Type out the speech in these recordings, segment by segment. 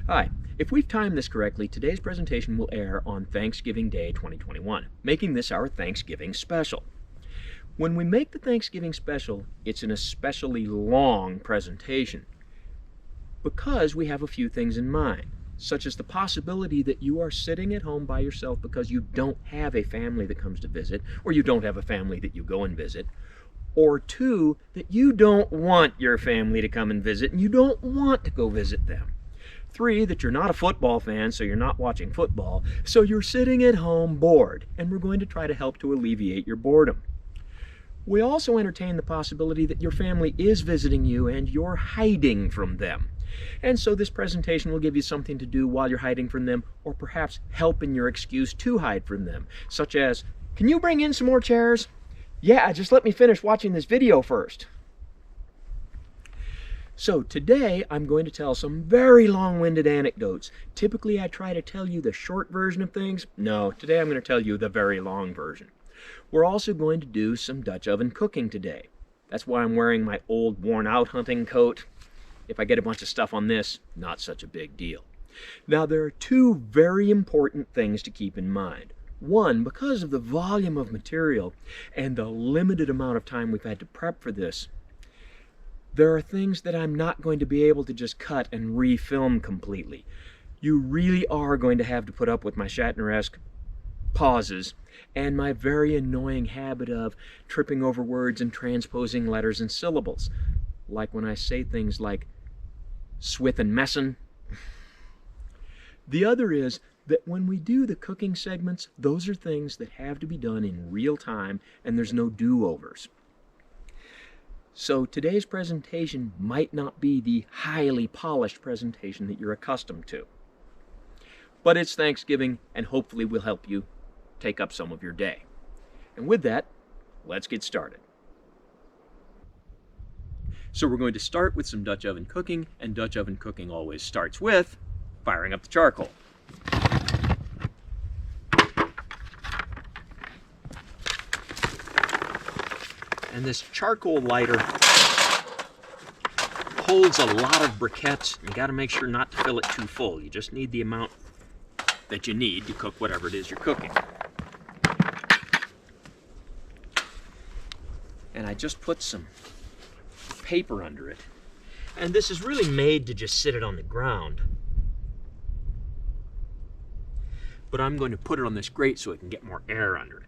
Hi, if we've timed this correctly, today's presentation will air on Thanksgiving Day 2021, making this our Thanksgiving special. When we make the Thanksgiving special, it's an especially long presentation because we have a few things in mind, such as the possibility that you are sitting at home by yourself because you don't have a family that comes to visit, or you don't have a family that you go and visit, or two, that you don't want your family to come and visit and you don't want to go visit them. Three, that you're not a football fan, so you're not watching football, so you're sitting at home bored, and we're going to try to help to alleviate your boredom. We also entertain the possibility that your family is visiting you and you're hiding from them. And so this presentation will give you something to do while you're hiding from them, or perhaps help in your excuse to hide from them, such as, can you bring in some more chairs? Yeah, just let me finish watching this video first. So today I'm going to tell some very long-winded anecdotes. Typically I try to tell you the short version of things. No, today I'm going to tell you the very long version. We're also going to do some Dutch oven cooking today. That's why I'm wearing my old worn-out hunting coat. If I get a bunch of stuff on this, not such a big deal. Now there are two very important things to keep in mind. One, because of the volume of material and the limited amount of time we've had to prep for this, there are things that I'm not going to be able to just cut and refilm completely. You really are going to have to put up with my Shatner-esque pauses and my very annoying habit of tripping over words and transposing letters and syllables. Like when I say things like swith and messin. The other is that when we do the cooking segments, those are things that have to be done in real time and there's no do-overs. So today's presentation might not be the highly polished presentation that you're accustomed to. But it's Thanksgiving, and hopefully we'll help you take up some of your day. And with that, let's get started. So we're going to start with some Dutch oven cooking, and Dutch oven cooking always starts with firing up the charcoal. And this charcoal lighter holds a lot of briquettes. You got to make sure not to fill it too full. You just need the amount that you need to cook whatever it is you're cooking. And I just put some paper under it. And this is really made to just sit it on the ground. But I'm going to put it on this grate so it can get more air under it.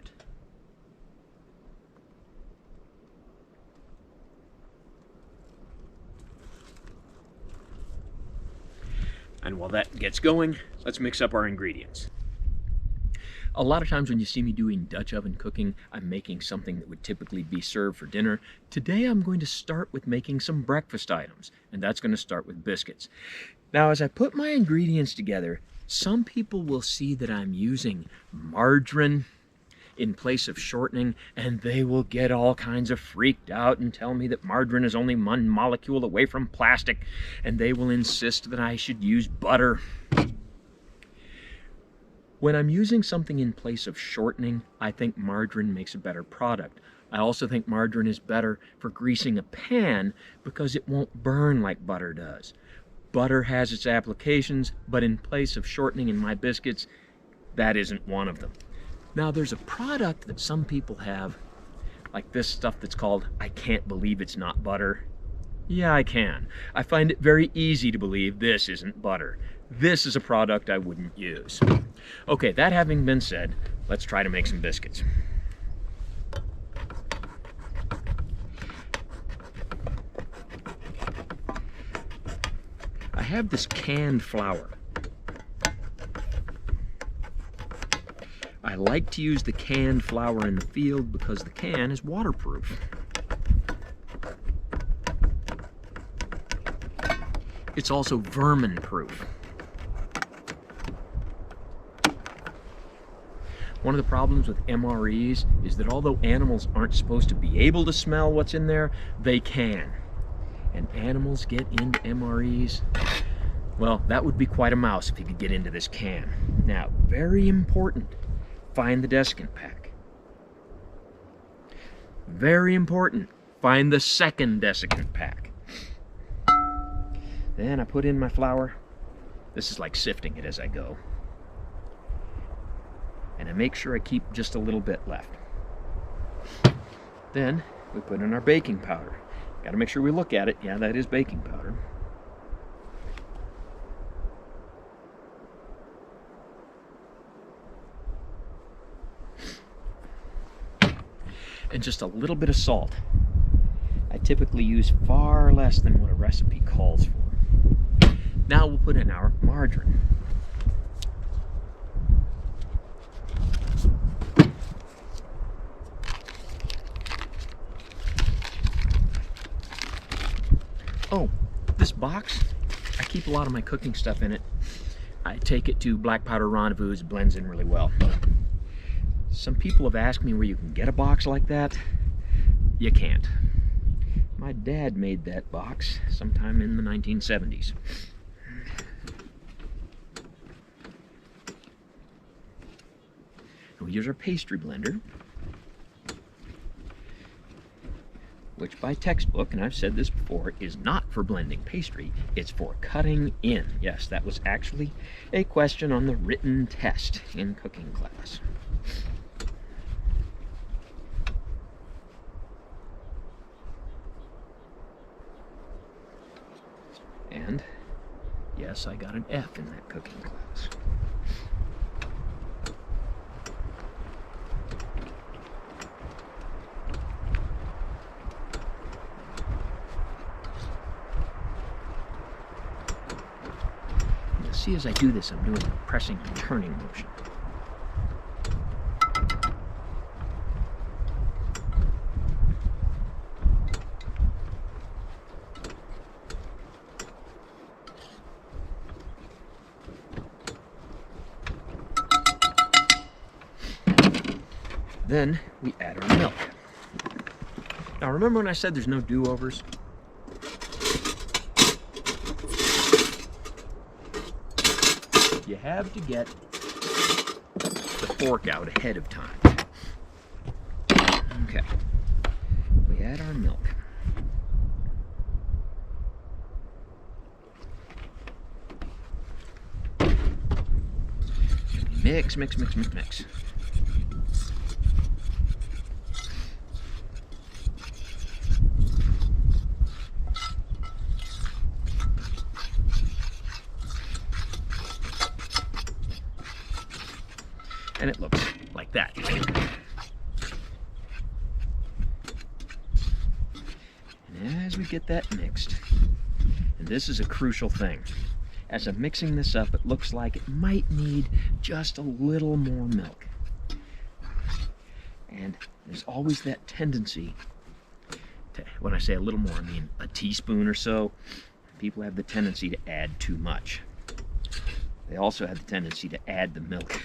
And while that gets going, let's mix up our ingredients. A lot of times when you see me doing Dutch oven cooking, I'm making something that would typically be served for dinner. Today I'm going to start with making some breakfast items, and that's going to start with biscuits. Now as I put my ingredients together, some people will see that I'm using margarine in place of shortening, and they will get all kinds of freaked out and tell me that margarine is only one molecule away from plastic, and they will insist that I should use butter. When I'm using something in place of shortening, I think margarine makes a better product. I also think margarine is better for greasing a pan because it won't burn like butter does. Butter has its applications, but in place of shortening in my biscuits, that isn't one of them. Now there's a product that some people have, like this stuff that's called, I can't believe it's not butter. Yeah, I can. I find it very easy to believe this isn't butter. This is a product I wouldn't use. Okay, that having been said, let's try to make some biscuits. I have this canned flour. I like to use the canned flour in the field because the can is waterproof. It's also vermin-proof. One of the problems with MREs is that although animals aren't supposed to be able to smell what's in there, they can. And animals get into MREs, well, that would be quite a mouse if he could get into this can. Now, very important. Find the desiccant pack. Very important, find the second desiccant pack. Then I put in my flour, This is like sifting it as I go. And I make sure I keep just a little bit left. Then we put in our baking powder. Got to make sure we look at it. Yeah, that is baking powder. And just a little bit of salt. I typically use far less than what a recipe calls for. Now we'll put in our margarine. Oh, this box, I keep a lot of my cooking stuff in it. I take it to Black Powder Rendezvous. It blends in really well. Some people have asked me where you can get a box like that. You can't. My dad made that box sometime in the 1970s. We use our pastry blender, which by textbook, and I've said this before, is not for blending pastry, it's for cutting in. Yes, that was actually a question on the written test in cooking class. And yes, I got an F in that cooking class. You'll see as I do this, I'm doing a pressing and turning motion. Then we add our milk. Now remember when I said there's no do-overs? You have to get the fork out ahead of time. Okay, we add our milk. Mix, mix, mix, mix, mix. And it looks like that. And as we get that mixed, and this is a crucial thing, as I'm mixing this up, it looks like it might need just a little more milk. And there's always that tendency to, when I say a little more, I mean a teaspoon or so. People have the tendency to add too much. They also have the tendency to add the milk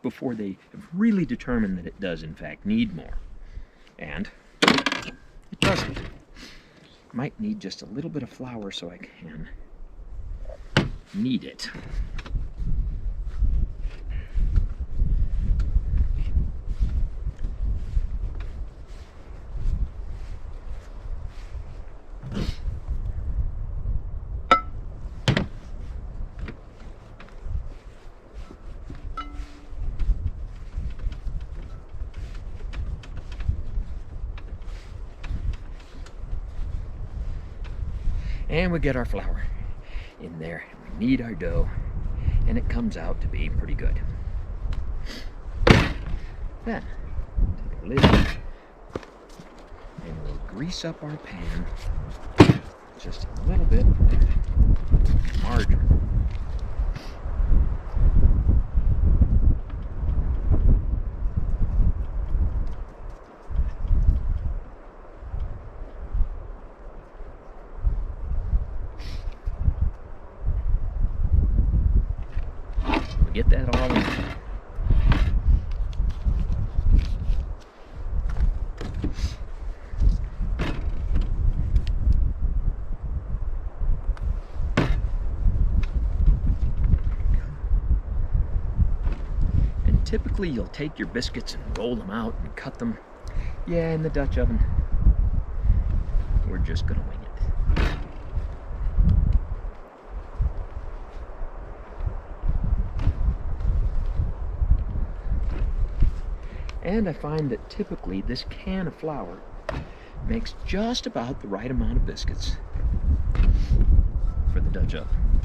before they have really determined that it does in fact need more. And it doesn't. Might need just a little bit of flour so I can knead it. And we get our flour in there. We knead our dough, and it comes out to be pretty good. Then, take a lid, and we'll grease up our pan just a little bit of margarine. Get that all in. And typically you'll take your biscuits and roll them out and cut them, yeah, in the Dutch oven. We're just gonna wing it. And I find that typically this can of flour makes just about the right amount of biscuits for the Dutch oven.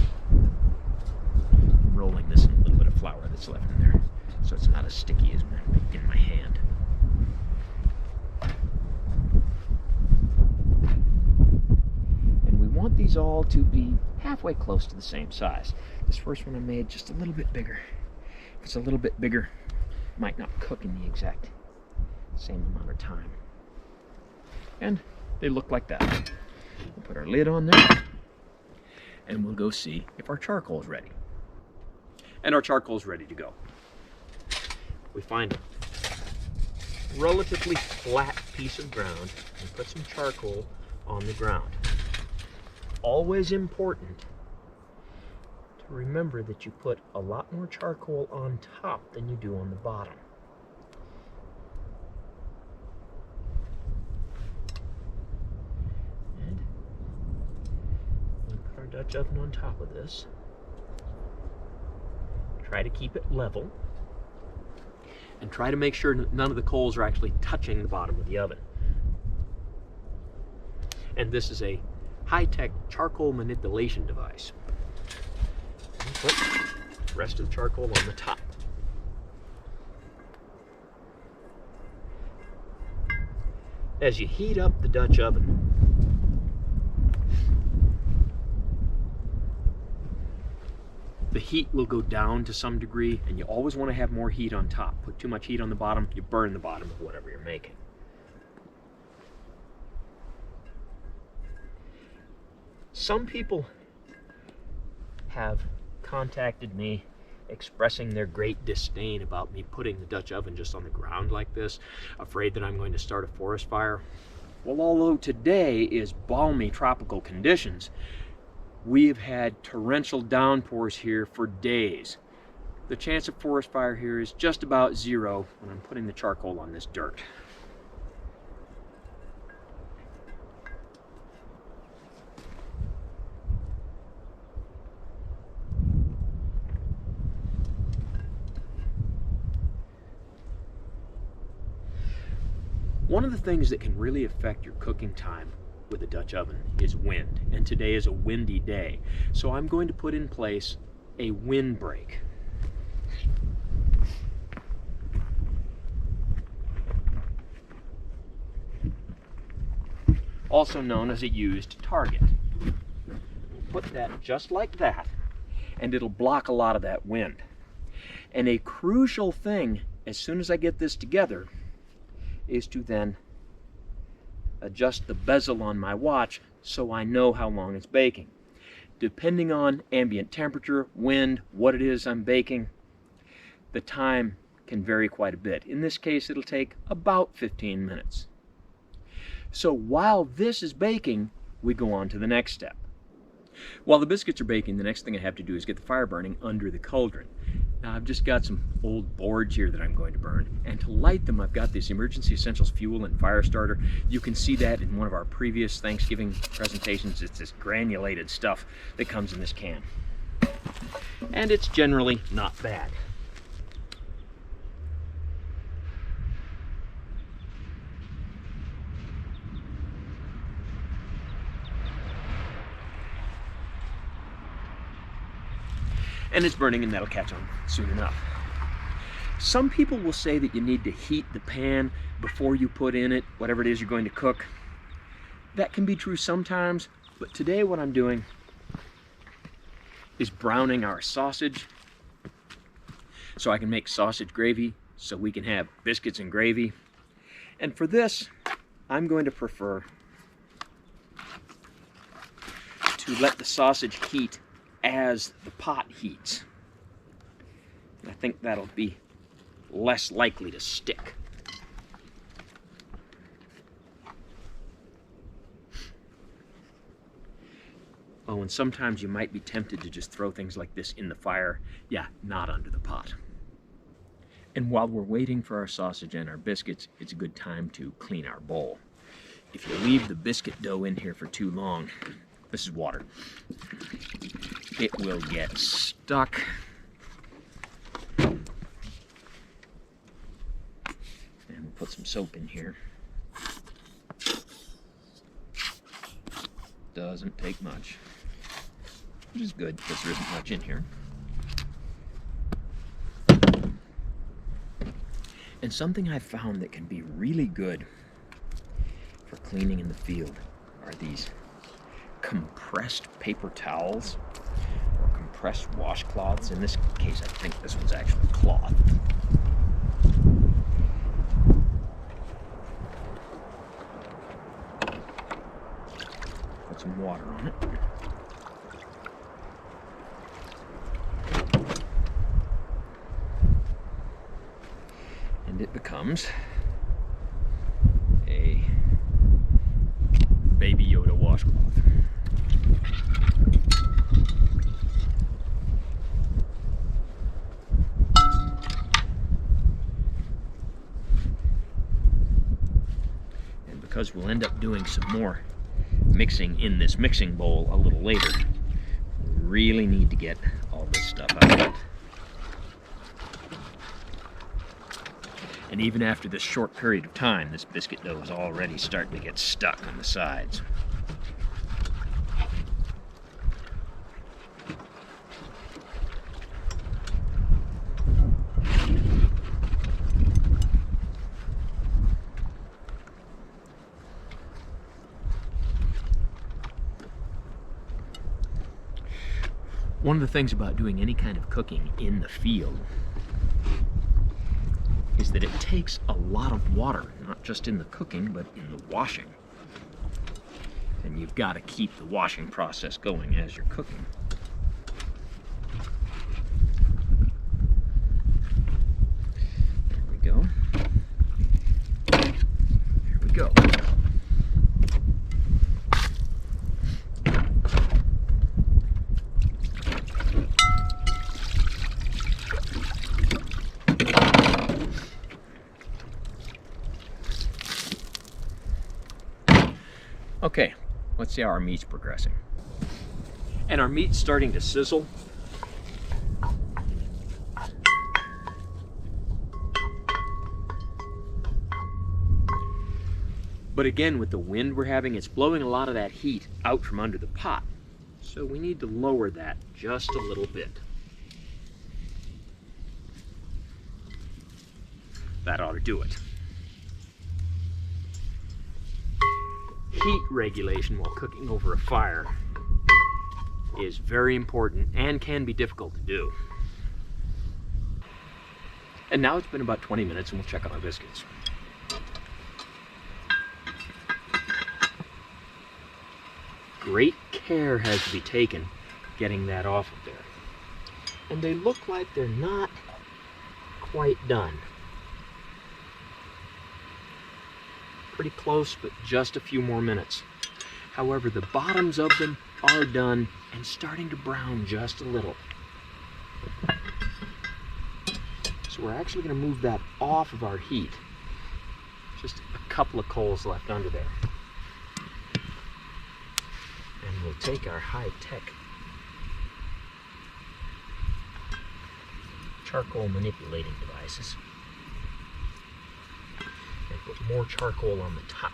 I'm rolling this in a little bit of flour that's left in there so it's not as sticky as in my hand. And we want these all to be halfway close to the same size. This first one I made just a little bit bigger. If it's a little bit bigger, it might not cook in the exact same amount of time. And they look like that. We'll put our lid on there and we'll go see if our charcoal is ready. And our charcoal is ready to go. We find a relatively flat piece of ground and put some charcoal on the ground. Always important to remember that you put a lot more charcoal on top than you do on the bottom. And we put our Dutch oven on top of this. Try to keep it level. And try to make sure none of the coals are actually touching the bottom of the oven. And this is a high-tech charcoal manipulation device. And put the rest of the charcoal on the top. As you heat up the Dutch oven, the heat will go down to some degree, and you always want to have more heat on top. Put too much heat on the bottom, you burn the bottom of whatever you're making. Some people have contacted me expressing their great disdain about me putting the Dutch oven just on the ground like this, afraid that I'm going to start a forest fire. Well, although today is balmy tropical conditions, we've had torrential downpours here for days. The chance of forest fire here is just about zero when I'm putting the charcoal on this dirt. One of the things that can really affect your cooking time with a Dutch oven is wind, and today is a windy day. So I'm going to put in place a windbreak. Also known as a used target. Put that just like that, and it'll block a lot of that wind. And a crucial thing, as soon as I get this together, is to then adjust the bezel on my watch so I know how long it's baking. Depending on ambient temperature, wind, what it is I'm baking, the time can vary quite a bit. In this case, it'll take about 15 minutes. So while this is baking, we go on to the next step. While the biscuits are baking, the next thing I have to do is get the fire burning under the cauldron. Now I've just got some old boards here that I'm going to burn, and to light them I've got this Emergency Essentials fuel and fire starter. You can see that in one of our previous Thanksgiving presentations. It's this granulated stuff that comes in this can. And it's generally not bad. And it's burning, and that'll catch on soon enough. Some people will say that you need to heat the pan before you put in it whatever it is you're going to cook. That can be true sometimes, but today what I'm doing is browning our sausage so I can make sausage gravy so we can have biscuits and gravy. And for this, I'm going to prefer to let the sausage heat as the pot heats. And I think that'll be less likely to stick. Oh, and sometimes you might be tempted to just throw things like this in the fire. Yeah, not under the pot. And while we're waiting for our sausage and our biscuits, it's a good time to clean our bowl. If you leave the biscuit dough in here for too long, this is water, it will get stuck. soap in here. Doesn't take much, which is good because there isn't much in here. And something I've found that can be really good for cleaning in the field are these compressed paper towels or compressed washcloths. In this case, I think this one's actually cloth. Put some water on it. And it becomes a Baby Yoda washcloth. And because we'll end up doing some more mixing in this mixing bowl a little later, we really need to get all this stuff out of it. And even after this short period of time, this biscuit dough is already starting to get stuck on the sides. One of the things about doing any kind of cooking in the field is that it takes a lot of water, not just in the cooking, but in the washing. And you've got to keep the washing process going as you're cooking. There we go. There we go. Okay, let's see how our meat's progressing. And our meat's starting to sizzle. But again, with the wind we're having, it's blowing a lot of that heat out from under the pot. So we need to lower that just a little bit. That ought to do it. Heat regulation while cooking over a fire is very important and can be difficult to do. And now it's been about 20 minutes and we'll check on our biscuits. Great care has to be taken getting that off of there. And they look like they're not quite done. Pretty close, but just a few more minutes. However, the bottoms of them are done and starting to brown just a little. So we're actually going to move that off of our heat. Just a couple of coals left under there. And we'll take our high-tech charcoal manipulating devices and put more charcoal on the top.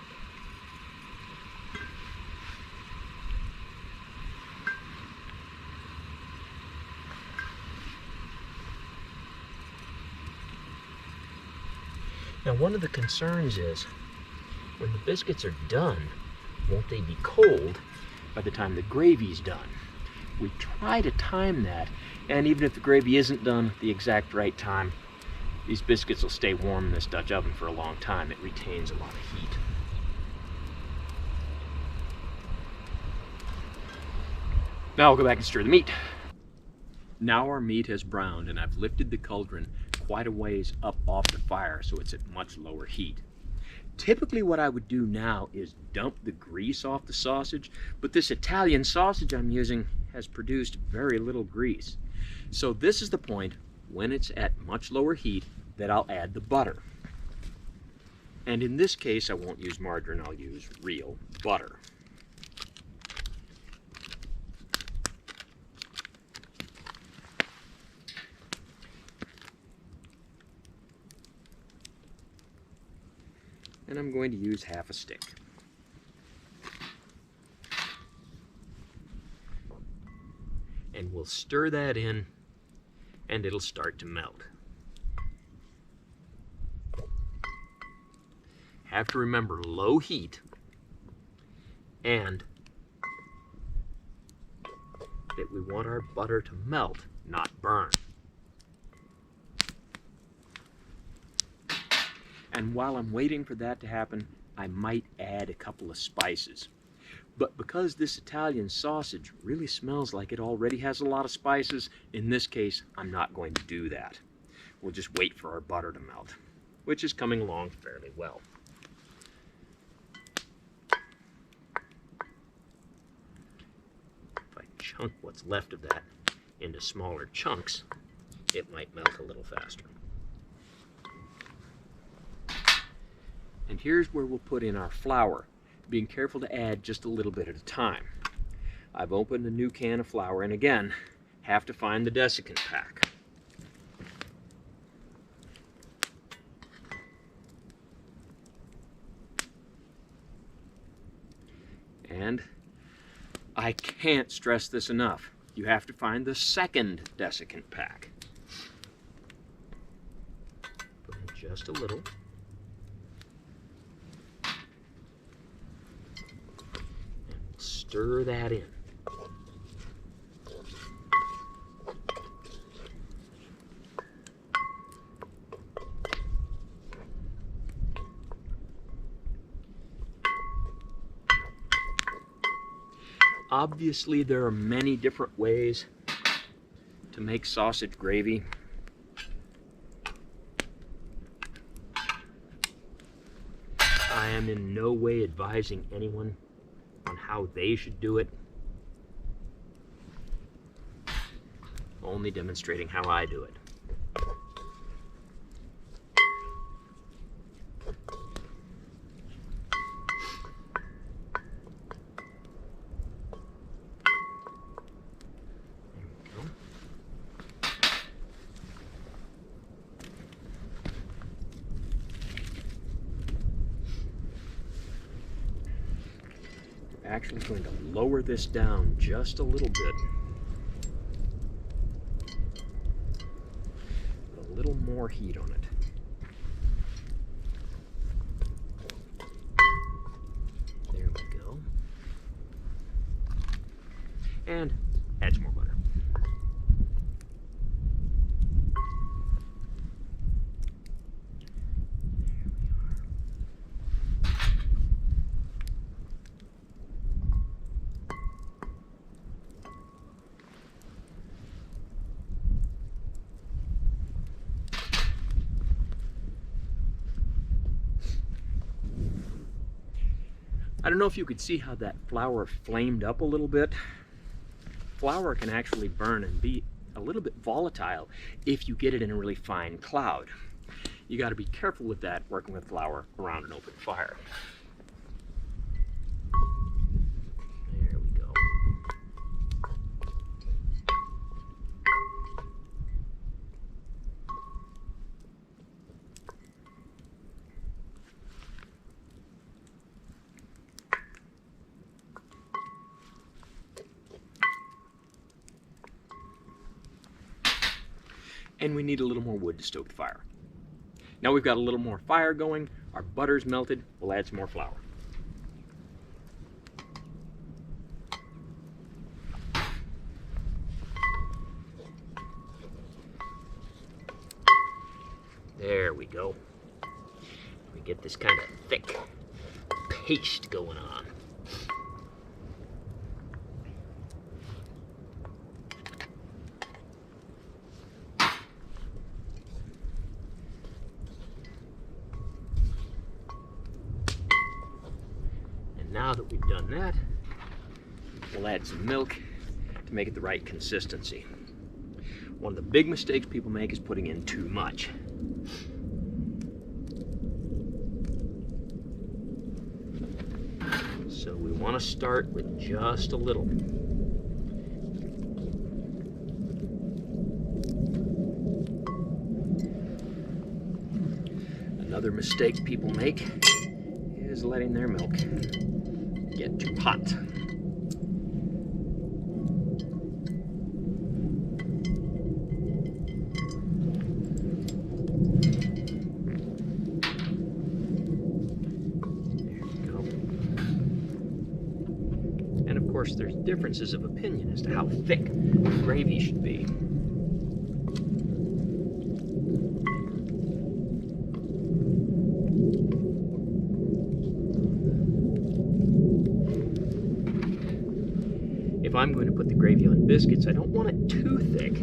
Now, one of the concerns is when the biscuits are done, won't they be cold by the time the gravy's done? We try to time that, and even if the gravy isn't done at the exact right time, these biscuits will stay warm in this Dutch oven for a long time. It retains a lot of heat. Now I'll go back and stir the meat. Now our meat has browned, and I've lifted the cauldron quite a ways up off the fire so it's at much lower heat. Typically what I would do now is dump the grease off the sausage, but this Italian sausage I'm using has produced very little grease. So this is the point when it's at much lower heat that I'll add the butter. And in this case I won't use margarine, I'll use real butter. and I'm going to use half a stick. And we'll stir that in, and it'll start to melt. Have to remember low heat, and that we want our butter to melt, not burn. And while I'm waiting for that to happen, I might add a couple of spices. But because this Italian sausage really smells like it already has a lot of spices, in this case, I'm not going to do that. We'll just wait for our butter to melt, which is coming along fairly well. If I chunk what's left of that into smaller chunks, it might melt a little faster. And here's where we'll put in our flour, being careful to add just a little bit at a time. I've opened a new can of flour, and again, have to find the desiccant pack. And I can't stress this enough. You have to find the second desiccant pack. Put in just a little. Stir that in. Obviously, there are many different ways to make sausage gravy. I am in no way advising anyone on how they should do it, only demonstrating how I do it. There we go. Actually going to lower this down just a little bit. Put a little more heat on it. There we go. And add some more butter. I don't know if you could see how that flour flamed up a little bit. Flour can actually burn and be a little bit volatile if you get it in a really fine cloud. You got to be careful with that working with flour around an open fire. There we go. And we need a little more wood to stoke the fire. Now we've got a little more fire going, our butter's melted, we'll add some more flour. There we go. We get this kind of thick paste going on. Now that we've done that, we'll add some milk to make it the right consistency. One of the big mistakes people make is putting in too much. So we want to start with just a little. Another mistake people make is letting their milk get too hot. And of course, there's differences of opinion as to how thick the gravy should be. If I'm going to put the gravy on biscuits, I don't want it too thick,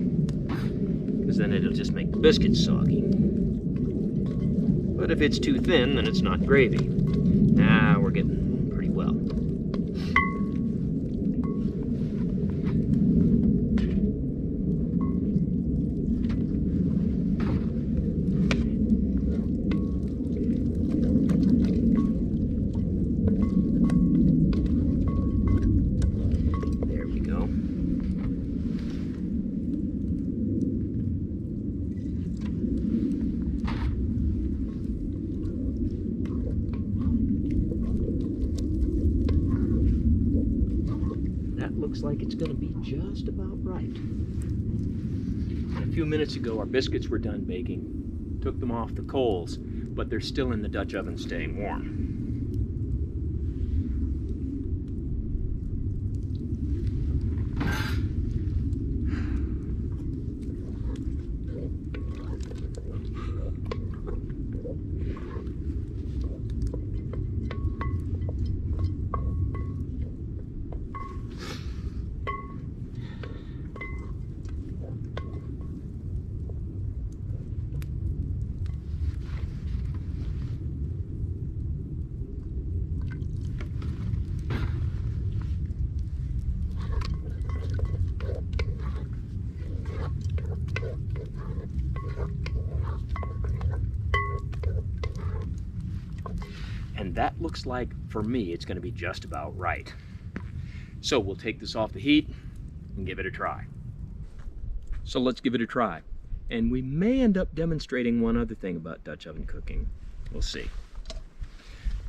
because then it'll just make the biscuits soggy. But if it's too thin, then it's not gravy. Now we're getting pretty well. Looks like it's going to be just about right. And a few minutes ago, our biscuits were done baking. Took them off the coals, but they're still in the Dutch oven staying warm. And that looks like, for me, it's going to be just about right. So we'll take this off the heat and give it a try. So let's give it a try. And we may end up demonstrating one other thing about Dutch oven cooking. We'll see.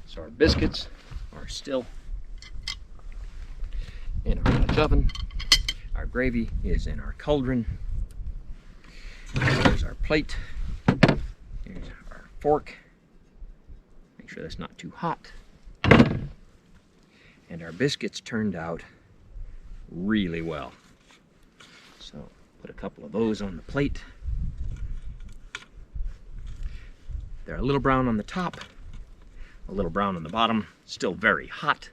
So our biscuits are still in our Dutch oven. Our gravy is in our cauldron. Here's our plate. Here's our fork. Make sure that's not too hot. And our biscuits turned out really well. So put a couple of those on the plate. They're a little brown on the top, a little brown on the bottom, still very hot.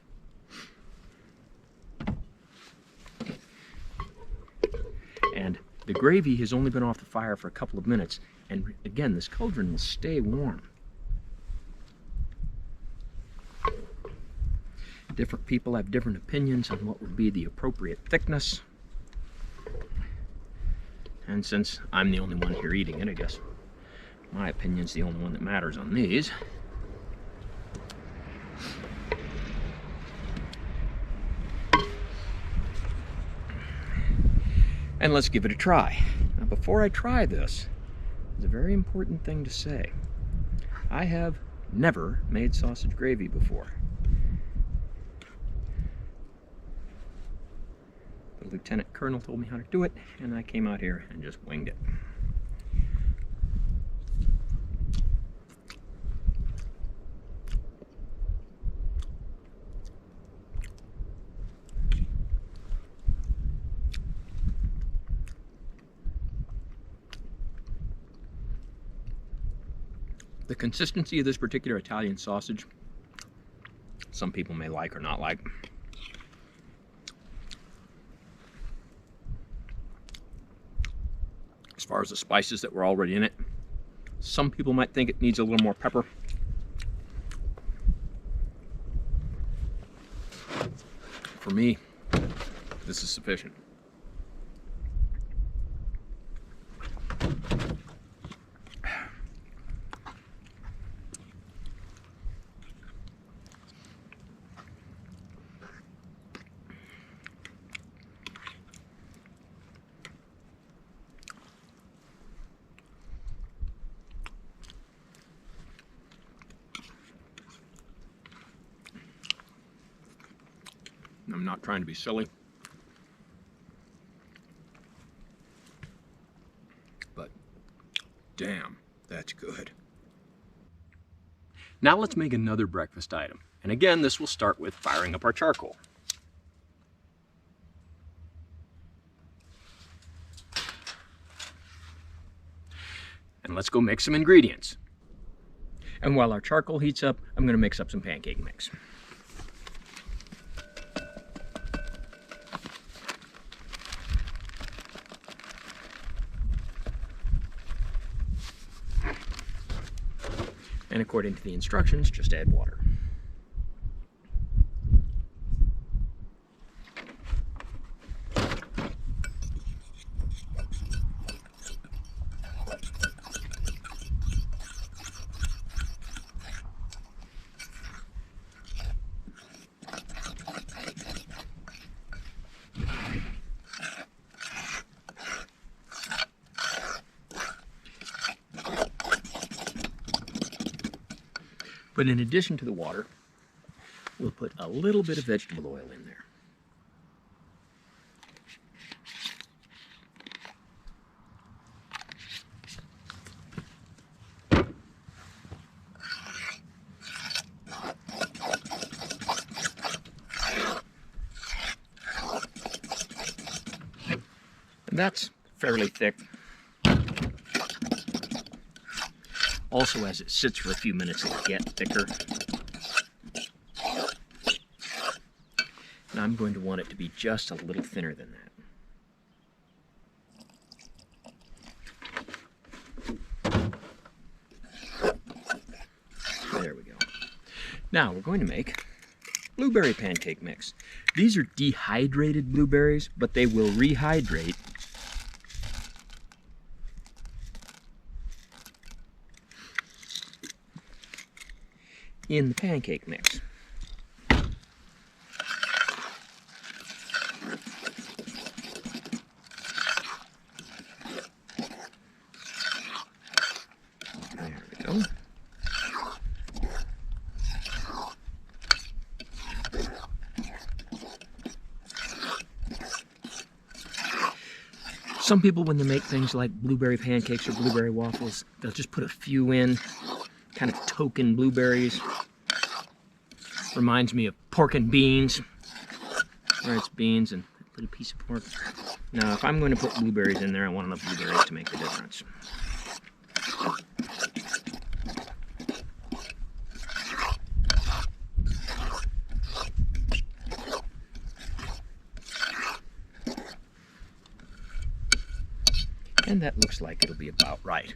And the gravy has only been off the fire for a couple of minutes, and again, this cauldron will stay warm. Different people have different opinions on what would be the appropriate thickness. And since I'm the only one here eating it, I guess my opinion's the only one that matters on these. And let's give it a try. Now, before I try this, there's a very important thing to say. I have never made sausage gravy before. The lieutenant colonel told me how to do it, and I came out here and just winged it. The consistency of this particular Italian sausage, some people may like or not like. As far as the spices that were already in it, some people might think it needs a little more pepper. For me, this is sufficient. I'm not trying to be silly. But damn, that's good. Now let's make another breakfast item. And again, this will start with firing up our charcoal. And let's go mix some ingredients. And while our charcoal heats up, I'm going to mix up some pancake mix. And according to the instructions, just add water. But in addition to the water, we'll put a little bit of vegetable oil in there. And that's fairly thick. Also, as it sits for a few minutes, it'll get thicker. And I'm going to want it to be just a little thinner than that. There we go. Now we're going to make blueberry pancake mix. These are dehydrated blueberries, but they will rehydrate in the pancake mix. There we go. Some people, when they make things like blueberry pancakes or blueberry waffles, they'll just put a few in, kind of token blueberries. Reminds me of pork and beans, where it's beans and a little piece of pork. Now, if I'm going to put blueberries in there, I want enough blueberries to make the difference. And that looks like it'll be about right.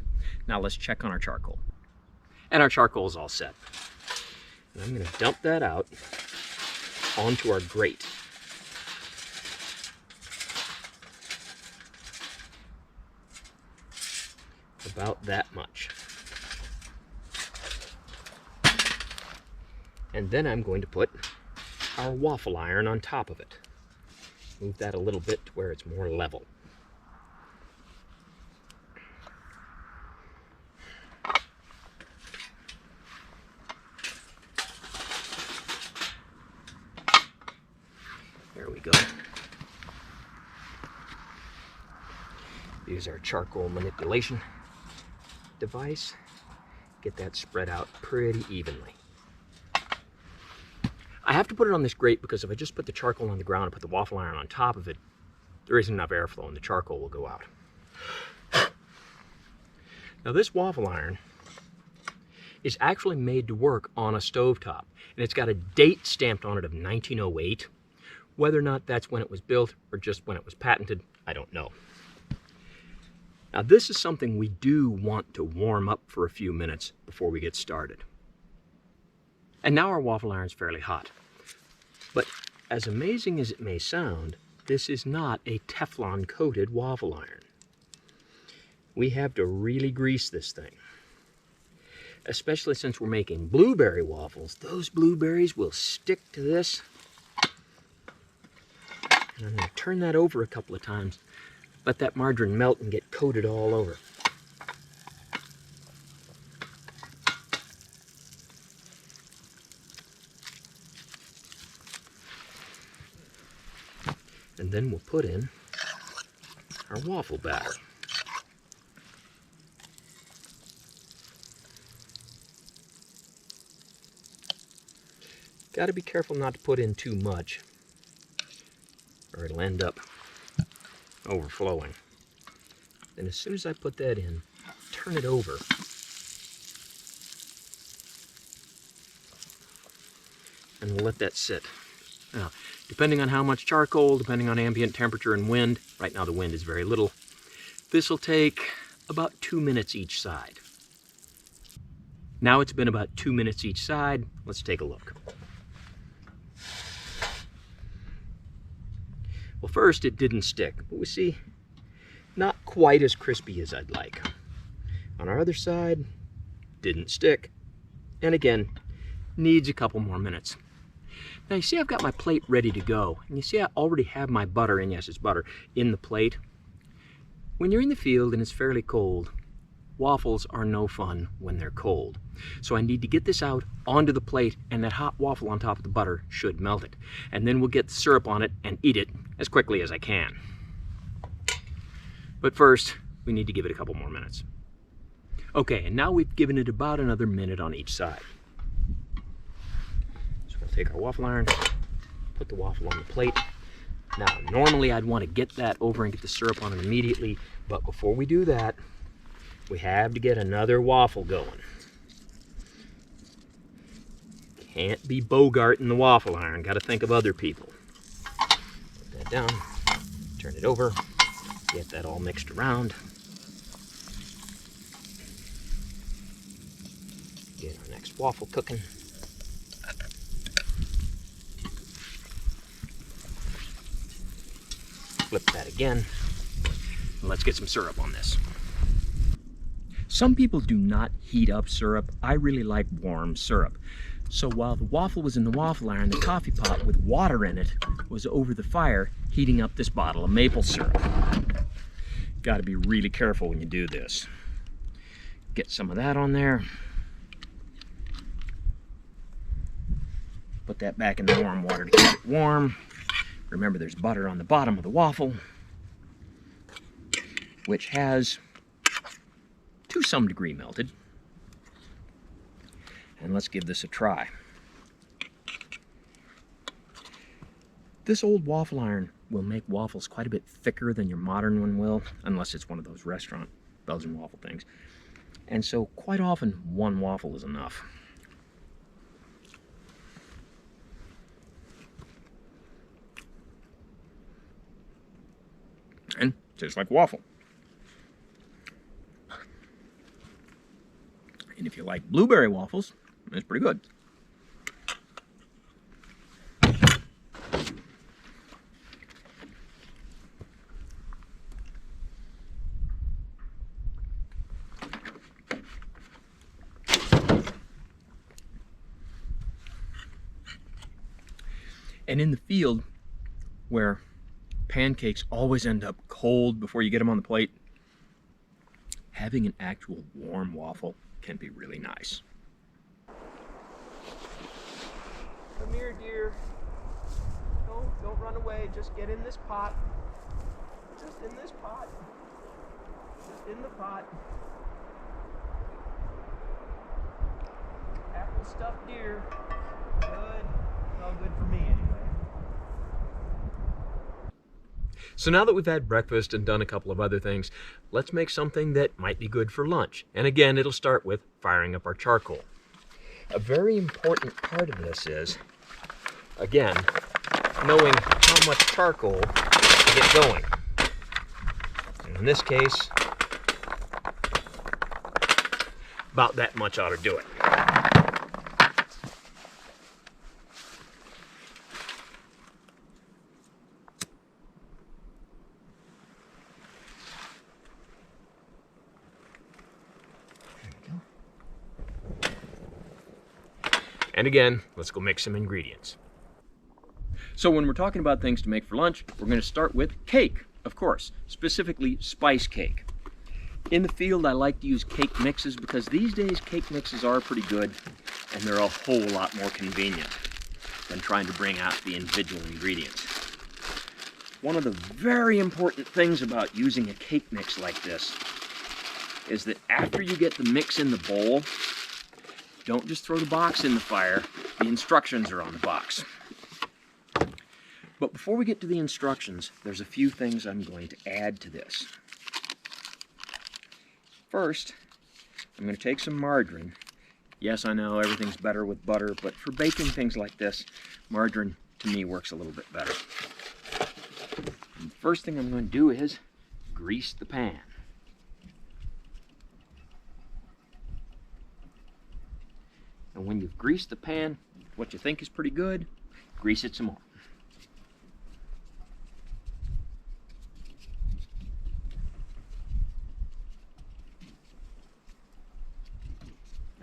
Now let's check on our charcoal. And our charcoal is all set. And I'm going to dump that out onto our grate. About that much. And then I'm going to put our waffle iron on top of it. Move that a little bit to where it's more level. There we go. Use our charcoal manipulation device. Get that spread out pretty evenly. I have to put it on this grate because if I just put the charcoal on the ground and put the waffle iron on top of it, there isn't enough airflow and the charcoal will go out. Now this waffle iron is actually made to work on a stovetop, and it's got a date stamped on it of 1908. Whether or not that's when it was built or just when it was patented, I don't know. Now this is something we do want to warm up for a few minutes before we get started. And now our waffle iron is fairly hot. But as amazing as it may sound, this is not a Teflon coated waffle iron. We have to really grease this thing. Especially since we're making blueberry waffles, those blueberries will stick to this. And I'm going to turn that over a couple of times, let that margarine melt and get coated all over. And then we'll put in our waffle batter. Got to be careful not to put in too much, or it'll end up overflowing. Then as soon as I put that in, turn it over. And we'll let that sit. Now, depending on how much charcoal, depending on ambient temperature and wind, right now the wind is very little, this will take about 2 minutes each side. Now it's been about 2 minutes each side. Let's take a look. Well, first it didn't stick, but we see not quite as crispy as I'd like. On our other side, didn't stick. And again, needs a couple more minutes. Now you see I've got my plate ready to go. And you see I already have my butter, and yes, it's butter, in the plate. When you're in the field and it's fairly cold, waffles are no fun when they're cold. So I need to get this out onto the plate, and that hot waffle on top of the butter should melt it. And then we'll get the syrup on it and eat it as quickly as I can. But first, we need to give it a couple more minutes. Okay, and now we've given it about another minute on each side. So we'll take our waffle iron, put the waffle on the plate. Now, normally I'd want to get that over and get the syrup on it immediately, but before we do that, we have to get another waffle going. Can't be bogarting the waffle iron, got to think of other people. Put that down, turn it over, get that all mixed around. Get our next waffle cooking. Flip that again, and let's get some syrup on this. Some people do not heat up syrup. I really like warm syrup. So while the waffle was in the waffle iron, the coffee pot with water in it was over the fire heating up this bottle of maple syrup. Got to be really careful when you do this. Get some of that on there. Put that back in the warm water to keep it warm. Remember, there's butter on the bottom of the waffle, which has, to some degree, melted. And let's give this a try. This old waffle iron will make waffles quite a bit thicker than your modern one will, unless it's one of those restaurant Belgian waffle things. And so quite often one waffle is enough. And tastes like waffle. And if you like blueberry waffles, it's pretty good. And in the field, where pancakes always end up cold before you get them on the plate, having an actual warm waffle can be really nice. Come here, dear. Don't run away. Just get in this pot. Just in this pot. Just in the pot. Apple stuffed deer. Good. Well, good for me anyway. So now that we've had breakfast and done a couple of other things, let's make something that might be good for lunch. And again, it'll start with firing up our charcoal. A very important part of this is, again, knowing how much charcoal to get going. And in this case, about that much ought to do it. And again, let's go mix some ingredients. So when we're talking about things to make for lunch, we're going to start with cake, of course, specifically spice cake. In the field, I like to use cake mixes because these days cake mixes are pretty good and they're a whole lot more convenient than trying to bring out the individual ingredients. One of the very important things about using a cake mix like this is that after you get the mix in the bowl, don't just throw the box in the fire. The instructions are on the box. But before we get to the instructions, there's a few things I'm going to add to this. First, I'm going to take some margarine. Yes, I know everything's better with butter, but for baking things like this, margarine to me works a little bit better. And the first thing I'm going to do is grease the pan. And when you've greased the pan, what you think is pretty good, grease it some more.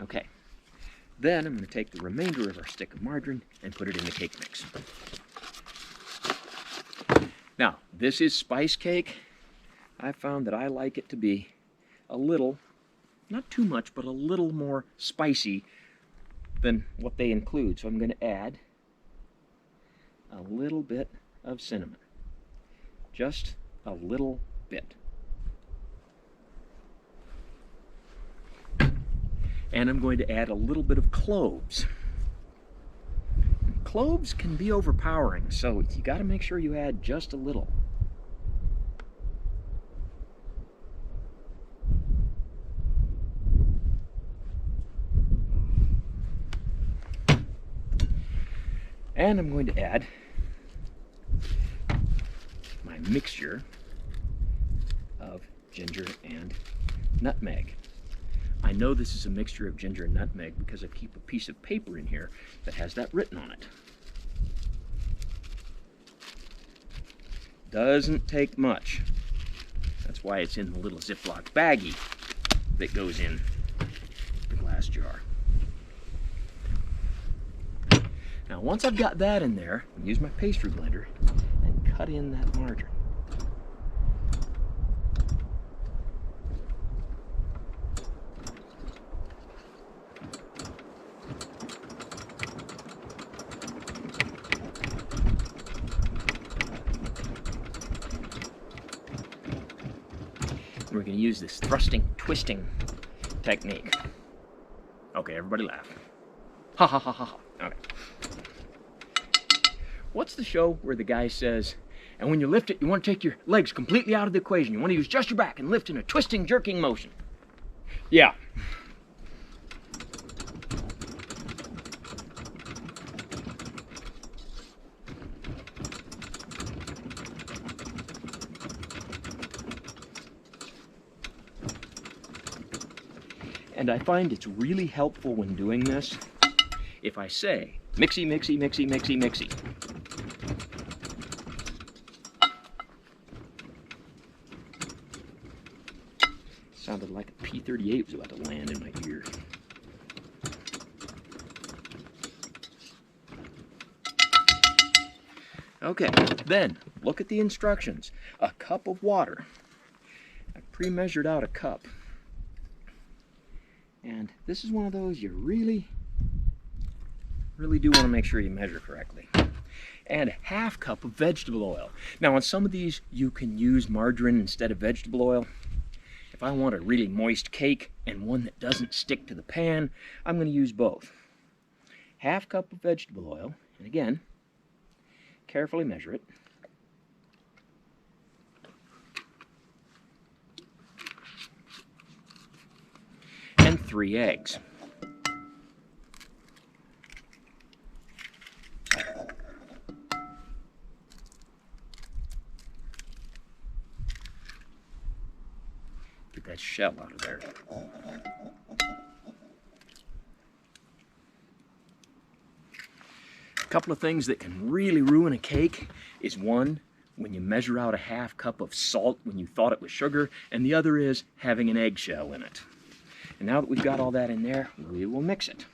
Okay, then I'm going to take the remainder of our stick of margarine and put it in the cake mix. Now, this is spice cake. I found that I like it to be a little, not too much, but a little more spicy than what they include. So I'm going to add a little bit of cinnamon. Just a little bit. And I'm going to add a little bit of cloves. Cloves can be overpowering, so you got to make sure you add just a little. And I'm going to add my mixture of ginger and nutmeg. I know this is a mixture of ginger and nutmeg because I keep a piece of paper in here that has that written on it. Doesn't take much. That's why it's in the little Ziploc baggie that goes in the glass jar. Now once I've got that in there, I'll use my pastry blender and cut in that margarine. We're going to use this thrusting, twisting technique. Okay, everybody laugh. Ha ha ha ha ha. Okay. What's the show where the guy says, and when you lift it, you want to take your legs completely out of the equation. You want to use just your back and lift in a twisting, jerking motion. Yeah. And I find it's really helpful when doing this if I say, mixy, mixy, mixy, mixy, mixy. Sounded like a P-38 was about to land in my ear. Okay, then look at the instructions. A cup of water. I pre-measured out a cup. And this is one of those you really do want to make sure you measure correctly. And a half cup of vegetable oil. Now on some of these you can use margarine instead of vegetable oil. If I want a really moist cake and one that doesn't stick to the pan, I'm going to use both. Half cup of vegetable oil, and again, carefully measure it. And 3 eggs. Get that shell out of there. A couple of things that can really ruin a cake is one, when you measure out a half cup of salt when you thought it was sugar, and the other is having an eggshell in it. And now that we've got all that in there, we will mix it.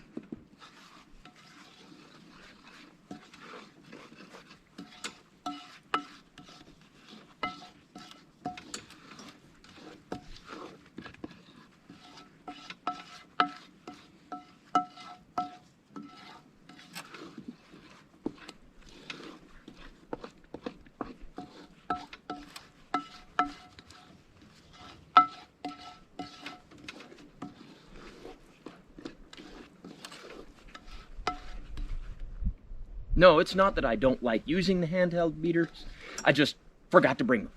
No, it's not that I don't like using the handheld beaters. I just forgot to bring them.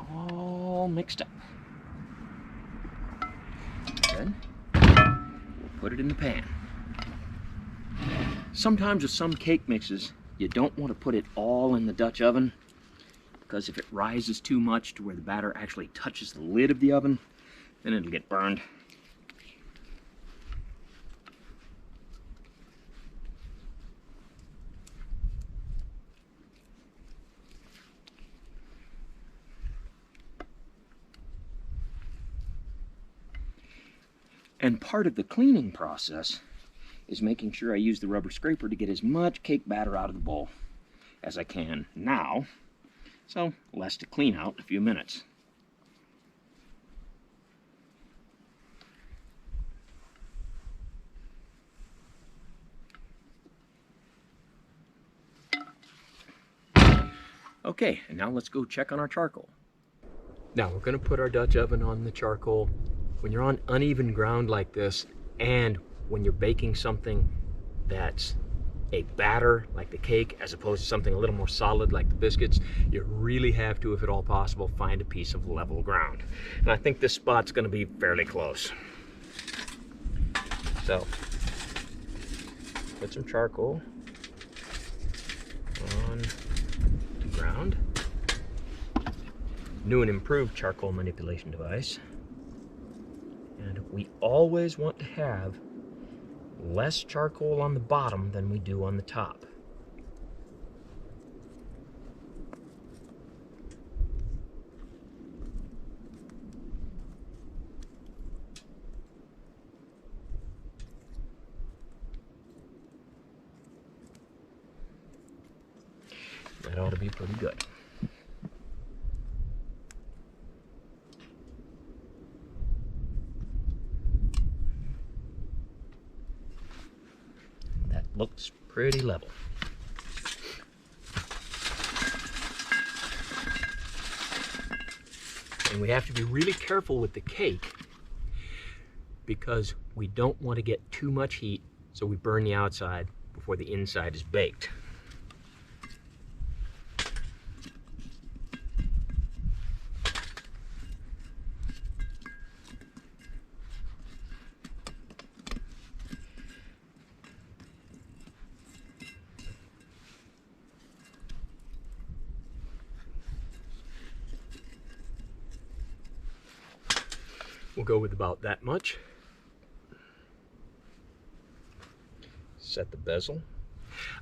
All mixed up. Then we'll put it in the pan. Sometimes with some cake mixes, you don't want to put it all in the Dutch oven, because if it rises too much to where the batter actually touches the lid of the oven, then it'll get burned. And part of the cleaning process is making sure I use the rubber scraper to get as much cake batter out of the bowl as I can now, so less to clean out in a few minutes. Okay, and now let's go check on our charcoal. Now we're going to put our Dutch oven on the charcoal. When you're on uneven ground like this, and when you're baking something that's a batter like the cake as opposed to something a little more solid like the biscuits, you really have to, if at all possible, find a piece of level ground. And I think this spot's going to be fairly close. So put some charcoal on the ground. New and improved charcoal manipulation device. And we always want to have less charcoal on the bottom than we do on the top. That ought to be pretty good. Looks pretty level. And we have to be really careful with the cake because we don't want to get too much heat so we burn the outside before the inside is baked. We'll go with about that much. Set the bezel.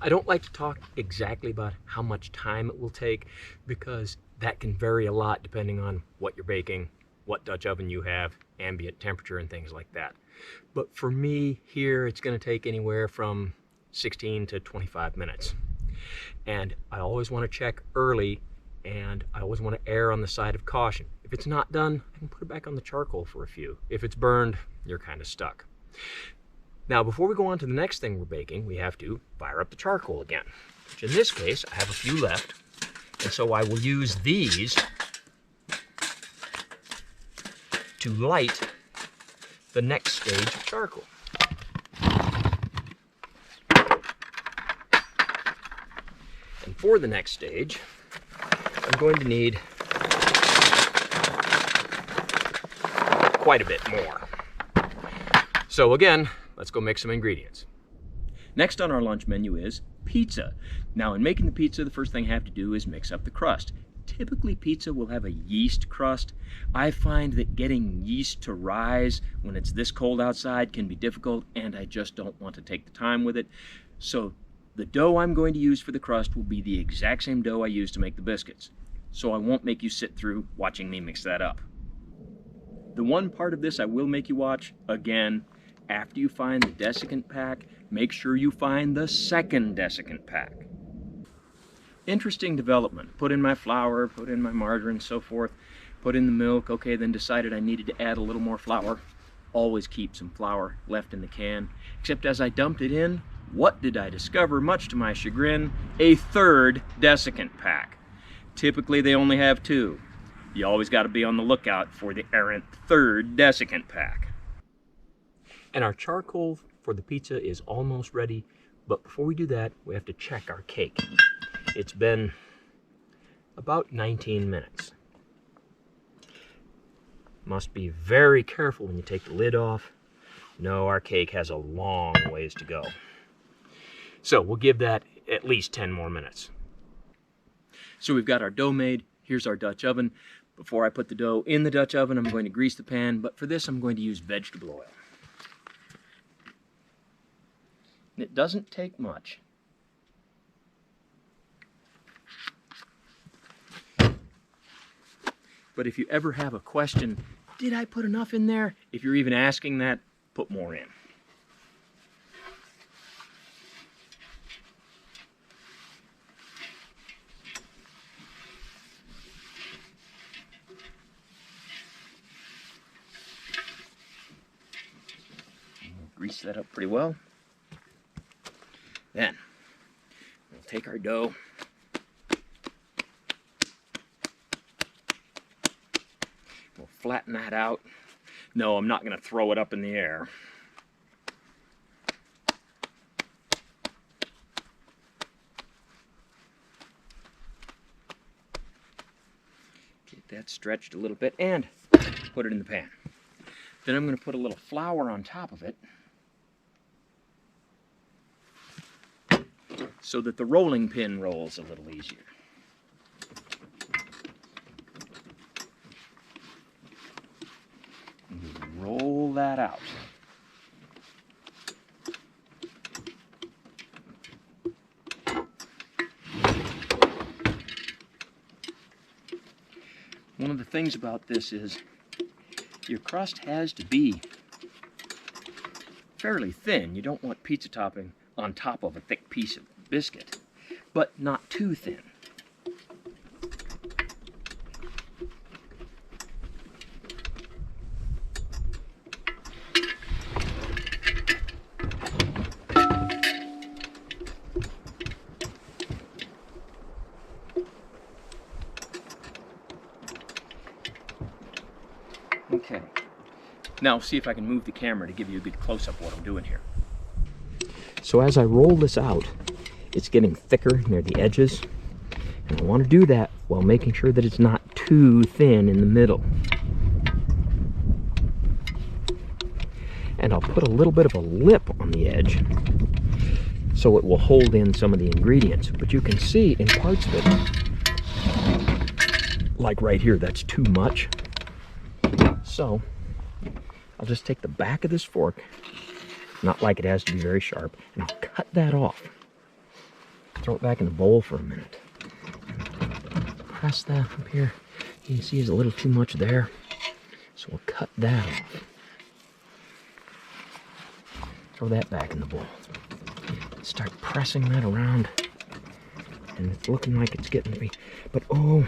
I don't like to talk exactly about how much time it will take because that can vary a lot depending on what you're baking, what Dutch oven you have, ambient temperature and things like that. But for me here, it's going to take anywhere from 16 to 25 minutes. And I always want to check early, and I always want to err on the side of caution. If it's not done, I can put it back on the charcoal for a few. If it's burned, you're kind of stuck. Now, before we go on to the next thing we're baking, we have to fire up the charcoal again, which in this case, I have a few left. And so I will use these to light the next stage of charcoal. And for the next stage, I'm going to need quite a bit more. So again, let's go make some ingredients. Next on our lunch menu is pizza. Now in making the pizza, the first thing I have to do is mix up the crust. Typically pizza will have a yeast crust. I find that getting yeast to rise when it's this cold outside can be difficult, and I just don't want to take the time with it. So the dough I'm going to use for the crust will be the exact same dough I used to make the biscuits. So I won't make you sit through watching me mix that up. The one part of this I will make you watch, again, After you find the desiccant pack, make sure you find the second desiccant pack. Interesting development. Put in my flour, put in my margarine, so forth, put in the milk. Okay, then decided I needed to add a little more flour. Always keep some flour left in the can. Except as I dumped it in, what did I discover? Much to my chagrin, a third desiccant pack. Typically they only have two. You always got to be on the lookout for the errant third desiccant pack. And our charcoal for the pizza is almost ready, but before we do that, we have to check our cake. It's been about 19 minutes. Must be very careful when you take the lid off. No, our cake has a long ways to go. So we'll give that at least 10 more minutes. So we've got our dough made. Here's our Dutch oven. Before I put the dough in the Dutch oven, I'm going to grease the pan, but for this I'm going to use vegetable oil. It doesn't take much. But if you ever have a question, did I put enough in there? If you're even asking that, put more in. Grease that up pretty well. Then we'll take our dough, we'll flatten that out. No, I'm not going to throw it up in the air. Get that stretched a little bit and put it in the pan. Then I'm going to put a little flour on top of it so that the rolling pin rolls a little easier. And roll that out. One of the things about this is your crust has to be fairly thin. You don't want pizza topping on top of a thick piece of biscuit, but not too thin. Okay, now see if I can move the camera to give you a good close-up of what I'm doing here. So as I roll this out, it's getting thicker near the edges, and I want to do that while making sure that it's not too thin in the middle. And I'll put a little bit of a lip on the edge so it will hold in some of the ingredients. But you can see in parts of it, like right here, that's too much. So I'll just take the back of this fork, not like it has to be very sharp, and I'll cut that off. Throw it back in the bowl for a minute. Press that up here. You can see there's a little too much there. So we'll cut that off. Throw that back in the bowl. Start pressing that around. And it's looking like it's getting to be, but oh,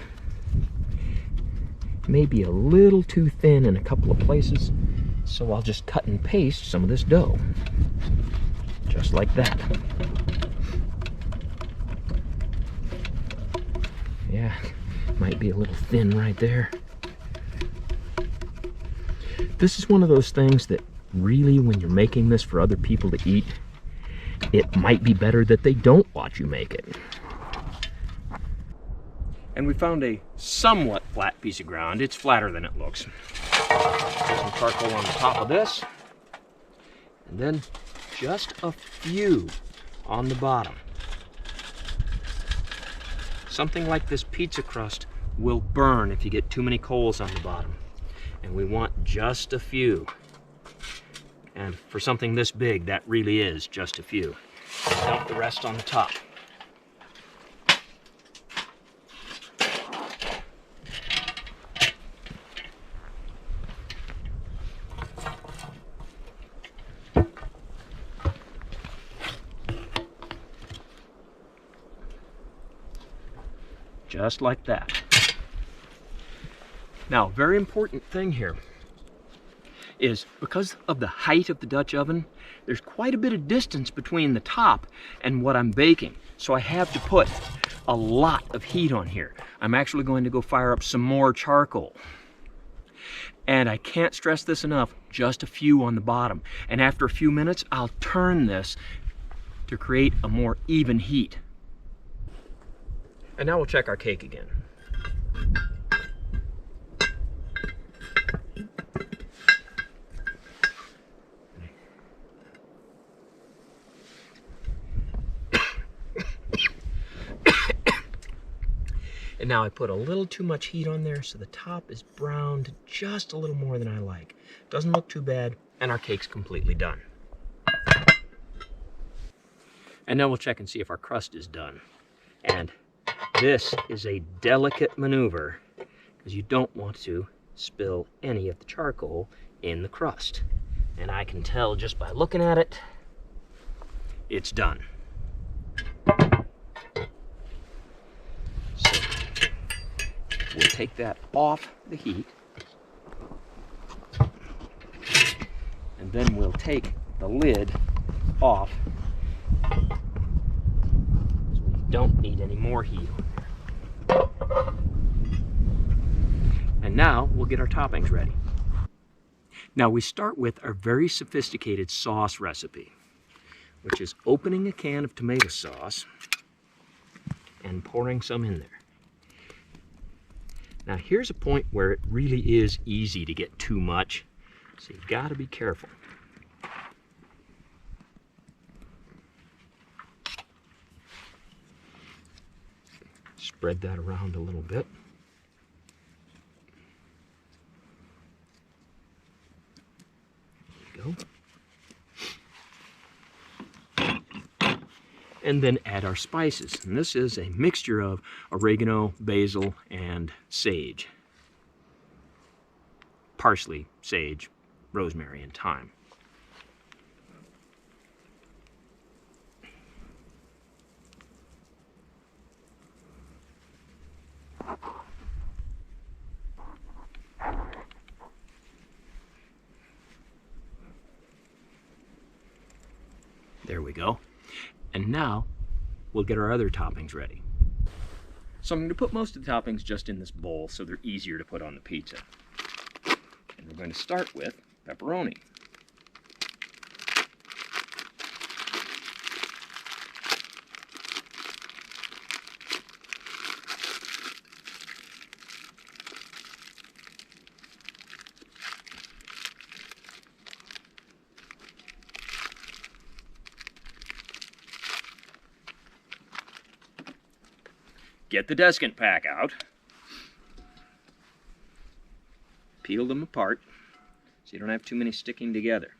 maybe a little too thin in a couple of places. So I'll just cut and paste some of this dough. Just like that. Yeah, might be a little thin right there. This is one of those things that really, when you're making this for other people to eat, it might be better that they don't watch you make it. And we found a somewhat flat piece of ground. It's flatter than it looks. Some charcoal on the top of this. And then just a few on the bottom. Something like this pizza crust will burn if you get too many coals on the bottom. And we want just a few. And for something this big, that really is just a few. Dump the rest on the top. just like that. Now, very important thing here is because of the height of the Dutch oven, there's quite a bit of distance between the top and what I'm baking. So I have to put a lot of heat on here. I'm actually going to go fire up some more charcoal. And I can't stress this enough, just a few on the bottom. And after a few minutes, I'll turn this to create a more even heat. And now we'll check our cake again. And now I put a little too much heat on there, so the top is browned just a little more than I like. Doesn't look too bad, and our cake's completely done. And now we'll check and see if our crust is done. And this is a delicate maneuver, because you don't want to spill any of the charcoal in the crust. And I can tell just by looking at it, it's done. So we'll take that off the heat, and then we'll take the lid off, so we don't need any more heat on there. And now we'll get our toppings ready. Now we start with our very sophisticated sauce recipe, which is opening a can of tomato sauce and pouring some in there. Now here's a point where it really is easy to get too much, so you've got to be careful. Spread that around a little bit. There you go. And then add our spices. And this is a mixture of oregano, basil, and sage. Parsley, sage, rosemary, and thyme. There we go. And now we'll get our other toppings ready. So I'm going to put most of the toppings just in this bowl so they're easier to put on the pizza. And we're going to start with pepperoni. Get the desiccant pack out. Peel them apart so you don't have too many sticking together.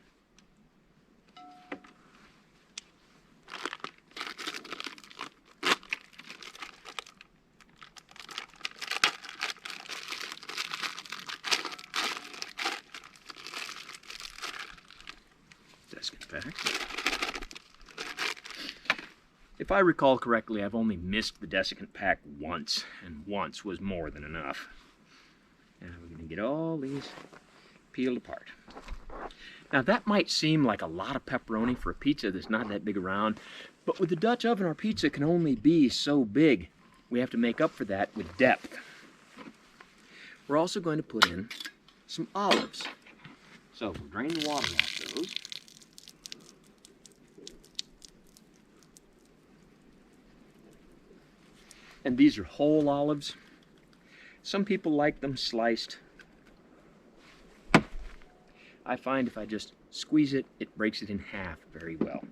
Desiccant pack. If I recall correctly, I've only missed the desiccant pack once, and once was more than enough. Now we're going to get all these peeled apart. Now that might seem like a lot of pepperoni for a pizza that's not that big around, but with the Dutch oven our pizza can only be so big. We have to make up for that with depth. We're also going to put in some olives. So we'll drain the water off those. And these are whole olives. Some people like them sliced. I find if I just squeeze it, it breaks it in half very well.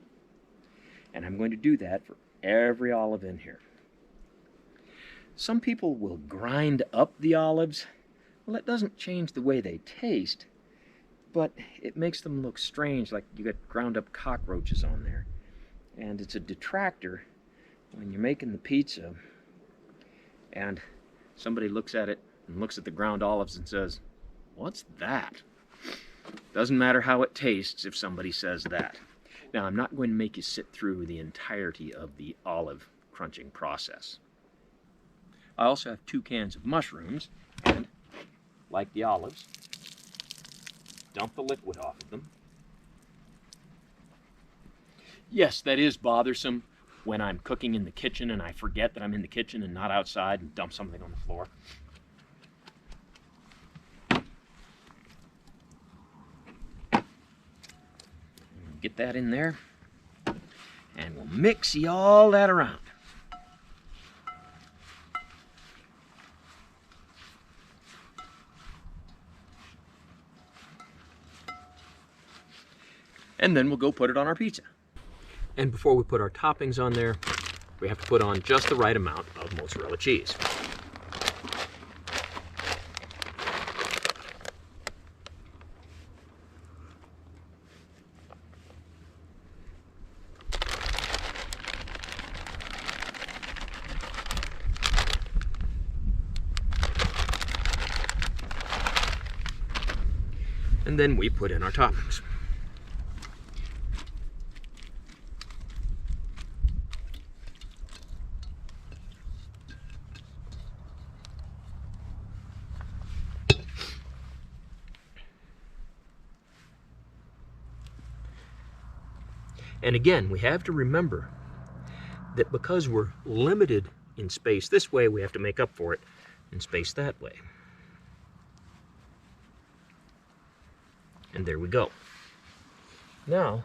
And I'm going to do that for every olive in here. Some people will grind up the olives. Well, that doesn't change the way they taste, but it makes them look strange, like you got ground up cockroaches on there. And it's a detractor when you're making the pizza and somebody looks at it and looks at the ground olives and says, "What's that?" Doesn't matter how it tastes if somebody says that. Now, I'm not going to make you sit through the entirety of the olive crunching process. I also have 2 cans of mushrooms, and like the olives, dump the liquid off of them. Yes, that is bothersome when I'm cooking in the kitchen and I forget that I'm in the kitchen and not outside and dump something on the floor. Get that in there, and we'll mix all that around. And then we'll go put it on our pizza. And before we put our toppings on there, we have to put on just the right amount of mozzarella cheese. And then we put in our toppings. And again, we have to remember that because we're limited in space this way, we have to make up for it in space that way. And there we go. Now,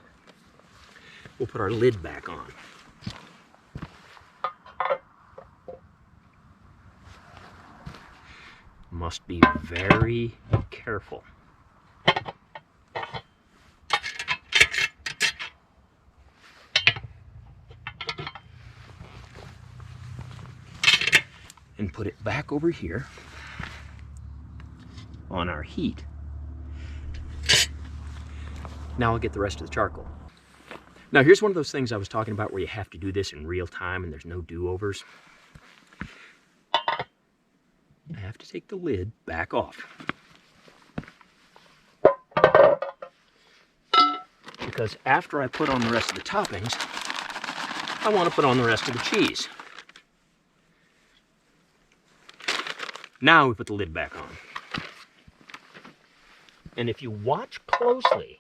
we'll put our lid back on. Must be very careful. And put it back over here on our heat. Now I'll get the rest of the charcoal. Now here's one of those things I was talking about where you have to do this in real time and there's no do-overs. I have to take the lid back off. Because after I put on the rest of the toppings, I want to put on the rest of the cheese. Now we put the lid back on. And if you watch closely,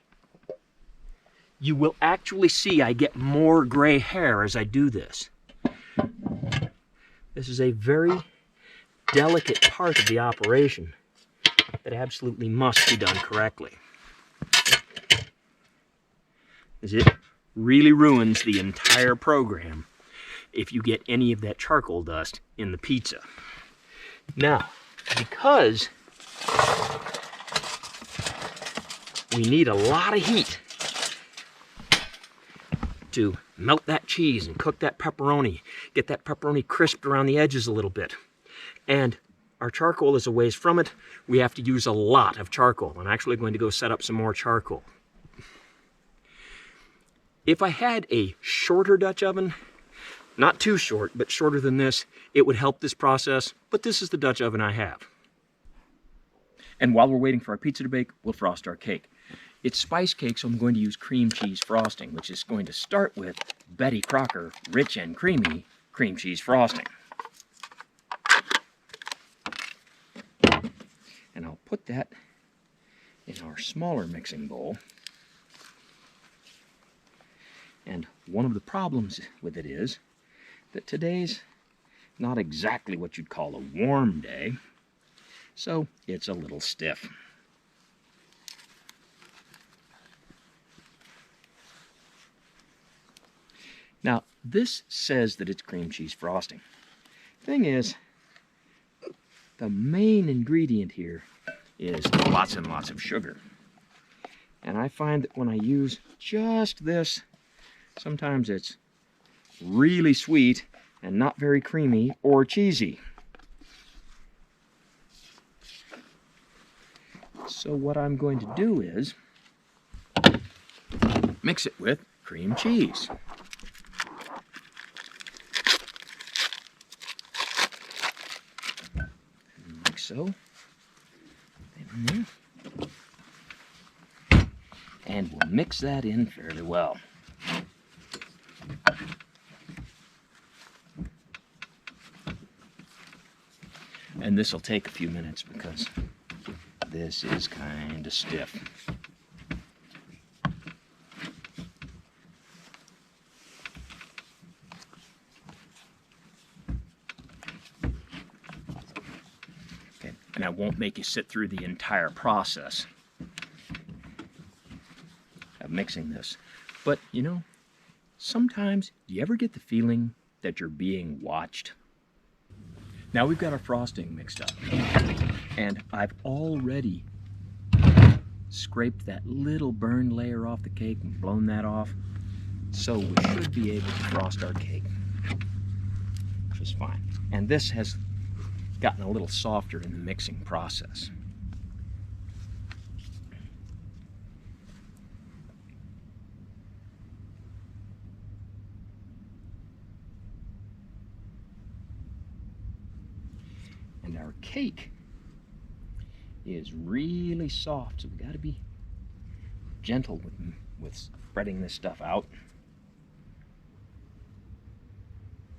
you will actually see I get more gray hair as I do this. This is a very delicate part of the operation that absolutely must be done correctly. As it really ruins the entire program if you get any of that charcoal dust in the pizza. Now, because we need a lot of heat to melt that cheese and cook that pepperoni, get that pepperoni crisped around the edges a little bit. And our charcoal is a ways from it. We have to use a lot of charcoal. I'm actually going to go set up some more charcoal. If I had a shorter Dutch oven, not too short, but shorter than this, it would help this process, but this is the Dutch oven I have. And while we're waiting for our pizza to bake, we'll frost our cake. It's spice cake, so I'm going to use cream cheese frosting, which is going to start with Betty Crocker Rich and Creamy Cream Cheese Frosting. And I'll put that in our smaller mixing bowl. And one of the problems with it is that today's not exactly what you'd call a warm day, so it's a little stiff. Now, this says that it's cream cheese frosting. Thing is, the main ingredient here is lots and lots of sugar. And I find that when I use just this, sometimes it's really sweet and not very creamy or cheesy. So what I'm going to do is mix it with cream cheese. Like so. And we'll mix that in fairly well. And this will take a few minutes because this is kind of stiff. Okay, and I won't make you sit through the entire process of mixing this. But, you know, sometimes, do you ever get the feeling that you're being watched? Now we've got our frosting mixed up, and I've already scraped that little burned layer off the cake and blown that off, so we should be able to frost our cake just fine. And this has gotten a little softer in the mixing process. And our cake is really soft, so we got to be gentle with spreading this stuff out.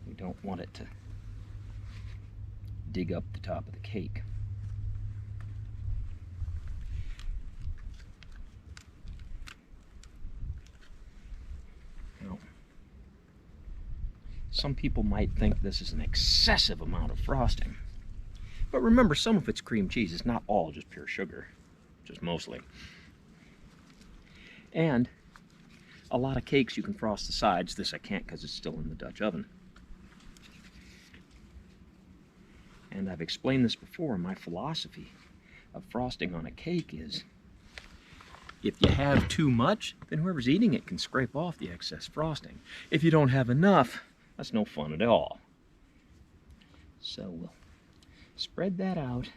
We don't want it to dig up the top of the cake. Now, some people might think this is an excessive amount of frosting. But remember, some of it's cream cheese. It's not all just pure sugar, just mostly. And a lot of cakes you can frost the sides. This I can't because it's still in the Dutch oven. And I've explained this before. My philosophy of frosting on a cake is, if you have too much, then whoever's eating it can scrape off the excess frosting. If you don't have enough, that's no fun at all. So we'll spread that out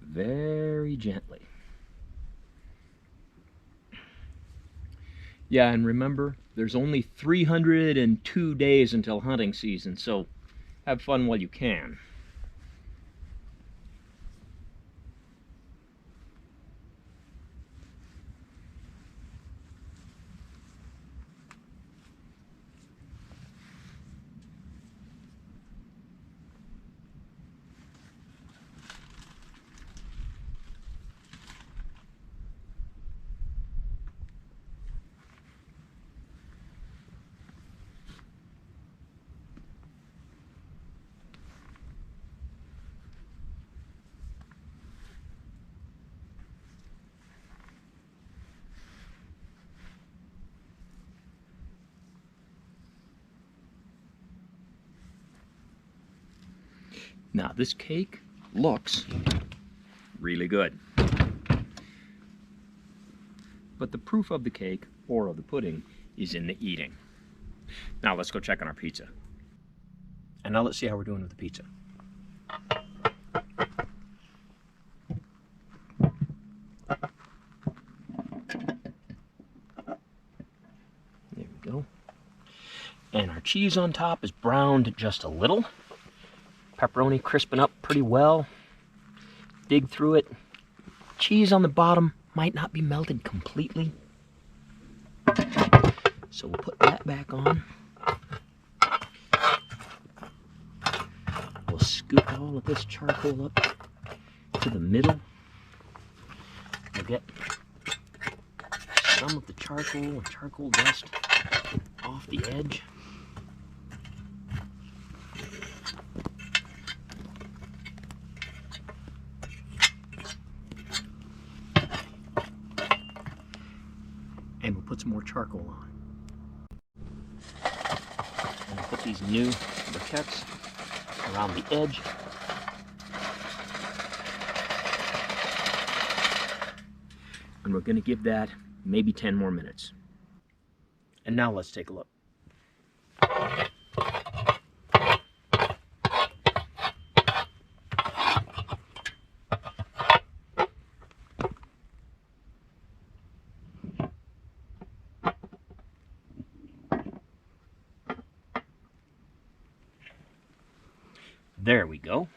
very gently. Yeah, and remember, there's only 302 days until hunting season, so have fun while you can. Now this cake looks really good. But the proof of the cake, or of the pudding, is in the eating. Now let's go check on our pizza. And now let's see how we're doing with the pizza. There we go. And our cheese on top is browned just a little. Pepperoni crisping up pretty well. Dig through it. Cheese on the bottom might not be melted completely. So we'll put that back on. We'll scoop all of this charcoal up to the middle. We'll get some of the charcoal and charcoal dust off the edge. And we'll put some more charcoal on. And we'll put these new briquettes around the edge. And we're going to give that maybe 10 more minutes. And now let's take a look. There we go.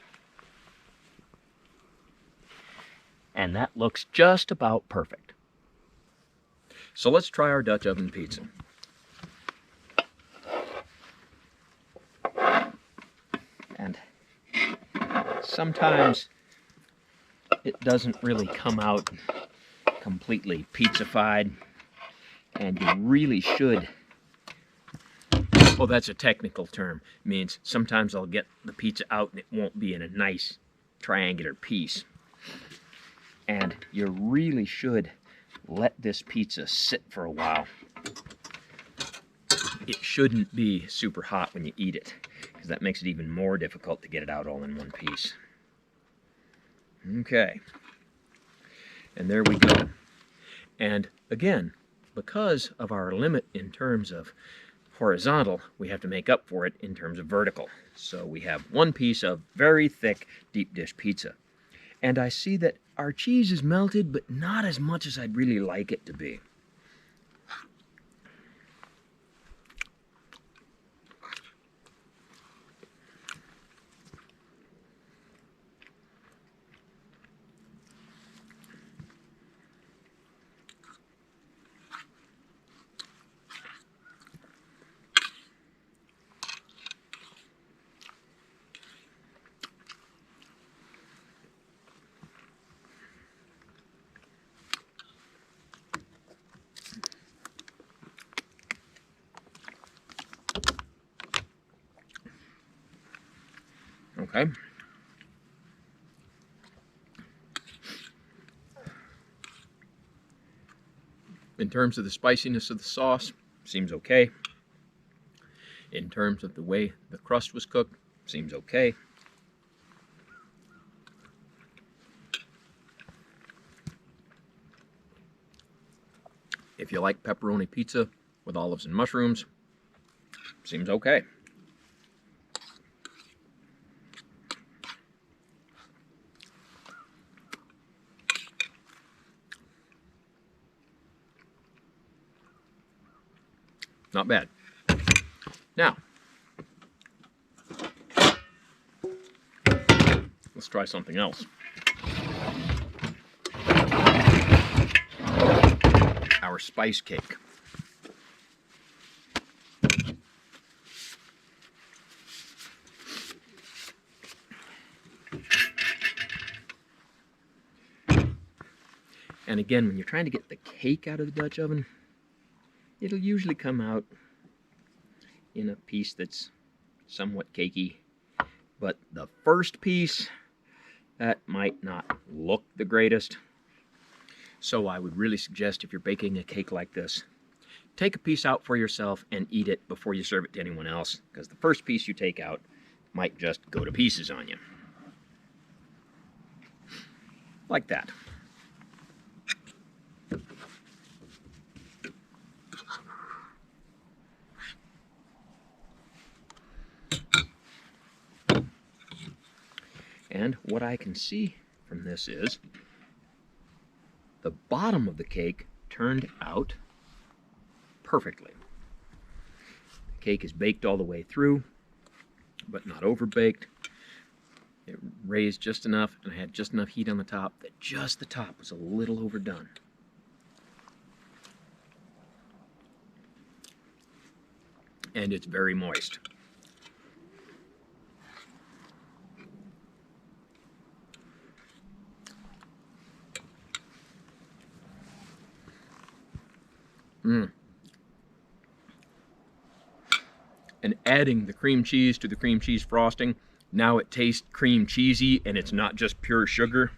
And that looks just about perfect. So let's try our Dutch oven pizza. And sometimes it doesn't really come out completely pizzified, and you really should. Well, that's a technical term. It means sometimes I'll get the pizza out and it won't be in a nice triangular piece. And you really should let this pizza sit for a while. It shouldn't be super hot when you eat it, because that makes it even more difficult to get it out all in one piece. Okay. And there we go. And again, because of our limit in terms of horizontal, we have to make up for it in terms of vertical. So we have one piece of very thick deep dish pizza. And I see that our cheese is melted, but not as much as I'd really like it to be. Okay. In terms of the spiciness of the sauce, seems okay. In terms of the way the crust was cooked, seems okay. If you like pepperoni pizza with olives and mushrooms, seems okay. Not bad. Now, let's try something else. Our spice cake. And again, when you're trying to get the cake out of the Dutch oven, it'll usually come out in a piece that's somewhat cakey. But the first piece, that might not look the greatest. So I would really suggest, if you're baking a cake like this, take a piece out for yourself and eat it before you serve it to anyone else, because the first piece you take out might just go to pieces on you. Like that. And what I can see from this is the bottom of the cake turned out perfectly. The cake is baked all the way through, but not overbaked. It raised just enough, and I had just enough heat on the top that just the top was a little overdone. And it's very moist. And adding the cream cheese to the cream cheese frosting, now it tastes cream cheesy and it's not just pure sugar.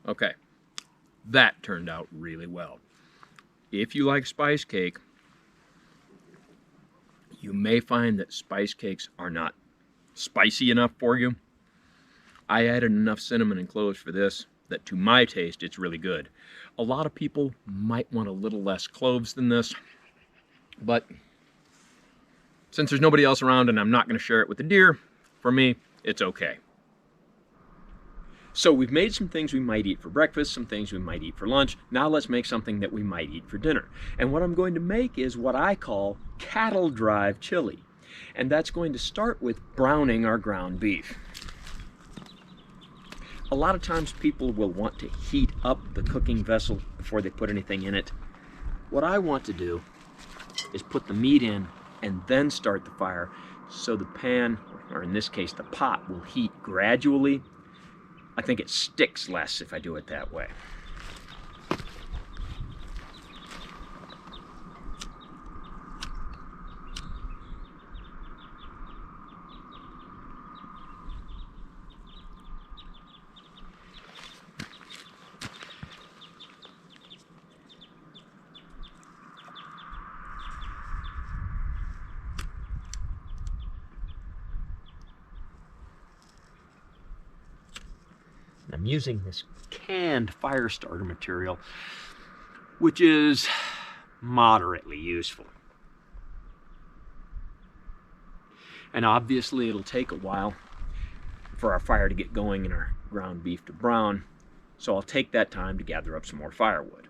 Okay, that turned out really well. If you like spice cake, you may find that spice cakes are not spicy enough for you. I added enough cinnamon and cloves for this that to my taste it's really good. A lot of people might want a little less cloves than this, but since there's nobody else around and I'm not going to share it with the deer, for me, it's okay. So we've made some things we might eat for breakfast, some things we might eat for lunch. Now let's make something that we might eat for dinner. And what I'm going to make is what I call cattle drive chili. And that's going to start with browning our ground beef. A lot of times people will want to heat up the cooking vessel before they put anything in it. What I want to do is put the meat in and then start the fire so the pan, or in this case the pot, will heat gradually. I think it sticks less if I do it that way. I'm using this canned fire starter material, which is moderately useful. And obviously it'll take a while for our fire to get going and our ground beef to brown, so I'll take that time to gather up some more firewood.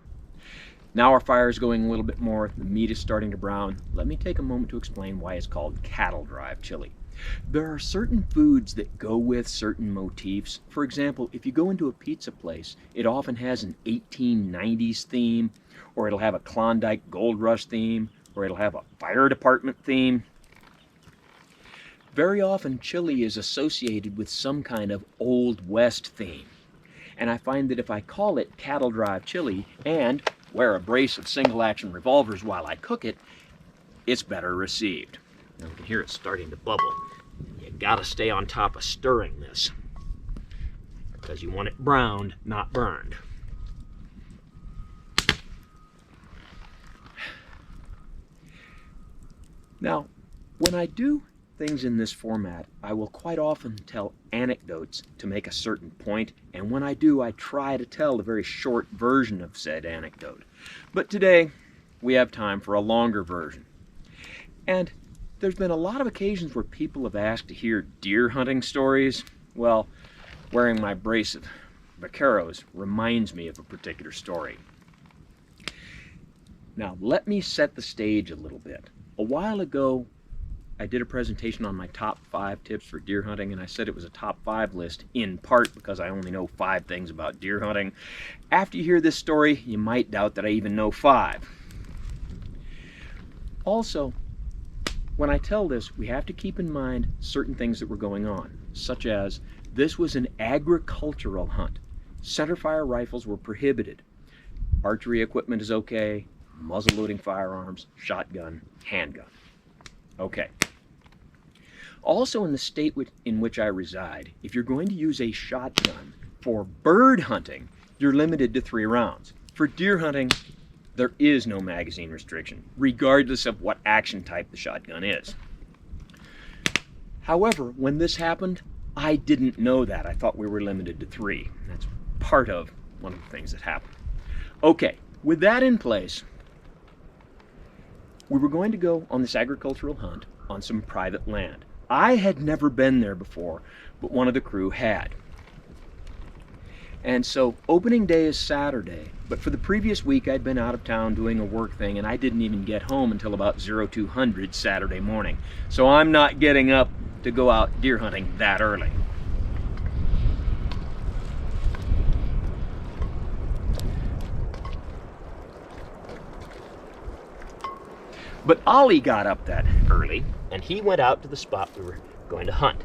Now our fire is going a little bit more, the meat is starting to brown. Let me take a moment to explain why it's called cattle drive chili. There are certain foods that go with certain motifs. For example, if you go into a pizza place, it often has an 1890s theme, or it'll have a Klondike Gold Rush theme, or it'll have a fire department theme. Very often chili is associated with some kind of Old West theme. And I find that if I call it cattle drive chili and wear a brace of single action revolvers while I cook it, it's better received. Now you can hear it starting to bubble. You gotta stay on top of stirring this because you want it browned, not burned. Now, when I do things in this format, I will quite often tell anecdotes to make a certain point, and when I do, I try to tell a very short version of said anecdote. But today, we have time for a longer version. And there's been a lot of occasions where people have asked to hear deer hunting stories. Well, wearing my brace of vaqueros reminds me of a particular story. Now, let me set the stage a little bit. A while ago, I did a presentation on my top 5 tips for deer hunting, and I said it was a top 5 list, in part because I only know 5 things about deer hunting. After you hear this story, you might doubt that I even know 5. Also, when I tell this, we have to keep in mind certain things that were going on, such as this was an agricultural hunt. Centerfire rifles were prohibited. Archery equipment is okay, muzzle-loading firearms, shotgun, handgun. Okay. Also, in the state in which I reside, if you're going to use a shotgun for bird hunting, you're limited to 3 rounds. For deer hunting, there is no magazine restriction, regardless of what action type the shotgun is. However, when this happened, I didn't know that. I thought we were limited to 3. That's part of one of the things that happened. Okay, with that in place, we were going to go on this agricultural hunt on some private land. I had never been there before, but one of the crew had. And so opening day is Saturday, but for the previous week I'd been out of town doing a work thing, and I didn't even get home until about 0200 Saturday morning. So I'm not getting up to go out deer hunting that early. But Ollie got up that early, and he went out to the spot we were going to hunt.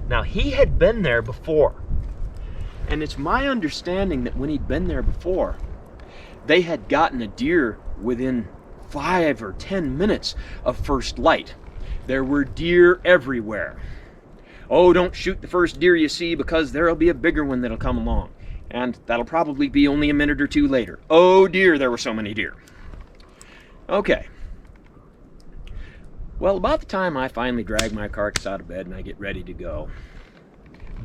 Now, he had been there before, and it's my understanding that when he'd been there before, they had gotten a deer within 5 or 10 minutes of first light. There were deer everywhere. Oh, don't shoot the first deer you see, because there'll be a bigger one that'll come along, and that'll probably be only a minute or 2 later. Oh dear, there were so many deer. Okay. Well, about the time I finally drag my carcass out of bed and I get ready to go,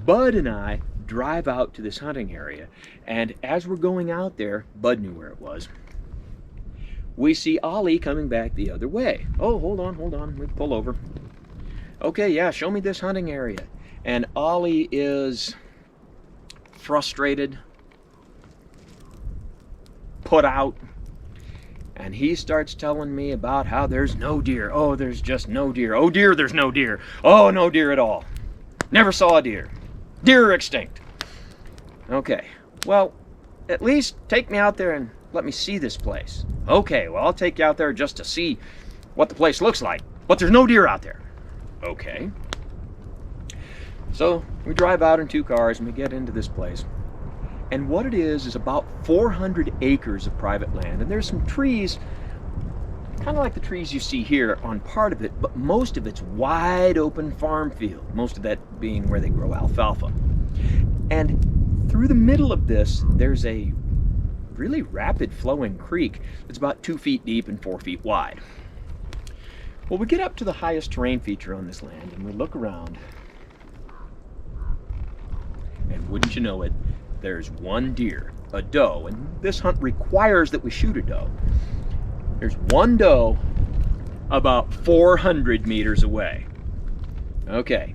Bud and I drive out to this hunting area, and as we're going out there, Bud knew where it was, we see Ollie coming back the other way. Oh, hold on, we pull over. Okay, yeah, show me this hunting area. And Ollie is frustrated, put out, and he starts telling me about how there's no deer. Oh, there's just no deer. Oh dear, there's no deer. Oh, no deer at all. Never saw a deer. Deer are extinct. Okay, well, at least take me out there and let me see this place. Okay, well, I'll take you out there just to see what the place looks like, but there's no deer out there. Okay. So we drive out in 2 cars and we get into this place. And what it is about 400 acres of private land. And there's some trees, kind of like the trees you see here on part of it, but most of it's wide open farm field, most of that being where they grow alfalfa. And through the middle of this, there's a really rapid flowing creek that's about 2 feet deep and 4 feet wide. Well, we get up to the highest terrain feature on this land and we look around, and wouldn't you know it, there's one deer, a doe, and this hunt requires that we shoot a doe. There's one doe about 400 meters away. Okay,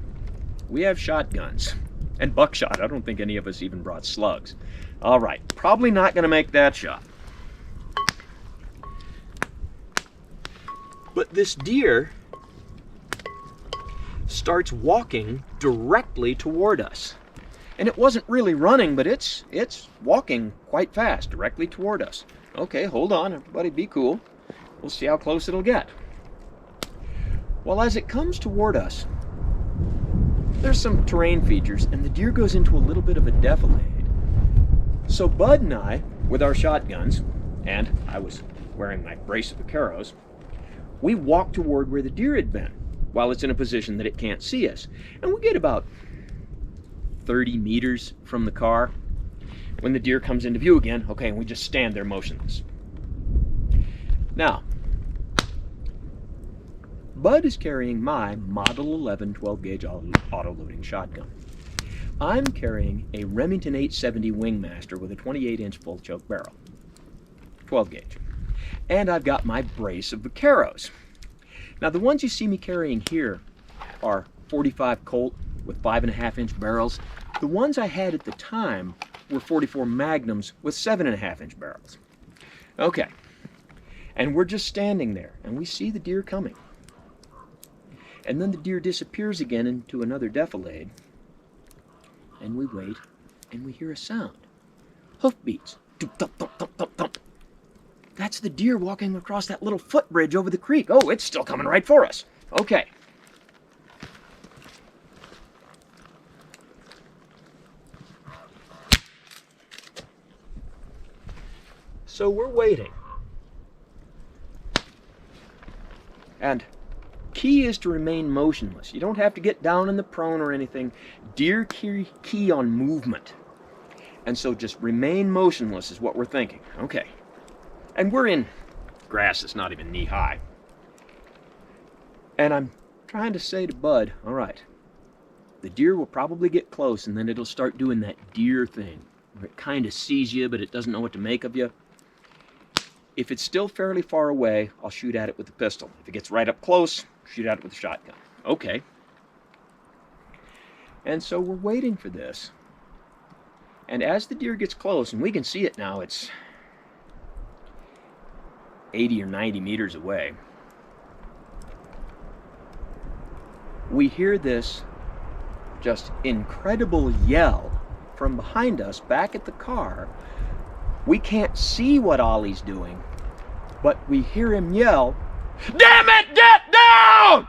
we have shotguns and buckshot. I don't think any of us even brought slugs. All right, probably not going to make that shot. But this deer starts walking directly toward us. And it wasn't really running, but it's walking quite fast directly toward us. Okay, hold on, everybody be cool. We'll see how close it'll get. Well, as it comes toward us, there's some terrain features, and the deer goes into a little bit of a defilade. So Bud and I, with our shotguns, and I was wearing my brace of vaqueros, we walk toward where the deer had been, while it's in a position that it can't see us. And we get about 30 meters from the car when the deer comes into view again. Okay, and we just stand there motionless. Now, Bud is carrying my Model 11 12-gauge auto-loading shotgun. I'm carrying a Remington 870 Wingmaster with a 28-inch full-choke barrel, 12-gauge. And I've got my brace of vaqueros. Now, the ones you see me carrying here are 45 Colt with 5.5-inch barrels. The ones I had at the time were 44 Magnums with 7.5-inch barrels. Okay, and we're just standing there, and we see the deer coming. And then the deer disappears again into another defilade, and we wait, and we hear a sound. Hoofbeats. Thump, thump, thump, thump, thump. That's the deer walking across that little footbridge over the creek. Oh, it's still coming right for us. Okay. So we're waiting. And key is to remain motionless. You don't have to get down in the prone or anything. Deer key on movement. And so just remain motionless is what we're thinking. Okay. And we're in grass that's not even knee-high. And I'm trying to say to Bud, all right, the deer will probably get close and then it'll start doing that deer thing where it kind of sees you but it doesn't know what to make of you. If it's still fairly far away, I'll shoot at it with the pistol. If it gets right up close, shoot at it with the shotgun. Okay. And so we're waiting for this. And as the deer gets close, and we can see it now, it's 80 or 90 meters away. We hear this just incredible yell from behind us back at the car. We can't see what Ollie's doing, but we hear him yell, "Damn it, get down!"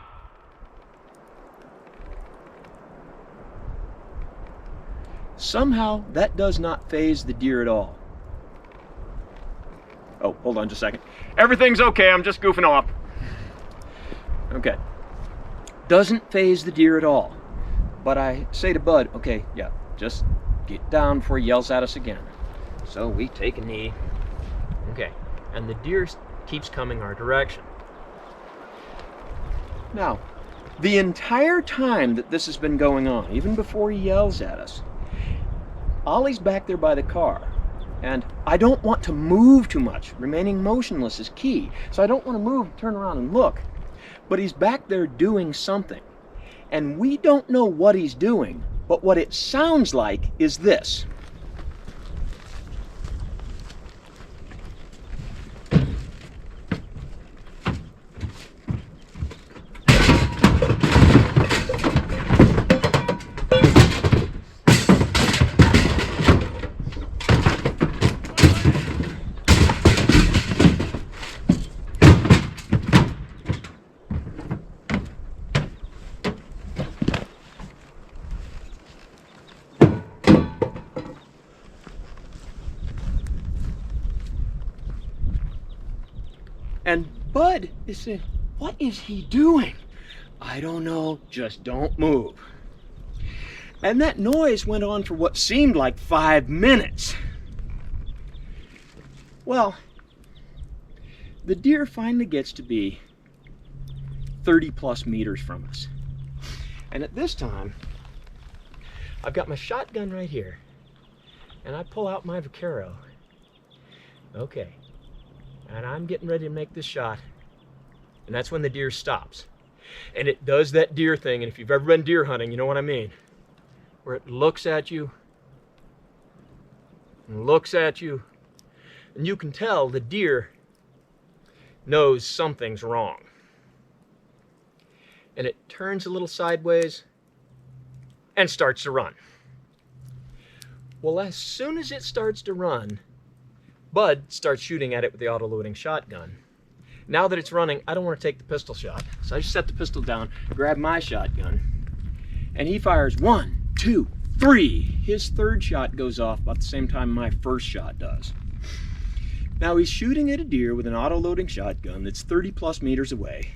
Somehow, that does not faze the deer at all. Oh, hold on just a second. Everything's okay, I'm just goofing off. Okay. Doesn't faze the deer at all. But I say to Bud, okay, yeah, just get down before he yells at us again. So we take a knee. Okay, and the deer keeps coming our direction. Now, the entire time that this has been going on, even before he yells at us, Ollie's back there by the car. And I don't want to move too much. Remaining motionless is key. So I don't want to move, turn around and look. But he's back there doing something. And we don't know what he's doing, but what it sounds like is this. Bud is saying, "What is he doing?" "I don't know, just don't move." And that noise went on for what seemed like 5 minutes. Well, the deer finally gets to be 30 plus meters from us. And at this time, I've got my shotgun right here, and I pull out my vaquero. Okay, and I'm getting ready to make this shot, and that's when the deer stops. And it does that deer thing, and if you've ever been deer hunting, you know what I mean, where it looks at you, and looks at you, and you can tell the deer knows something's wrong. And it turns a little sideways and starts to run. Well, as soon as it starts to run, Bud starts shooting at it with the auto-loading shotgun. Now that it's running, I don't want to take the pistol shot. So I just set the pistol down, grab my shotgun, and he fires 1, 2, 3. His third shot goes off about the same time my first shot does. Now he's shooting at a deer with an auto-loading shotgun that's 30 plus meters away,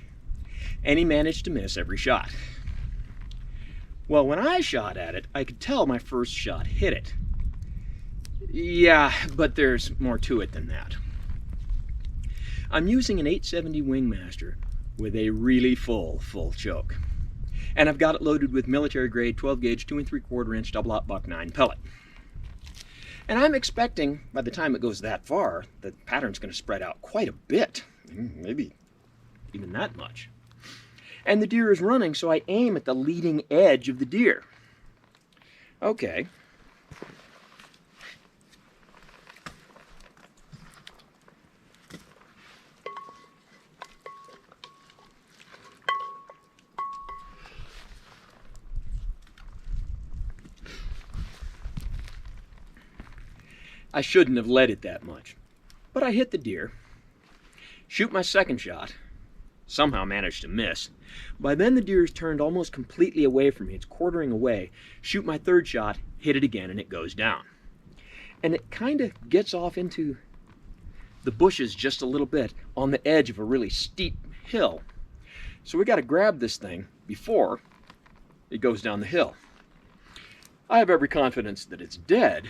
and he managed to miss every shot. Well, when I shot at it, I could tell my first shot hit it. Yeah, but there's more to it than that. I'm using an 870 Wingmaster with a really full choke. And I've got it loaded with military grade 12 gauge 2 3/4 inch double-aught buck 9 pellet. And I'm expecting by the time it goes that far, the pattern's going to spread out quite a bit, maybe even that much. And the deer is running, so I aim at the leading edge of the deer. Okay. I shouldn't have led it that much, but I hit the deer, shoot my second shot, somehow managed to miss. By then the deer's turned almost completely away from me, it's quartering away, shoot my third shot, hit it again, and it goes down. And it kind of gets off into the bushes just a little bit on the edge of a really steep hill. So we got to grab this thing before it goes down the hill. I have every confidence that it's dead.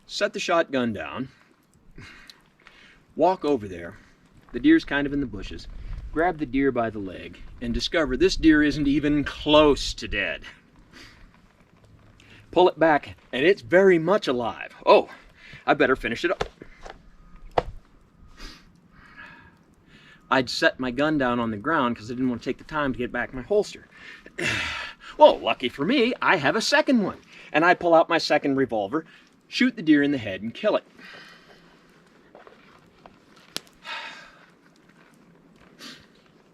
Set the shotgun down, walk over there, the deer's kind of in the bushes, grab the deer by the leg, and discover this deer isn't even close to dead. Pull it back, and it's very much alive. Oh, I better finish it up. I'd set my gun down on the ground because I didn't want to take the time to get back my holster. Well, lucky for me, I have a second one, and I pull out my second revolver, shoot the deer in the head, and kill it.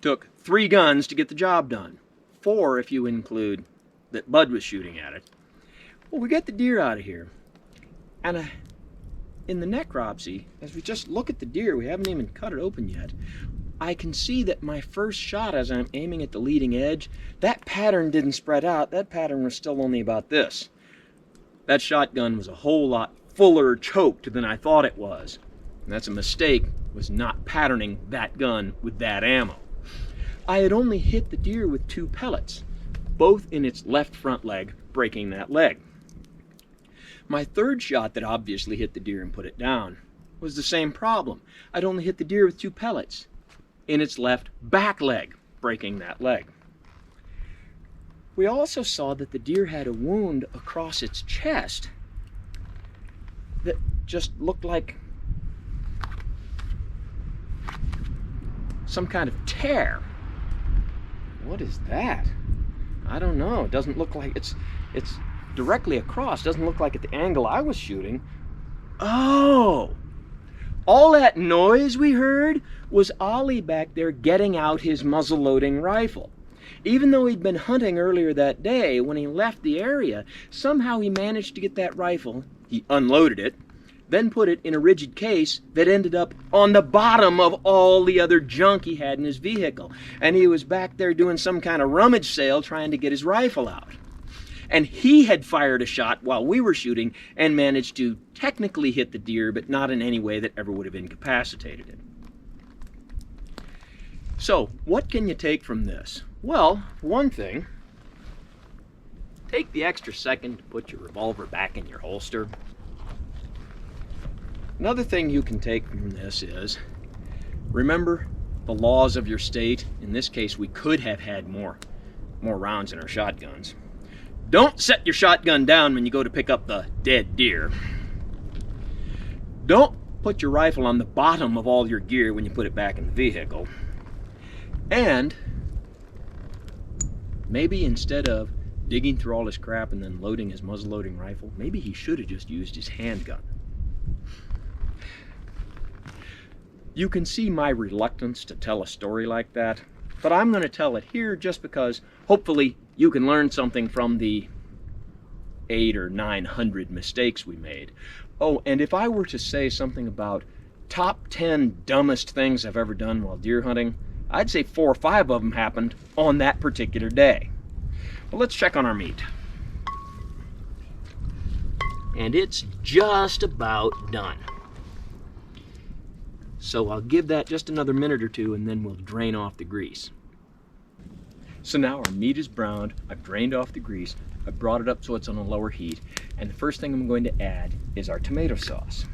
Took 3 guns to get the job done. 4 if you include that Bud was shooting at it. Well, we get the deer out of here. And in the necropsy, as we just look at the deer, we haven't even cut it open yet, I can see that my first shot, as I'm aiming at the leading edge, that pattern didn't spread out. That pattern was still only about this. That shotgun was a whole lot fuller choked than I thought it was. And that's a mistake, was not patterning that gun with that ammo. I had only hit the deer with 2 pellets, both in its left front leg, breaking that leg. My third shot that obviously hit the deer and put it down was the same problem. I'd only hit the deer with 2 pellets in its left back leg, breaking that leg. We also saw that the deer had a wound across its chest that just looked like some kind of tear. What is that? I don't know. It doesn't look like it's directly across. Doesn't look like at the angle I was shooting. Oh! All that noise we heard was Ollie back there getting out his muzzle-loading rifle. Even though he'd been hunting earlier that day, when he left the area, somehow he managed to get that rifle, he unloaded it, then put it in a rigid case that ended up on the bottom of all the other junk he had in his vehicle. And he was back there doing some kind of rummage sale trying to get his rifle out. And he had fired a shot while we were shooting and managed to technically hit the deer, but not in any way that ever would have incapacitated it. So, what can you take from this? Well, for one thing, take the extra second to put your revolver back in your holster. Another thing you can take from this is, remember the laws of your state. In this case, we could have had more rounds in our shotguns. Don't set your shotgun down when you go to pick up the dead deer. Don't put your rifle on the bottom of all your gear when you put it back in the vehicle. And maybe instead of digging through all his crap and then loading his muzzle-loading rifle, maybe he should have just used his handgun. You can see my reluctance to tell a story like that, but I'm going to tell it here just because hopefully you can learn something from the 800 or 900 mistakes we made. Oh, and if I were to say something about top 10 dumbest things I've ever done while deer hunting, I'd say 4 or 5 of them happened on that particular day. Well, let's check on our meat. And it's just about done. So I'll give that just another minute or two and then we'll drain off the grease. So now our meat is browned, I've drained off the grease, I've brought it up so it's on a lower heat, and the first thing I'm going to add is our tomato sauce.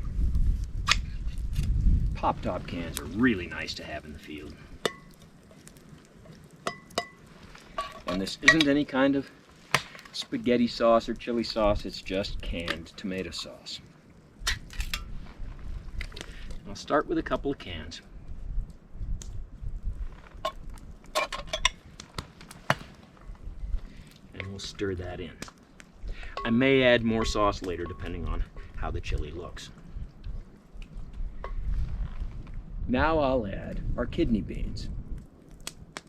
Pop-top cans are really nice to have in the field. And this isn't any kind of spaghetti sauce or chili sauce, it's just canned tomato sauce. I'll start with a couple of cans. And we'll stir that in. I may add more sauce later depending on how the chili looks. Now I'll add our kidney beans.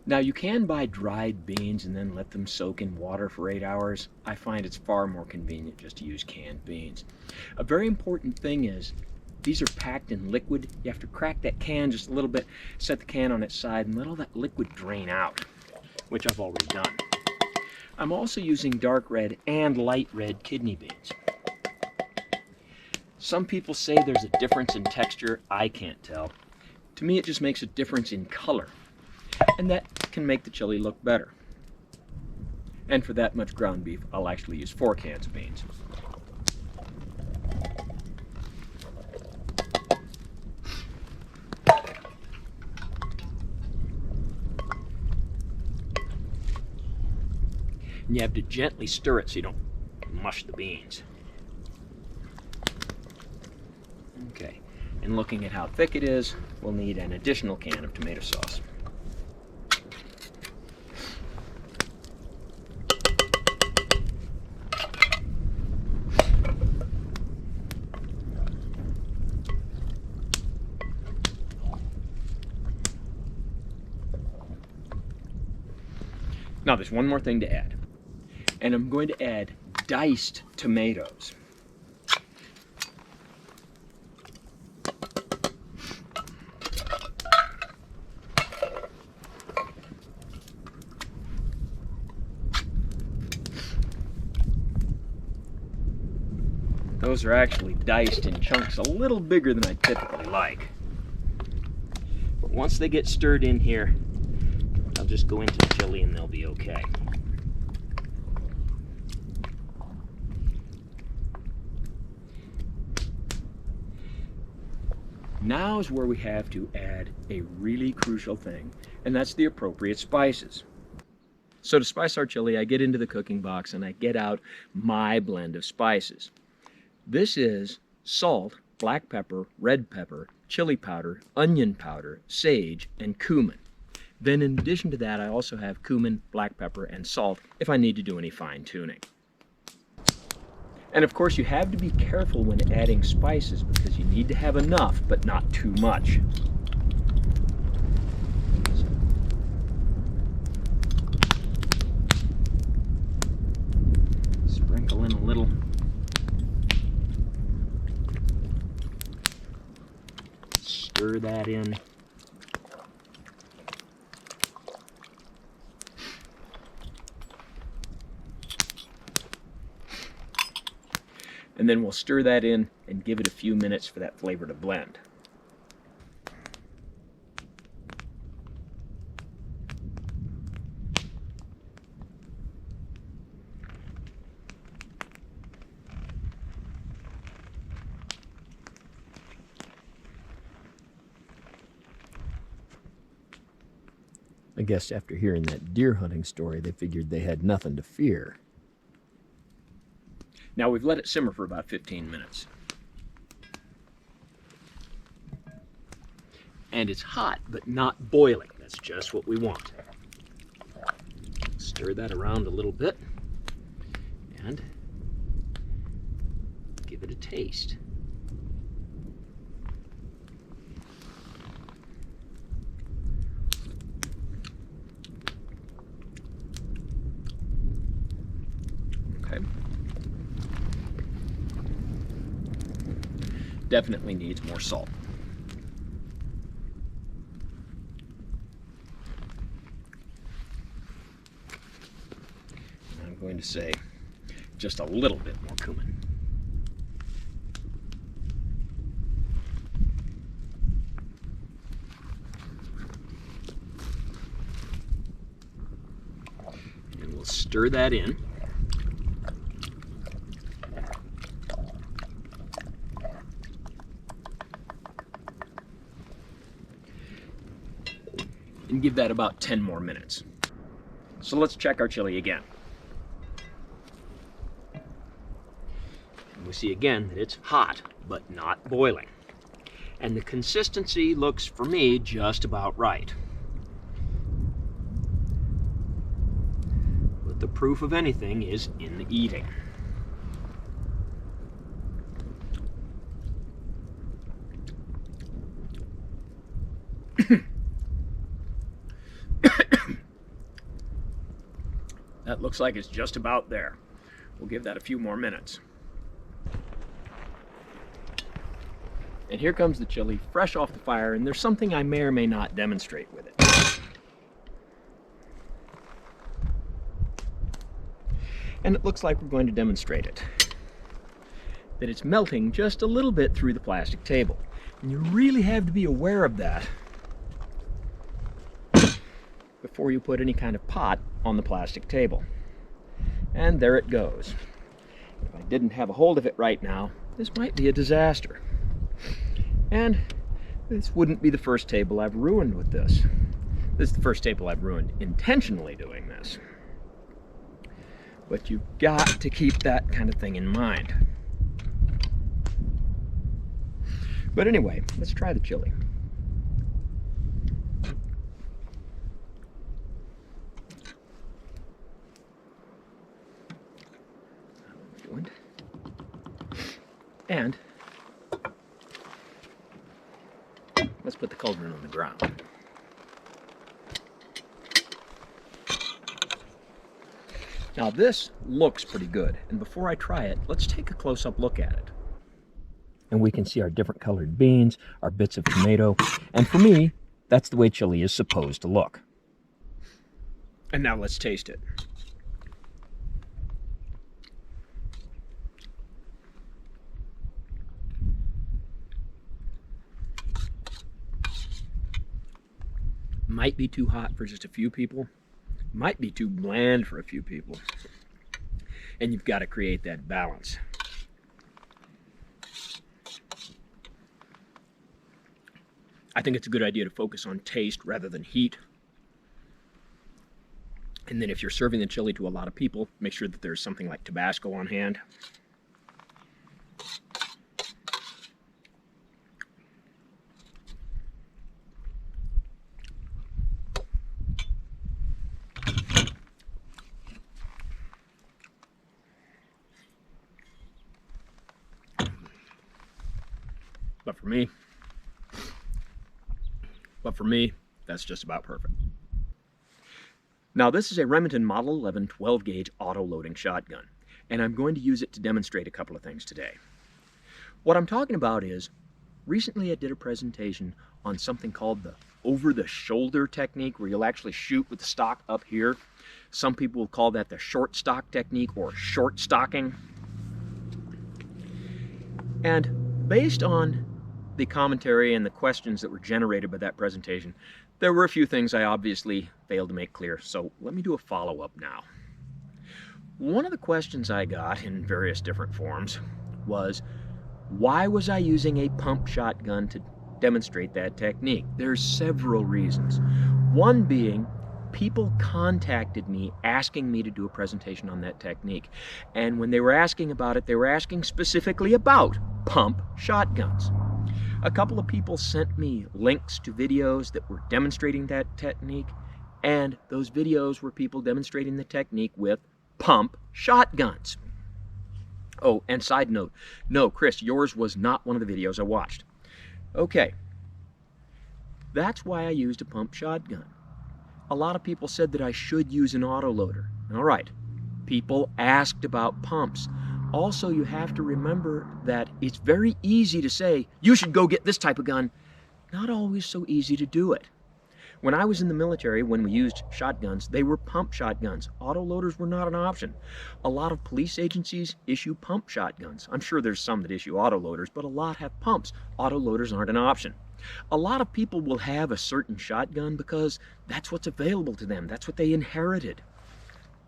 Now you can buy dried beans and then let them soak in water for 8 hours. I find it's far more convenient just to use canned beans. A very important thing is these are packed in liquid. You have to crack that can just a little bit, set the can on its side, and let all that liquid drain out, which I've already done. I'm also using dark red and light red kidney beans. Some people say there's a difference in texture. I can't tell. To me, it just makes a difference in color, and that can make the chili look better. And for that much ground beef, I'll actually use 4 cans of beans. And you have to gently stir it so you don't mush the beans. Okay, and looking at how thick it is, we'll need an additional can of tomato sauce. Now there's one more thing to add. And I'm going to add diced tomatoes. Those are actually diced in chunks a little bigger than I typically like. But once they get stirred in here, I'll just go into the chili and they'll be okay. Now is where we have to add a really crucial thing, and that's the appropriate spices. So to spice our chili, I get into the cooking box and I get out my blend of spices. This is salt, black pepper, red pepper, chili powder, onion powder, sage, and cumin. Then in addition to that, I also have cumin, black pepper, and salt if I need to do any fine tuning. And of course, you have to be careful when adding spices because you need to have enough, but not too much. Sprinkle in a little. Stir that in. And then we'll stir that in and give it a few minutes for that flavor to blend. guess after hearing that deer hunting story, they figured they had nothing to fear. Now we've let it simmer for about 15 minutes. And it's hot, but not boiling. That's just what we want. Stir that around a little bit and give it a taste. Okay. Definitely needs more salt. I'm going to say just a little bit more cumin. And we'll stir that in. And give that about 10 more minutes. So let's check our chili again. And we see again that it's hot, but not boiling. And the consistency looks, for me, just about right. But the proof of anything is in the eating. That looks like it's just about there. We'll give that a few more minutes. And here comes the chili, fresh off the fire, and there's something I may or may not demonstrate with it. And it looks like we're going to demonstrate it. That it's melting just a little bit through the plastic table. And you really have to be aware of that before you put any kind of pot on the plastic table. And there it goes. If I didn't have a hold of it right now, this might be a disaster. And this wouldn't be the first table I've ruined with this. This is the first table I've ruined intentionally doing this. But you've got to keep that kind of thing in mind. But anyway, let's try the chili. And let's put the cauldron on the ground. Now this looks pretty good, and before I try it, let's take a close-up look at it. And we can see our different colored beans, our bits of tomato, and for me, that's the way chili is supposed to look. And now let's taste it. Might be too hot for just a few people, might be too bland for a few people, and you've got to create that balance. I think it's a good idea to focus on taste rather than heat. And then if you're serving the chili to a lot of people, make sure that there's something like Tabasco on hand. But for me, that's just about perfect. Now this is a Remington Model 11 12-gauge auto-loading shotgun, and I'm going to use it to demonstrate a couple of things today. What I'm talking about is, recently I did a presentation on something called the over-the-shoulder technique, where you'll actually shoot with the stock up here. Some people will call that the short stock technique or short stocking. And based on the commentary and the questions that were generated by that presentation, there were a few things I obviously failed to make clear, so let me do a follow-up now. One of the questions I got in various different forms was, why was I using a pump shotgun to demonstrate that technique? There's several reasons. One being people contacted me asking me to do a presentation on that technique. And when they were asking about it, they were asking specifically about pump shotguns. A couple of people sent me links to videos that were demonstrating that technique, and those videos were people demonstrating the technique with pump shotguns. Oh, and side note, no, Chris, yours was not one of the videos I watched. Okay, that's why I used a pump shotgun. A lot of people said that I should use an autoloader. All right, people asked about pumps. Also, you have to remember that it's very easy to say, you should go get this type of gun. Not always so easy to do it. When I was in the military, when we used shotguns, they were pump shotguns. Autoloaders were not an option. A lot of police agencies issue pump shotguns. I'm sure there's some that issue autoloaders, but a lot have pumps. Autoloaders aren't an option. A lot of people will have a certain shotgun because that's what's available to them. That's what they inherited.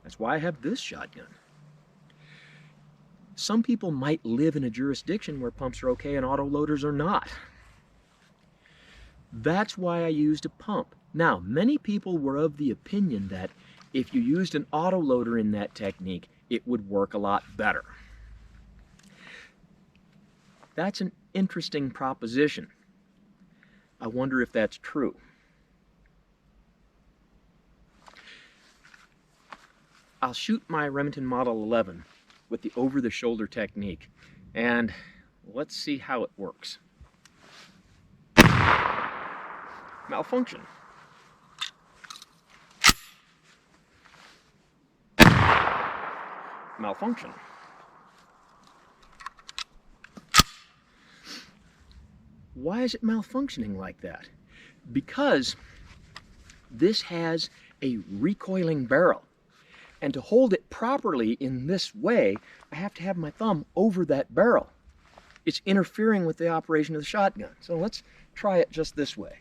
That's why I have this shotgun. Some people might live in a jurisdiction where pumps are okay and autoloaders are not. That's why I used a pump. Now, many people were of the opinion that if you used an autoloader in that technique, it would work a lot better. That's an interesting proposition. I wonder if that's true. I'll shoot my Remington Model 11 with the over-the-shoulder technique, and let's see how it works. Malfunction. Malfunction. Why is it malfunctioning like that? Because this has a recoiling barrel. And to hold it properly in this way, I have to have my thumb over that barrel. It's interfering with the operation of the shotgun. So let's try it just this way.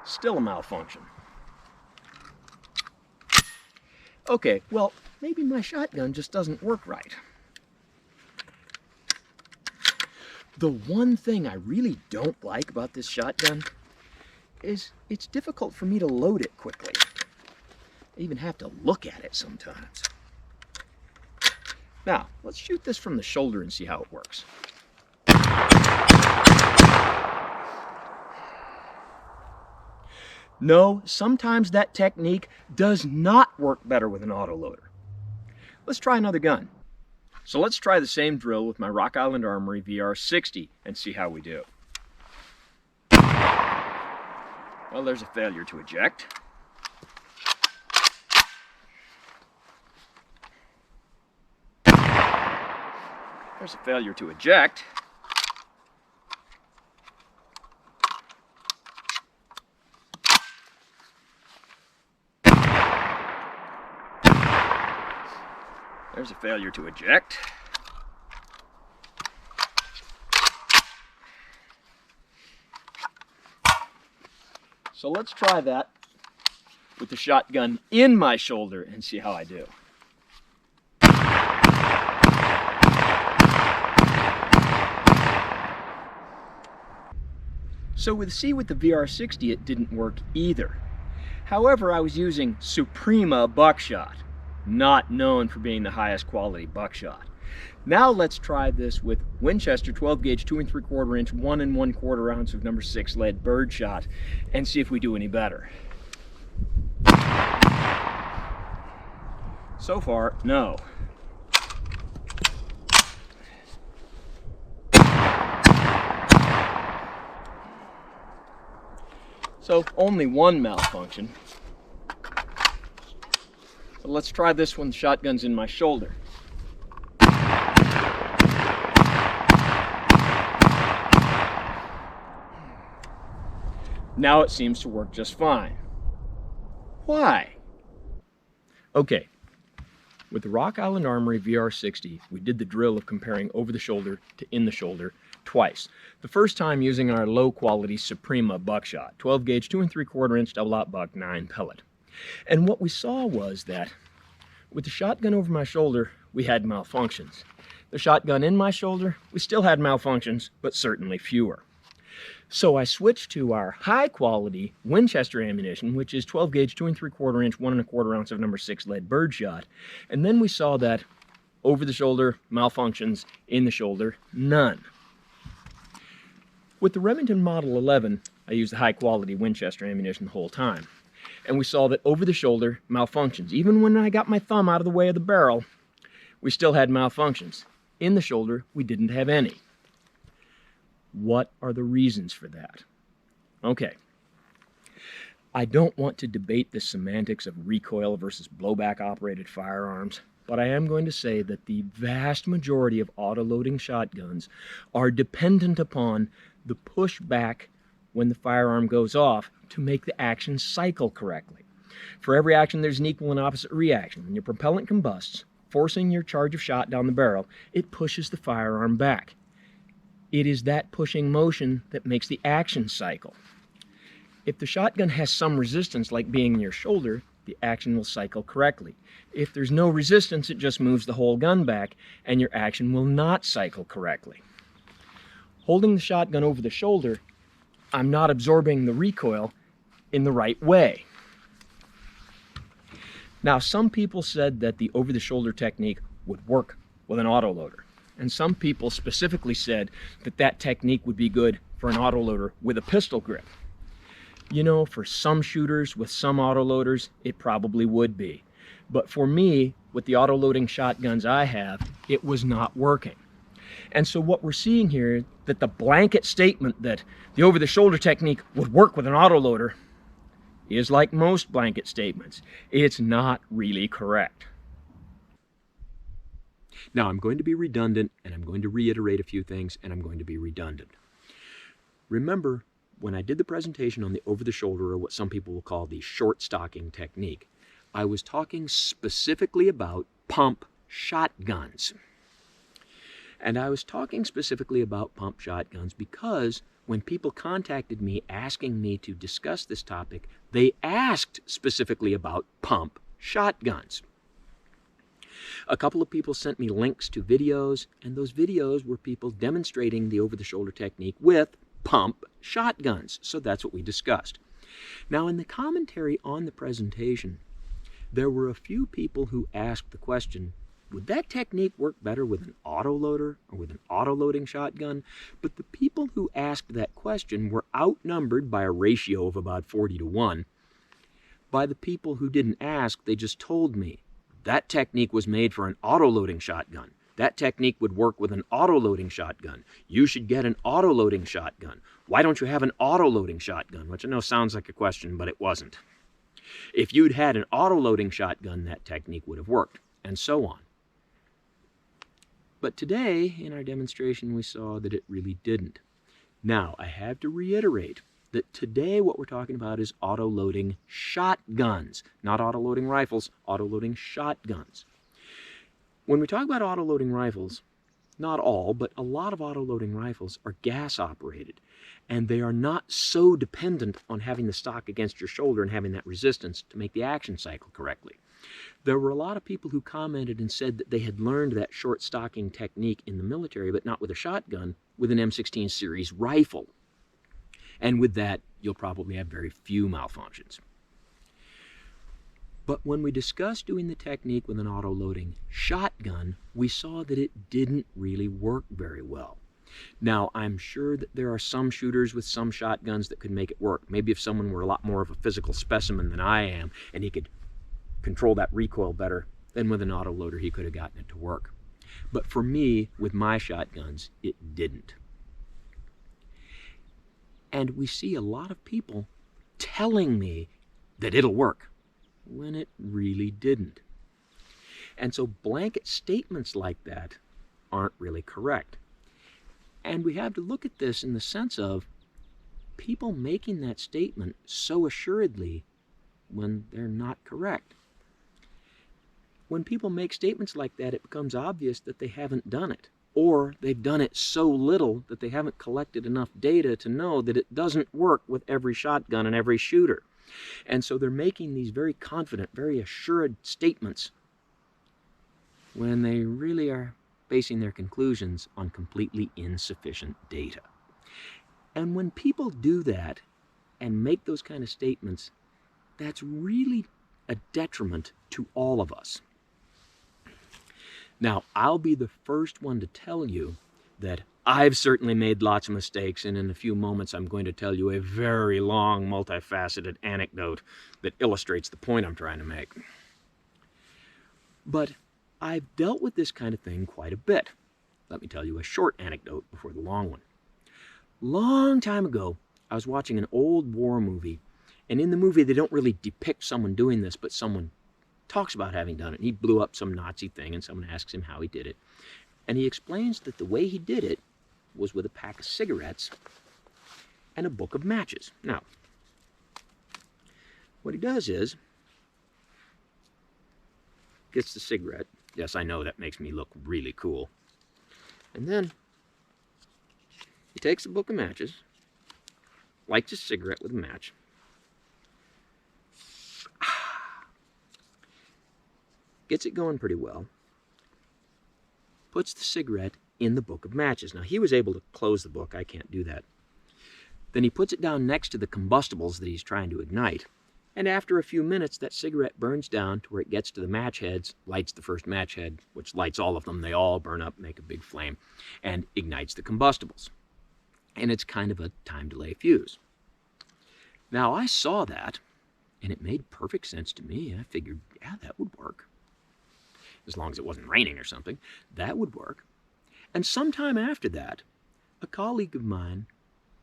Still a malfunction. Okay, well, maybe my shotgun just doesn't work right. The one thing I really don't like about this shotgun is it's difficult for me to load it quickly. I even have to look at it sometimes. Now, let's shoot this from the shoulder and see how it works. No, sometimes that technique does not work better with an autoloader. Let's try another gun. So let's try the same drill with my Rock Island Armory VR60 and see how we do. Well, there's a failure to eject. There's a failure to eject. There's a failure to eject. So let's try that with the shotgun in my shoulder and see how I do. So with the VR60, it didn't work either. However, I was using Suprema buckshot, not known for being the highest quality buckshot. Now let's try this with Winchester 12 gauge 2 3/4 inch 1 1/4 ounce of number 6 lead birdshot and see if we do any better. So far, no. So only one malfunction. So let's try this one. The shotgun's in my shoulder. Now it seems to work just fine. Why? Okay, with the Rock Island Armory VR60, we did the drill of comparing over the shoulder to in the shoulder twice. The first time using our low quality Suprema buckshot, 12 gauge 2 3/4 inch double aught buck 9 pellet. And what we saw was that with the shotgun over my shoulder, we had malfunctions. The shotgun in my shoulder, we still had malfunctions, but certainly fewer. So I switched to our high quality Winchester ammunition, which is 12 gauge, 2 3/4 inch, 1 1/4 ounce of number 6 lead birdshot. And then we saw that over the shoulder malfunctions, in the shoulder none. With the Remington Model 11, I used the high quality Winchester ammunition the whole time. And we saw that over the shoulder malfunctions. Even when I got my thumb out of the way of the barrel, we still had malfunctions. In the shoulder, we didn't have any. What are the reasons for that? Okay. I don't want to debate the semantics of recoil versus blowback operated firearms, but I am going to say that the vast majority of autoloading shotguns are dependent upon the pushback when the firearm goes off to make the action cycle correctly. For every action, there's an equal and opposite reaction. When your propellant combusts, forcing your charge of shot down the barrel, it pushes the firearm back. It is that pushing motion that makes the action cycle. If the shotgun has some resistance, like being in your shoulder, the action will cycle correctly. If there's no resistance, it just moves the whole gun back, and your action will not cycle correctly. Holding the shotgun over the shoulder, I'm not absorbing the recoil in the right way. Now, some people said that the over-the-shoulder technique would work with an autoloader. And some people specifically said that that technique would be good for an autoloader with a pistol grip. You know, for some shooters with some autoloaders, it probably would be. But for me, with the autoloading shotguns I have, it was not working. And so what we're seeing here, that the blanket statement that the over-the-shoulder technique would work with an autoloader is like most blanket statements. It's not really correct. Now, I'm going to be redundant, and I'm going to reiterate a few things, and I'm going to be redundant. Remember, when I did the presentation on the over-the-shoulder, or what some people will call the short stocking technique, I was talking specifically about pump shotguns. And I was talking specifically about pump shotguns because when people contacted me asking me to discuss this topic, they asked specifically about pump shotguns. A couple of people sent me links to videos, and those videos were people demonstrating the over-the-shoulder technique with pump shotguns. So that's what we discussed. Now, in the commentary on the presentation, there were a few people who asked the question, would that technique work better with an autoloader or with an autoloading shotgun? But the people who asked that question were outnumbered by a ratio of about 40 to 1 by the people who didn't ask. They just told me that technique was made for an autoloading shotgun. That technique would work with an autoloading shotgun. You should get an autoloading shotgun. Why don't you have an autoloading shotgun? Which I know sounds like a question, but it wasn't. If you'd had an autoloading shotgun, that technique would have worked, and so on. But today, in our demonstration, we saw that it really didn't. Now, I have to reiterate that today what we're talking about is autoloading shotguns, not autoloading rifles, autoloading shotguns. When we talk about autoloading rifles, not all, but a lot of autoloading rifles are gas operated, and they are not so dependent on having the stock against your shoulder and having that resistance to make the action cycle correctly. There were a lot of people who commented and said that they had learned that short stocking technique in the military, but not with a shotgun, with an M16 series rifle. And with that, you'll probably have very few malfunctions. But when we discussed doing the technique with an autoloading shotgun, we saw that it didn't really work very well. Now, I'm sure that there are some shooters with some shotguns that could make it work. Maybe if someone were a lot more of a physical specimen than I am, and he could control that recoil better, then with an autoloader he could have gotten it to work. But for me, with my shotguns, it didn't. And we see a lot of people telling me that it'll work, when it really didn't. And so blanket statements like that aren't really correct. And we have to look at this in the sense of people making that statement so assuredly when they're not correct. When people make statements like that, it becomes obvious that they haven't done it, or they've done it so little that they haven't collected enough data to know that it doesn't work with every shotgun and every shooter. And so they're making these very confident, very assured statements when they really are basing their conclusions on completely insufficient data. And when people do that and make those kind of statements, that's really a detriment to all of us. Now, I'll be the first one to tell you that I've certainly made lots of mistakes, and in a few moments I'm going to tell you a very long, multifaceted anecdote that illustrates the point I'm trying to make. But I've dealt with this kind of thing quite a bit. Let me tell you a short anecdote before the long one. Long time ago, I was watching an old war movie, and in the movie they don't really depict someone doing this, but someone talks about having done it. He blew up some Nazi thing, and someone asks him how he did it. And he explains that the way he did it was with a pack of cigarettes and a book of matches. Now, what he does is, gets the cigarette. Yes, I know that makes me look really cool. And then he takes the book of matches, lights a cigarette with a match, gets it going pretty well, puts the cigarette in the book of matches. Now, he was able to close the book. I can't do that. Then he puts it down next to the combustibles that he's trying to ignite. And after a few minutes, that cigarette burns down to where it gets to the match heads, lights the first match head, which lights all of them. They all burn up, make a big flame, and ignites the combustibles. And it's kind of a time delay fuse. Now, I saw that, and it made perfect sense to me. I figured, yeah, that would work. As long as it wasn't raining or something, that would work. And sometime after that, a colleague of mine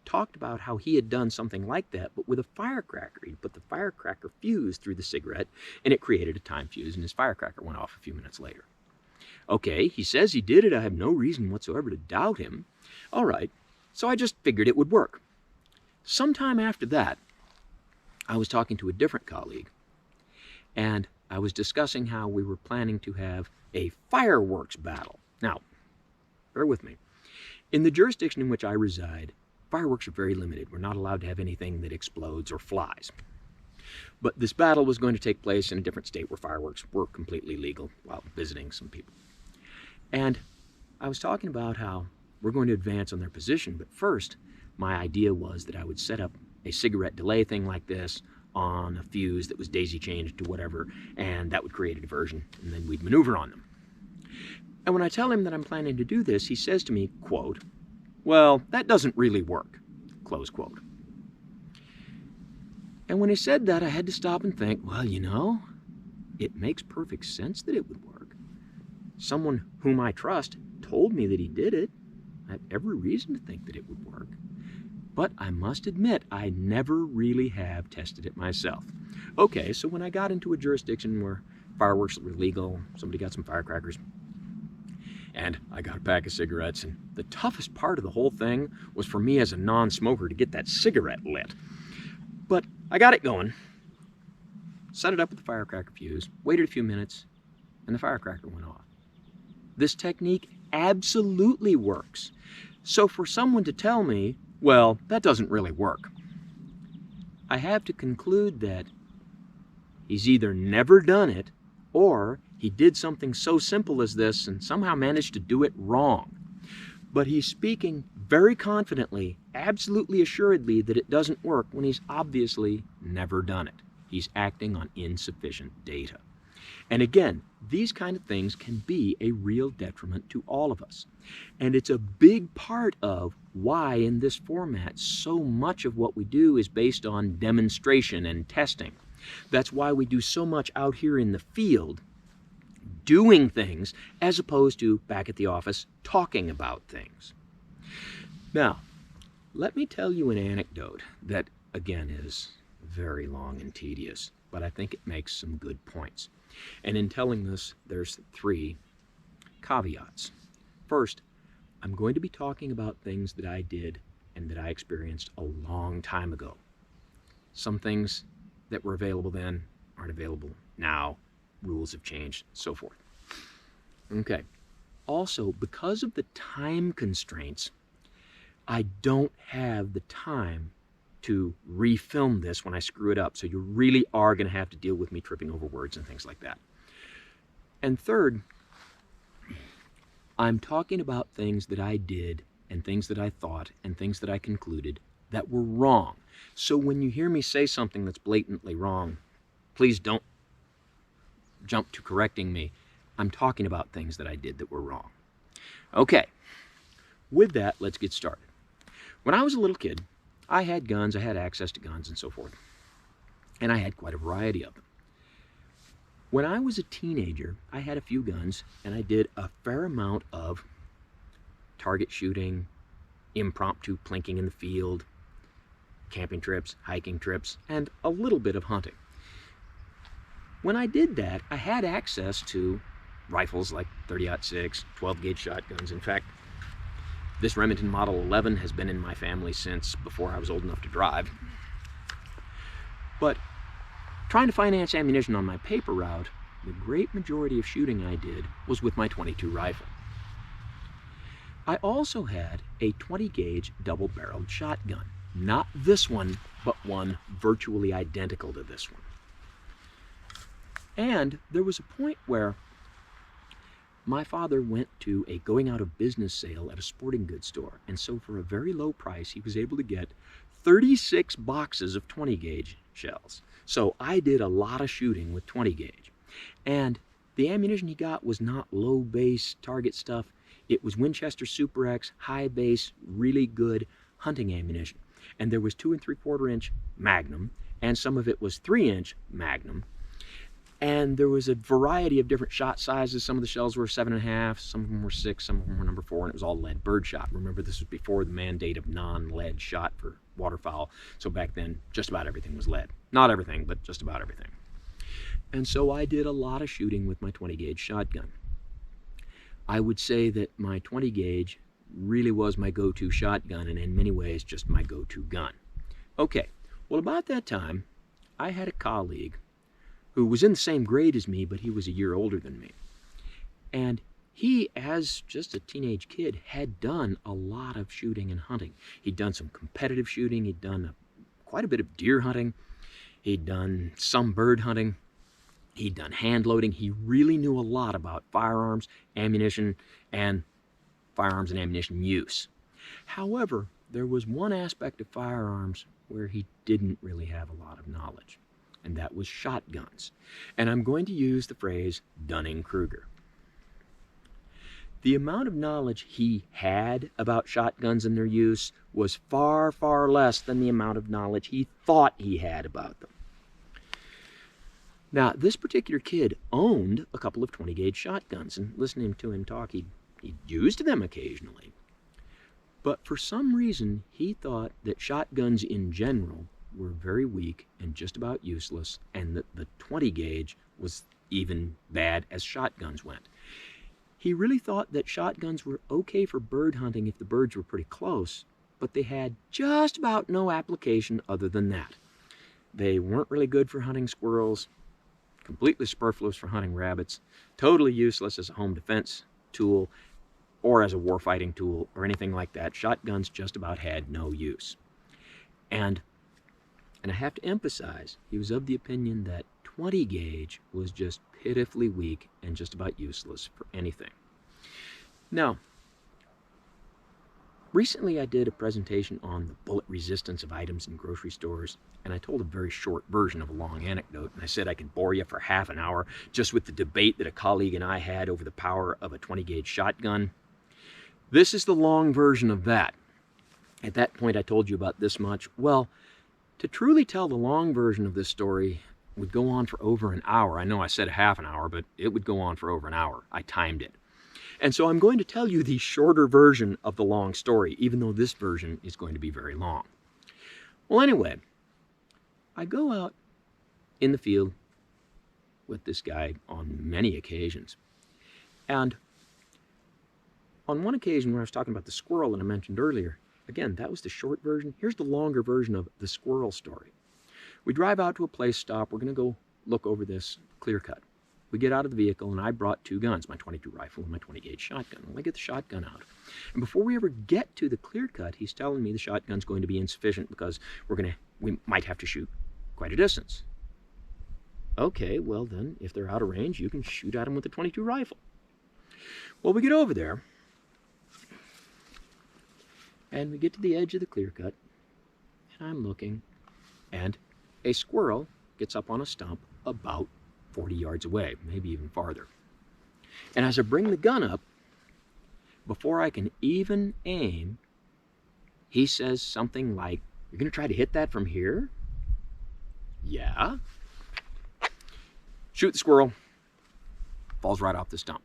talked about how he had done something like that, but with a firecracker. He'd put the firecracker fuse through the cigarette, and it created a time fuse, and his firecracker went off a few minutes later. Okay, he says he did it. I have no reason whatsoever to doubt him. All right, so I just figured it would work. Sometime after that, I was talking to a different colleague, and I was discussing how we were planning to have a fireworks battle. Now, bear with me. In the jurisdiction in which I reside, fireworks are very limited. We're not allowed to have anything that explodes or flies. But this battle was going to take place in a different state where fireworks were completely legal while visiting some people. And I was talking about how we're going to advance on their position, but first, my idea was that I would set up a cigarette delay thing like this on a fuse that was daisy-chained to whatever, and that would create a diversion, and then we'd maneuver on them. And when I tell him that I'm planning to do this, he says to me, quote, "Well, that doesn't really work," close quote. And when he said that, I had to stop and think, well, you know, it makes perfect sense that it would work. Someone whom I trust told me that he did it. I have every reason to think that it would work. But I must admit, I never really have tested it myself. Okay, so when I got into a jurisdiction where fireworks were legal, somebody got some firecrackers, and I got a pack of cigarettes, and the toughest part of the whole thing was for me as a non-smoker to get that cigarette lit. But I got it going, set it up with the firecracker fuse, waited a few minutes, and the firecracker went off. This technique absolutely works. So for someone to tell me, well, that doesn't really work, I have to conclude that he's either never done it, or he did something so simple as this and somehow managed to do it wrong. But he's speaking very confidently, absolutely assuredly, that it doesn't work when he's obviously never done it. He's acting on insufficient data. And again, these kind of things can be a real detriment to all of us. And it's a big part of why in this format so much of what we do is based on demonstration and testing. That's why we do so much out here in the field doing things as opposed to back at the office talking about things. Now, let me tell you an anecdote that, again, is very long and tedious, but I think it makes some good points. And in telling this, there's 3 caveats. First, I'm going to be talking about things that I did and that I experienced a long time ago. Some things that were available then aren't available now. Rules have changed, so forth. Okay. Also, because of the time constraints, I don't have the time to refilm this when I screw it up, so you really are going to have to deal with me tripping over words and things like that. And third, I'm talking about things that I did and things that I thought and things that I concluded that were wrong. So when you hear me say something that's blatantly wrong, please don't jump to correcting me. I'm talking about things that I did that were wrong. Okay, with that, let's get started. When I was a little kid, I had guns, I had access to guns and so forth, and I had quite a variety of them. When I was a teenager, I had a few guns, and I did a fair amount of target shooting, impromptu plinking in the field, camping trips, hiking trips, and a little bit of hunting. When I did that, I had access to rifles like 30-06, 12-gauge shotguns. In fact, this Remington Model 11 has been in my family since before I was old enough to drive. But trying to finance ammunition on my paper route, the great majority of shooting I did was with my .22 rifle. I also had a 20-gauge double-barreled shotgun. Not this one, but one virtually identical to this one. And there was a point where my father went to a going out of business sale at a sporting goods store, and so for a very low price he was able to get 36 boxes of 20-gauge shells. So I did a lot of shooting with 20-gauge. And the ammunition he got was not low base target stuff. It was Winchester Super X, high base, really good hunting ammunition. And there was 2 3/4-inch Magnum, and some of it was 3-inch Magnum. And there was a variety of different shot sizes. Some of the shells were 7.5, some of them were 6, some of them were number 4, and it was all lead birdshot. Remember, this was before the mandate of non-lead shot for waterfowl. So back then, just about everything was lead. Not everything, but just about everything. And so I did a lot of shooting with my 20-gauge shotgun. I would say that my 20-gauge really was my go-to shotgun, and in many ways just my go-to gun. Okay, well, about that time, I had a colleague who was in the same grade as me, but he was a year older than me. And he, as just a teenage kid, had done a lot of shooting and hunting. He'd done some competitive shooting, he'd done quite a bit of deer hunting, he'd done some bird hunting, he'd done hand loading. He really knew a lot about firearms, ammunition, and firearms and ammunition use. However, there was one aspect of firearms where he didn't really have a lot of knowledge, and that was shotguns. And I'm going to use the phrase Dunning-Kruger. The amount of knowledge he had about shotguns and their use was far, far less than the amount of knowledge he thought he had about them. Now, this particular kid owned a couple of 20-gauge shotguns, and listening to him talk, he used them occasionally. But for some reason, he thought that shotguns in general were very weak and just about useless, and that the 20-gauge was even bad as shotguns went. He really thought that shotguns were okay for bird hunting if the birds were pretty close, but they had just about no application other than that. They weren't really good for hunting squirrels, completely superfluous for hunting rabbits, totally useless as a home defense tool or as a warfighting tool or anything like that. Shotguns just about had no use. And I have to emphasize, he was of the opinion that 20-gauge was just pitifully weak and just about useless for anything. Now, recently I did a presentation on the bullet resistance of items in grocery stores, and I told a very short version of a long anecdote, and I said I could bore you for half an hour just with the debate that a colleague and I had over the power of a 20-gauge shotgun. This is the long version of that. At that point I told you about this much. Well, to truly tell the long version of this story would go on for over an hour. I know I said half an hour, but it would go on for over an hour. I timed it. And so I'm going to tell you the shorter version of the long story, even though this version is going to be very long. Well, anyway, I go out in the field with this guy on many occasions. And on one occasion where I was talking about the squirrel that I mentioned earlier, again, that was the short version. Here's the longer version of the squirrel story. We drive out to a place stop. We're going to go look over this clear cut. We get out of the vehicle, and I brought 2 guns, my .22 rifle and my 20-gauge shotgun. Well, I get the shotgun out. And before we ever get to the clear cut, he's telling me the shotgun's going to be insufficient because we might have to shoot quite a distance. Okay, well then, if they're out of range, you can shoot at them with the .22 rifle. Well, we get over there, And we get to the edge of the clear cut, and I'm looking, and a squirrel gets up on a stump about 40 yards away, maybe even farther. And as I bring the gun up, before I can even aim, he says something like, "You're going to try to hit that from here?" "Yeah." Shoot the squirrel. Falls right off the stump.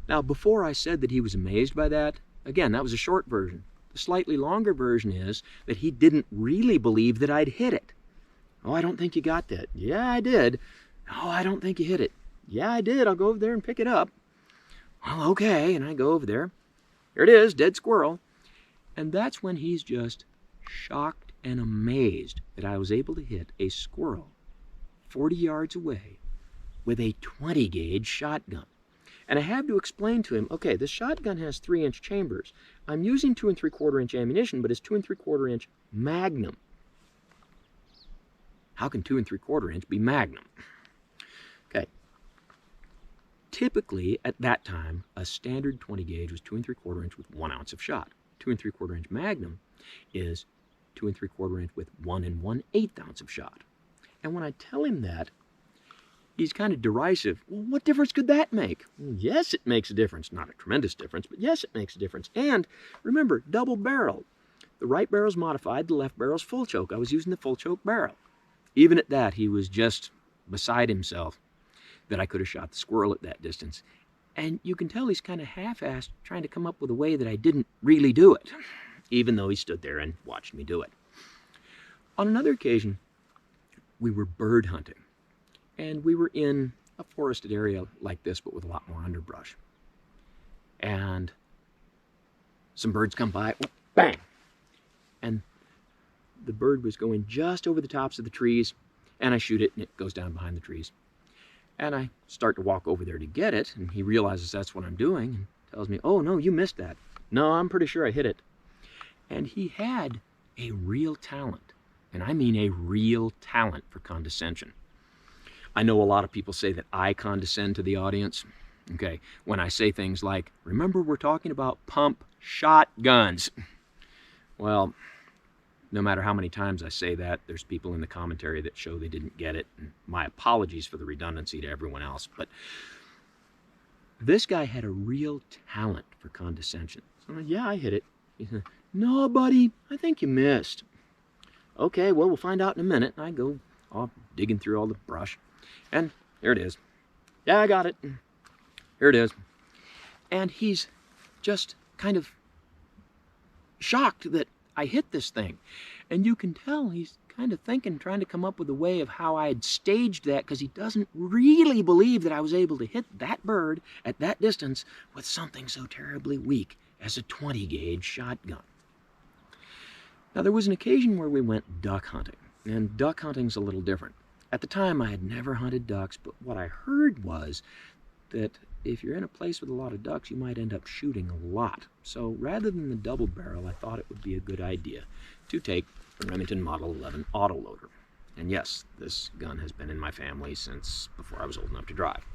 Now, before I said that he was amazed by that, again, that was a short version. The slightly longer version is that he didn't really believe that I'd hit it. "Oh, I don't think you got that." "Yeah, I did." "Oh, I don't think you hit it." "Yeah, I did. I'll go over there and pick it up." "Well, okay." And I go over there. Here it is, dead squirrel. And that's when he's just shocked and amazed that I was able to hit a squirrel 40 yards away with a 20 gauge shotgun. And I have to explain to him, okay, this shotgun has 3-inch chambers. I'm using 2 3/4-inch ammunition, but it's 2 3/4-inch Magnum. How can 2 3/4-inch be Magnum? Okay. Typically, at that time, a standard 20 gauge was 2 3/4-inch with 1 ounce of shot. 2 3/4-inch Magnum is 2 3/4-inch with 1 1/8 ounce of shot. And when I tell him that, he's kind of derisive. "Well, what difference could that make?" "Well, yes, it makes a difference. Not a tremendous difference, but yes, it makes a difference. And remember, double barrel. The right barrel's modified, the left barrel's full choke. I was using the full choke barrel." Even at that, he was just beside himself that I could have shot the squirrel at that distance. And you can tell he's kind of half-assed trying to come up with a way that I didn't really do it, even though he stood there and watched me do it. On another occasion, we were bird hunting. And we were in a forested area like this, but with a lot more underbrush. And some birds come by, bang! And the bird was going just over the tops of the trees, and I shoot it, and it goes down behind the trees. And I start to walk over there to get it, and he realizes that's what I'm doing, and tells me, "Oh, no, you missed that." "No, I'm pretty sure I hit it." And he had a real talent, and I mean a real talent for condescension. I know a lot of people say that I condescend to the audience. Okay, when I say things like, "Remember, we're talking about pump shotguns." Well, no matter how many times I say that, there's people in the commentary that show they didn't get it. And my apologies for the redundancy to everyone else. But this guy had a real talent for condescension. So I'm like, "Yeah, I hit it." He said, "No, buddy, I think you missed." "Okay, well, we'll find out in a minute." And I go off digging through all the brush. And there it is. "Yeah, I got it. Here it is." And he's just kind of shocked that I hit this thing. And you can tell he's kind of thinking, trying to come up with a way of how I had staged that, because he doesn't really believe that I was able to hit that bird at that distance with something so terribly weak as a 20 gauge shotgun. Now, there was an occasion where we went duck hunting. And duck hunting's a little different. At the time, I had never hunted ducks, but what I heard was that if you're in a place with a lot of ducks, you might end up shooting a lot. So rather than the double barrel, I thought it would be a good idea to take a Remington Model 11 autoloader. And yes, this gun has been in my family since before I was old enough to drive.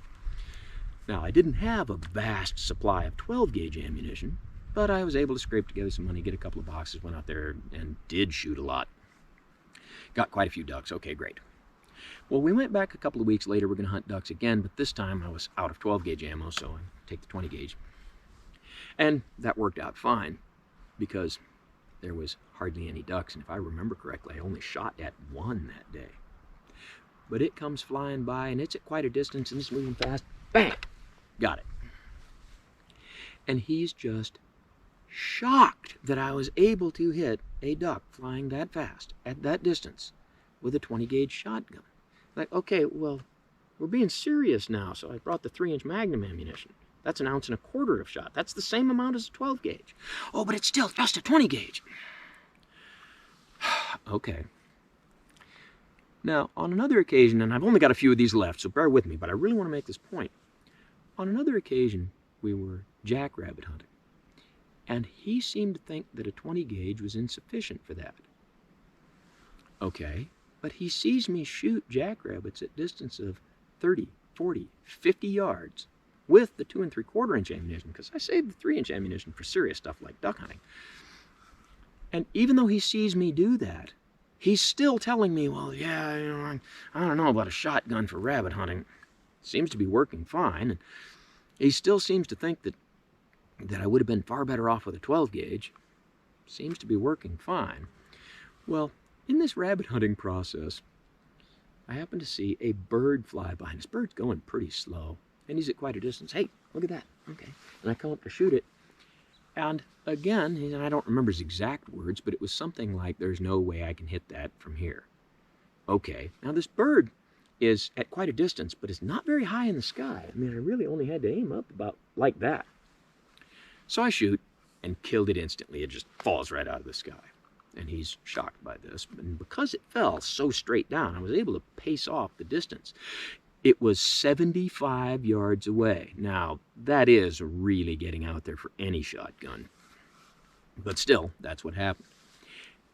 Now, I didn't have a vast supply of 12 gauge ammunition, but I was able to scrape together some money, get a couple of boxes, went out there and did shoot a lot. Got quite a few ducks. Okay, great. Well, we went back a couple of weeks later. We're going to hunt ducks again, but this time I was out of 12 gauge ammo, so I take the 20 gauge. And that worked out fine because there was hardly any ducks, and if I remember correctly, I only shot at one that day. But it comes flying by, and it's at quite a distance, and it's moving fast. Bang! Got it. And he's just shocked that I was able to hit a duck flying that fast at that distance with a 20 gauge shotgun. Like, okay, well, we're being serious now, so I brought the 3-inch Magnum ammunition. That's 1 1/4 ounce of shot. That's the same amount as a 12 gauge. "Oh, but it's still just a 20 gauge. Okay. Now, on another occasion, and I've only got a few of these left, so bear with me, but I really want to make this point. On another occasion, we were jackrabbit hunting, and he seemed to think that a 20 gauge was insufficient for that. Okay, but he sees me shoot jackrabbits at distance of 30, 40, 50 yards with the 2 3/4-inch ammunition, because I saved the 3-inch ammunition for serious stuff like duck hunting. And even though he sees me do that, he's still telling me, well, yeah, I don't know about a shotgun for rabbit hunting. Seems to be working fine. And he still seems to think that I would have been far better off with a 12 gauge. Seems to be working fine. Well, in this rabbit hunting process, I happen to see a bird fly by. And this bird's going pretty slow. And he's at quite a distance. Hey, look at that. Okay. And I come up to shoot it. And again, I don't remember his exact words, but it was something like, there's no way I can hit that from here. Okay. Now this bird is at quite a distance, but it's not very high in the sky. I mean, I really only had to aim up about like that. So I shoot and killed it instantly. It just falls right out of the sky. And he's shocked by this. And because it fell so straight down, I was able to pace off the distance. It was 75 yards away. Now, that is really getting out there for any shotgun. But still, that's what happened.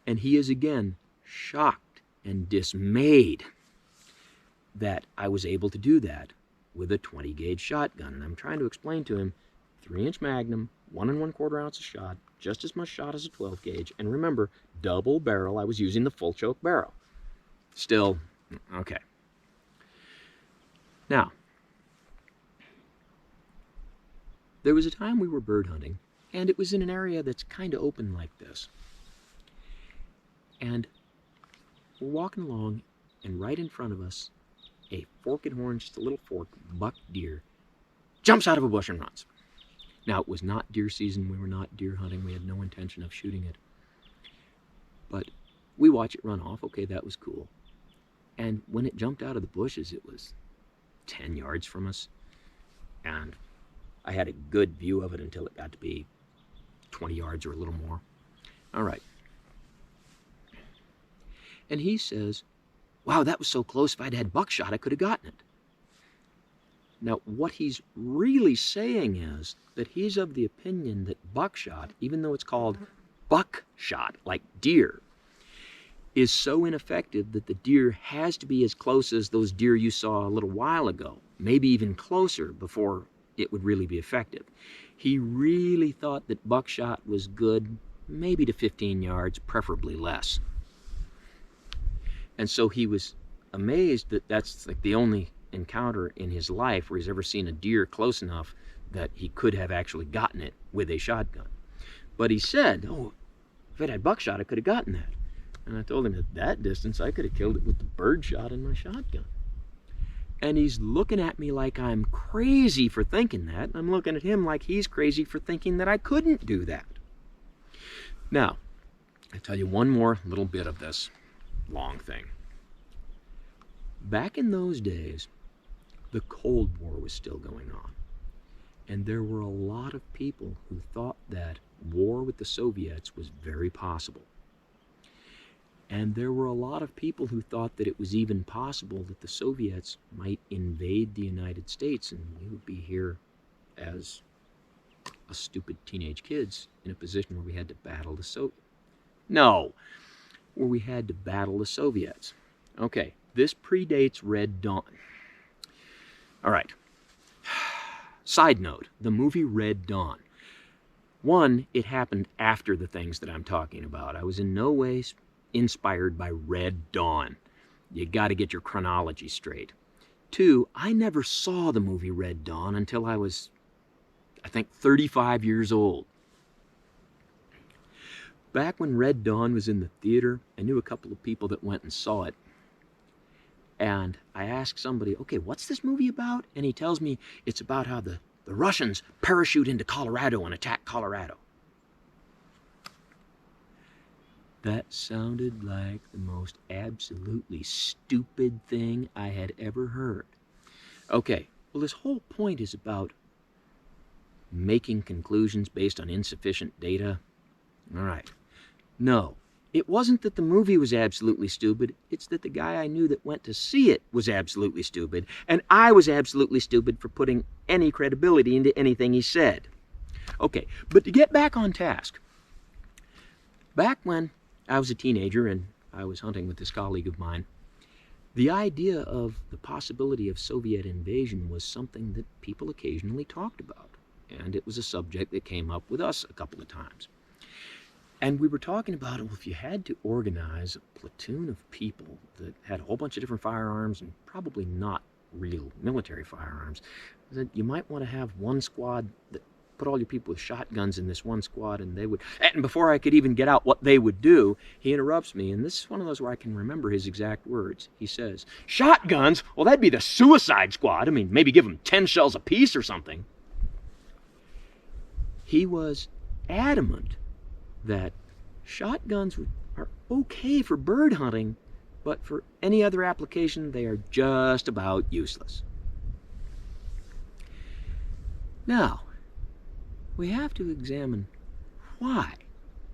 And he is again shocked and dismayed that I was able to do that with a 20 gauge shotgun. And I'm trying to explain to him, 3-inch Magnum, 1 1/4 ounce of shot, just as much shot as a 12 gauge. And remember, double barrel, I was using the full choke barrel. Still, okay. Now, there was a time we were bird hunting, and it was in an area that's kind of open like this. And we're walking along, and right in front of us, a forked horn, just a little forked buck deer, jumps out of a bush and runs. Now, it was not deer season. We were not deer hunting. We had no intention of shooting it. But we watch it run off. Okay, that was cool. And when it jumped out of the bushes, it was 10 yards from us. And I had a good view of it until it got to be 20 yards or a little more. All right. And he says, wow, that was so close. If I'd had buckshot, I could have gotten it. Now, what he's really saying is that he's of the opinion that buckshot, even though it's called buckshot, like deer, is so ineffective that the deer has to be as close as those deer you saw a little while ago, maybe even closer before it would really be effective. He really thought that buckshot was good, maybe to 15 yards, preferably less. And so he was amazed that that's like the only encounter in his life where he's ever seen a deer close enough that he could have actually gotten it with a shotgun. But he said, oh, if I'd had buckshot, I could have gotten that. And I told him at that distance, I could have killed it with the bird shot in my shotgun. And he's looking at me like I'm crazy for thinking that. And I'm looking at him like he's crazy for thinking that I couldn't do that. Now, I'll tell you one more little bit of this long thing. Back in those days, the Cold War was still going on. And there were a lot of people who thought that war with the Soviets was very possible. And there were a lot of people who thought that it was even possible that the Soviets might invade the United States and we would be here as a stupid teenage kids in a position where we had to battle the Soviets. No, where we had to battle the Soviets. Okay, this predates Red Dawn. All right. Side note, the movie Red Dawn. One, it happened after the things that I'm talking about. I was in no way inspired by Red Dawn. You got to get your chronology straight. Two, I never saw the movie Red Dawn until I was, I think, 35 years old. Back when Red Dawn was in the theater, I knew a couple of people that went and saw it. And I asked somebody, okay, what's this movie about? And he tells me it's about how the Russians parachute into Colorado and attack Colorado. That sounded like the most absolutely stupid thing I had ever heard. Okay, well, this whole point is about making conclusions based on insufficient data. All right. No, it wasn't that the movie was absolutely stupid. It's that the guy I knew that went to see it was absolutely stupid, and I was absolutely stupid for putting any credibility into anything he said. Okay, but to get back on task, back when I was a teenager and I was hunting with this colleague of mine, the idea of the possibility of Soviet invasion was something that people occasionally talked about, and it was a subject that came up with us a couple of times. And we were talking about, well, if you had to organize a platoon of people that had a whole bunch of different firearms and probably not real military firearms, that you might want to have one squad that put all your people with shotguns in this one squad, and they would, and before I could even get out what they would do, he interrupts me, and this is one of those where I can remember his exact words. He says, "Shotguns? Well, that'd be the suicide squad. I mean, maybe give them 10 shells apiece or something." He was adamant that shotguns are okay for bird hunting, but for any other application, they are just about useless. Now, we have to examine why.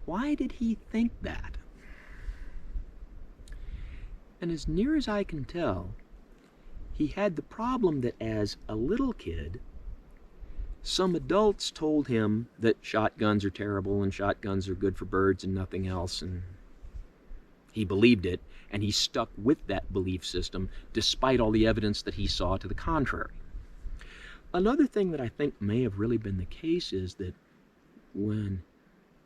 Why did he think that? And as near as I can tell, he had the problem that as a little kid, some adults told him that shotguns are terrible and shotguns are good for birds and nothing else, and he believed it, and he stuck with that belief system despite all the evidence that he saw to the contrary. Another thing that I think may have really been the case is that when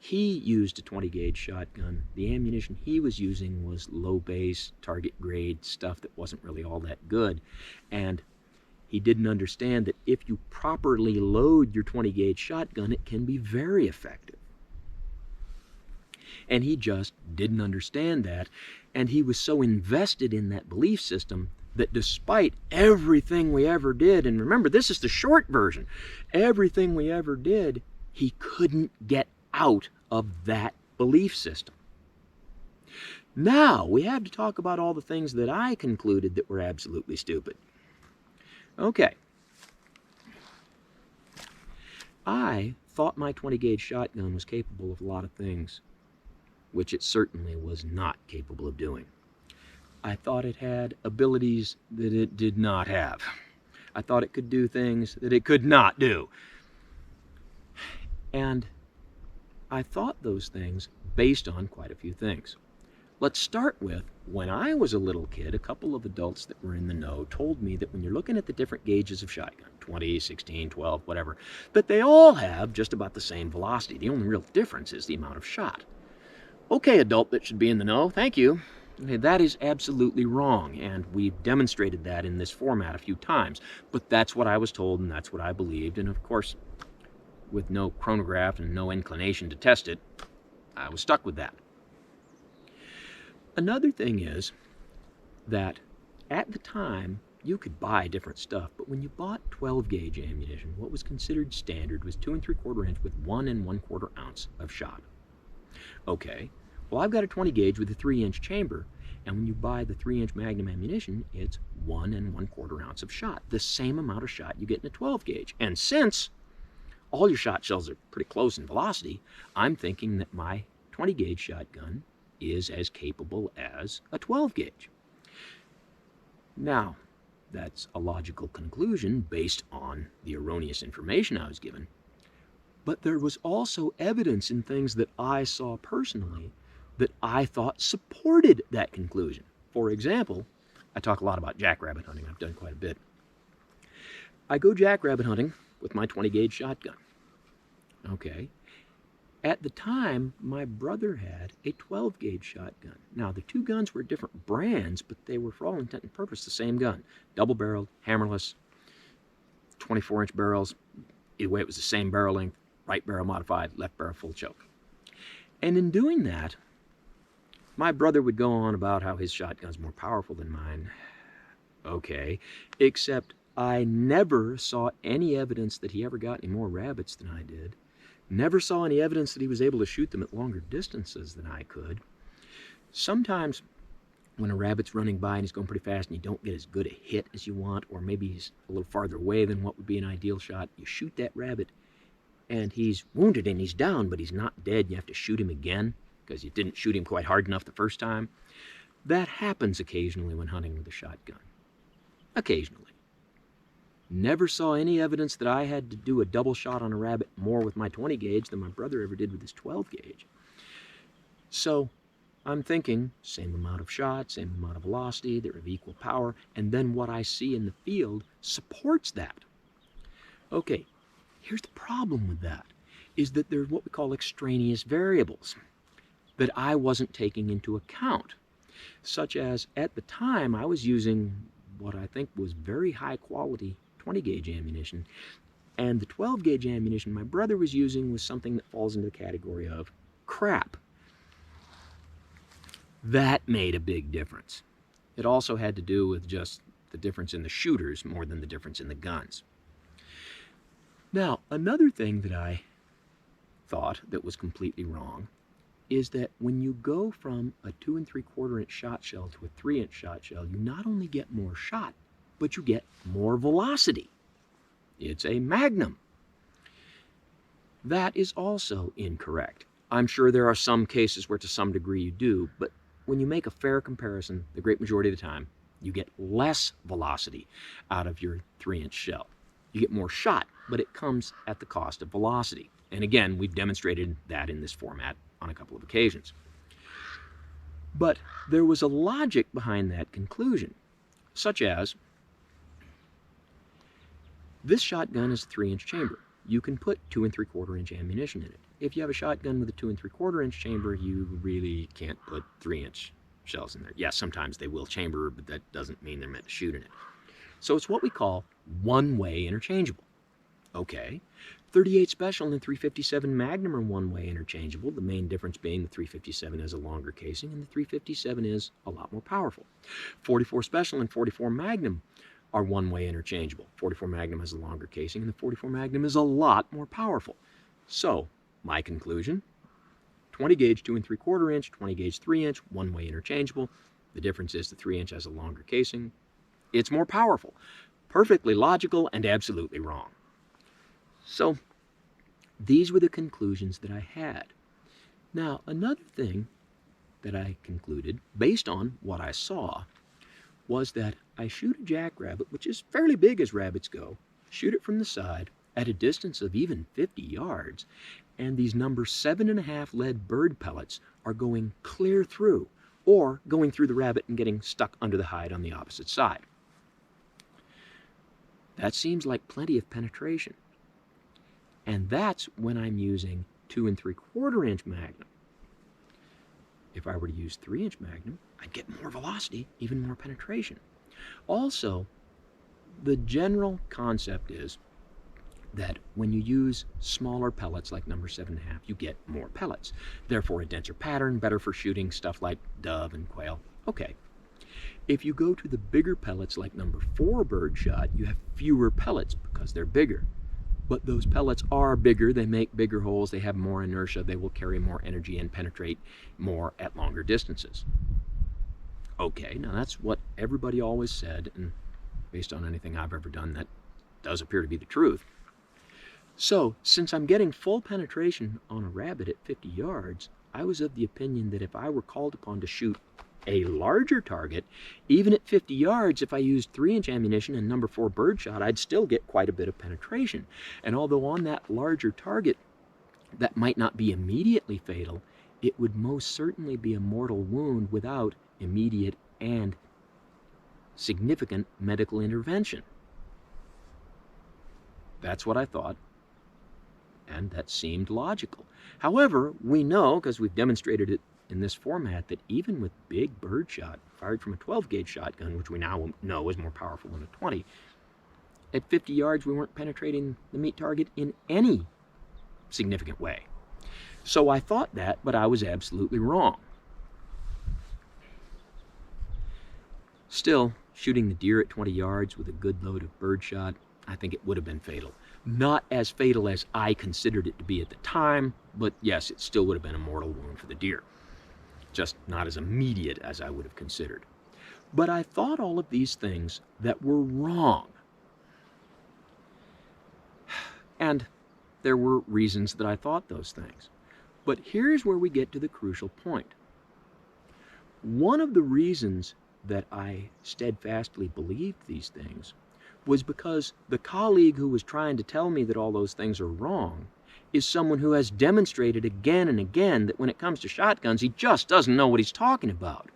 he used a 20 gauge shotgun, the ammunition he was using was low base, target grade stuff that wasn't really all that good, and he didn't understand that if you properly load your 20 gauge shotgun, it can be very effective. And he just didn't understand that, and he was so invested in that belief system that despite everything we ever did, and remember, this is the short version, everything we ever did, he couldn't get out of that belief system. Now, we have to talk about all the things that I concluded that were absolutely stupid. Okay. I thought my 20 gauge shotgun was capable of a lot of things, which it certainly was not capable of doing. I thought it had abilities that it did not have. I thought it could do things that it could not do. And I thought those things based on quite a few things. Let's start with, when I was a little kid, a couple of adults that were in the know told me that when you're looking at the different gauges of shotgun, 20, 16, 12, whatever, that they all have just about the same velocity. The only real difference is the amount of shot. Okay, adult that should be in the know, thank you. Okay, that is absolutely wrong, and we've demonstrated that in this format a few times. But that's what I was told, and that's what I believed, and of course, with no chronograph and no inclination to test it, I was stuck with that. Another thing is that at the time, you could buy different stuff, but when you bought 12 gauge ammunition, what was considered standard was 2 3/4 inch with 1 1/4 ounce of shot. Okay, well, I've got a 20 gauge with a 3-inch chamber, and when you buy the 3-inch Magnum ammunition, it's 1 1/4 ounce of shot, the same amount of shot you get in a 12 gauge. And since all your shot shells are pretty close in velocity, I'm thinking that my 20 gauge shotgun is as capable as a 12 gauge. Now, that's a logical conclusion based on the erroneous information I was given. But there was also evidence in things that I saw personally that I thought supported that conclusion. For example, I talk a lot about jackrabbit hunting. I've done quite a bit. I go jackrabbit hunting with my 20 gauge shotgun. Okay. At the time, my brother had a 12 gauge shotgun. Now, the two guns were different brands, but they were, for all intent and purpose, the same gun. Double-barreled, hammerless, 24-inch barrels. Either way, it was the same barrel length, right barrel modified, left barrel full choke. And in doing that, my brother would go on about how his shotgun's more powerful than mine. Okay, except I never saw any evidence that he ever got any more rabbits than I did. Never saw any evidence that he was able to shoot them at longer distances than I could. Sometimes when a rabbit's running by and he's going pretty fast and you don't get as good a hit as you want, or maybe he's a little farther away than what would be an ideal shot, you shoot that rabbit and he's wounded and he's down, but he's not dead. You have to shoot him again because you didn't shoot him quite hard enough the first time. That happens occasionally when hunting with a shotgun. Occasionally. Never saw any evidence that I had to do a double shot on a rabbit more with my 20 gauge than my brother ever did with his 12 gauge. So I'm thinking same amount of shot, same amount of velocity, they're of equal power, and then what I see in the field supports that. Okay, here's the problem with that, is that there's what we call extraneous variables. that I wasn't taking into account, such as at the time I was using what I think was very high quality 20 gauge ammunition, and the 12 gauge ammunition my brother was using was something that falls into the category of crap. That made a big difference. It also had to do with just the difference in the shooters more than the difference in the guns. Now, another thing that I thought that was completely wrong is that when you go from a 2 3/4 inch shot shell to a 3-inch shot shell, you not only get more shot, but you get more velocity. It's a magnum. That is also incorrect. I'm sure there are some cases where to some degree you do, but when you make a fair comparison, the great majority of the time, you get less velocity out of your 3-inch shell. You get more shot, but it comes at the cost of velocity. And again, we've demonstrated that in this format on a couple of occasions. But there was a logic behind that conclusion, such as this shotgun is a 3-inch chamber. You can put 2 3/4 inch ammunition in it. If you have a shotgun with a 2 3/4 inch chamber, you really can't put 3-inch shells in there. Yes, sometimes they will chamber, but that doesn't mean they're meant to shoot in it. So it's what we call one-way interchangeable. Okay, 38 Special and the 357 Magnum are one-way interchangeable, the main difference being the 357 has a longer casing and the 357 is a lot more powerful. 44 Special and 44 Magnum are one-way interchangeable. 44 Magnum has a longer casing and the 44 Magnum is a lot more powerful. So, my conclusion, 20 gauge 2 3/4 inch, 20 gauge 3-inch, one-way interchangeable. The difference is the 3-inch has a longer casing. It's more powerful. Perfectly logical and absolutely wrong. So, these were the conclusions that I had. Now, another thing that I concluded, based on what I saw, was that I shoot a jackrabbit, which is fairly big as rabbits go, shoot it from the side at a distance of even 50 yards, and these number 7.5 lead bird pellets are going clear through, or going through the rabbit and getting stuck under the hide on the opposite side. That seems like plenty of penetration. And that's when I'm using 2 3/4 inch Magnum. If I were to use 3-inch Magnum, I'd get more velocity, even more penetration. Also, the general concept is that when you use smaller pellets like number 7.5, you get more pellets. Therefore, a denser pattern, better for shooting stuff like dove and quail. Okay. If you go to the bigger pellets like number 4 birdshot, you have fewer pellets because they're bigger. But those pellets are bigger, they make bigger holes, they have more inertia, they will carry more energy and penetrate more at longer distances. Okay, now that's what everybody always said, and based on anything I've ever done, that does appear to be the truth. So, since I'm getting full penetration on a rabbit at 50 yards, I was of the opinion that if I were called upon to shoot a larger target, even at 50 yards, if I used 3-inch ammunition and number 4 birdshot, I'd still get quite a bit of penetration. And although on that larger target, that might not be immediately fatal, it would most certainly be a mortal wound without immediate and significant medical intervention. That's what I thought, and that seemed logical. However, we know, because we've demonstrated it in this format, that even with big birdshot fired from a 12 gauge shotgun, which we now know is more powerful than a 20, at 50 yards we weren't penetrating the meat target in any significant way. So I thought that, but I was absolutely wrong. Still, shooting the deer at 20 yards with a good load of birdshot, I think it would have been fatal. Not as fatal as I considered it to be at the time, but yes, it still would have been a mortal wound for the deer. Just not as immediate as I would have considered. But I thought all of these things that were wrong. And there were reasons that I thought those things. But here's where we get to the crucial point. One of the reasons that I steadfastly believed these things was because the colleague who was trying to tell me that all those things are wrong is someone who has demonstrated again and again that when it comes to shotguns, he just doesn't know what he's talking about.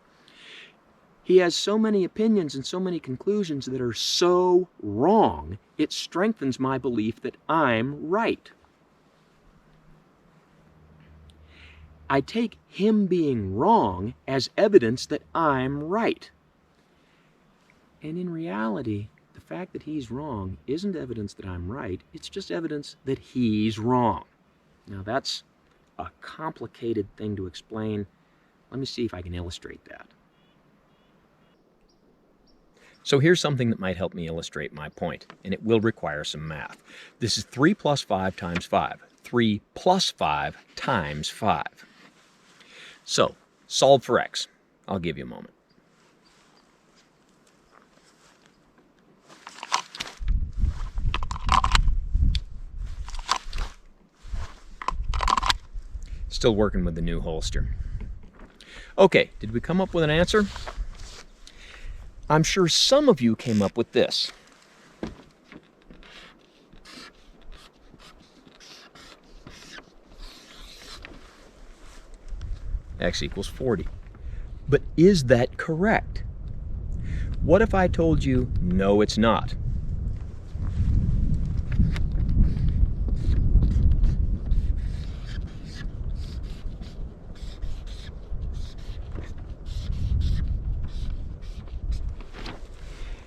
He has so many opinions and so many conclusions that are so wrong, it strengthens my belief that I'm right. I take him being wrong as evidence that I'm right. And in reality, the fact that he's wrong isn't evidence that I'm right, it's just evidence that he's wrong. Now that's a complicated thing to explain. Let me see if I can illustrate that. So here's something that might help me illustrate my point, and it will require some math. This is 3 plus 5 times 5. 3 plus 5 times 5. So, solve for x. I'll give you a moment. Still working with the new holster. Okay, did we come up with an answer? I'm sure some of you came up with this. X equals 40. But is that correct? What if I told you, no, it's not?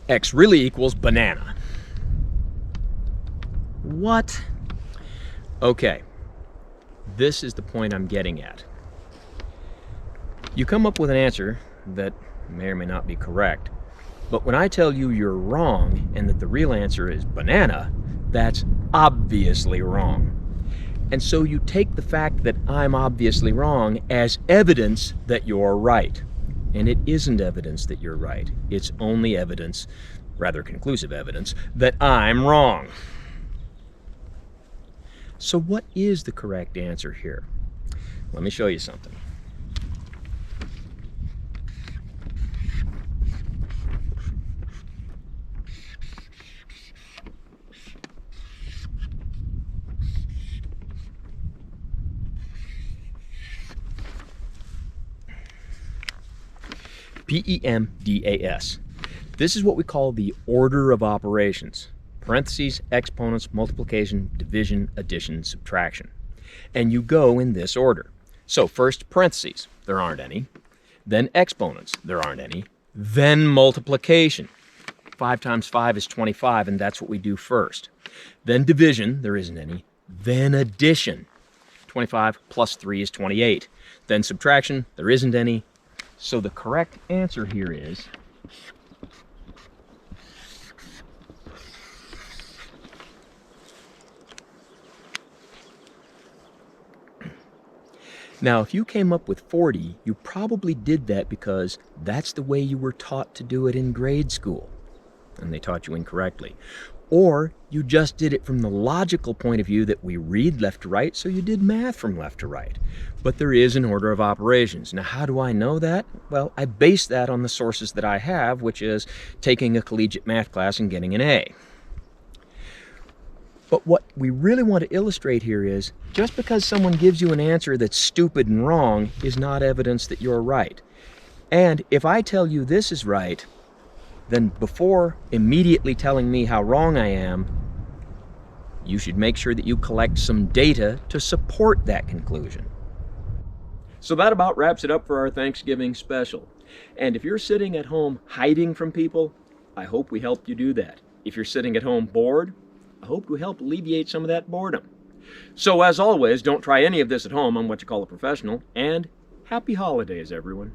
X really equals banana. What? Okay, this is the point I'm getting at. You come up with an answer that may or may not be correct, but when I tell you you're wrong and that the real answer is banana, that's obviously wrong. And so you take the fact that I'm obviously wrong as evidence that you're right. And it isn't evidence that you're right. It's only evidence, rather conclusive evidence, that I'm wrong. So what is the correct answer here? Let me show you something. PEMDAS. This is what we call the order of operations. Parentheses, exponents, multiplication, division, addition, subtraction. And you go in this order. So first parentheses, there aren't any. Then exponents, there aren't any. Then multiplication. 5 times 5 is 25, and that's what we do first. Then division, there isn't any. Then addition. 25 plus 3 is 28. Then subtraction, there isn't any. So the correct answer here is now, if you came up with 40, you probably did that because that's the way you were taught to do it in grade school, and they taught you incorrectly. Or you just did it from the logical point of view that we read left to right, so you did math from left to right. But there is an order of operations. Now, how do I know that? Well, I base that on the sources that I have, which is taking a collegiate math class and getting an A. But what we really want to illustrate here is, just because someone gives you an answer that's stupid and wrong is not evidence that you're right. And if I tell you this is right, then before immediately telling me how wrong I am, you should make sure that you collect some data to support that conclusion. So that about wraps it up for our Thanksgiving special. And if you're sitting at home hiding from people, I hope we helped you do that. If you're sitting at home bored, I hope we helped alleviate some of that boredom. So as always, don't try any of this at home on what you call a professional, and happy holidays, everyone.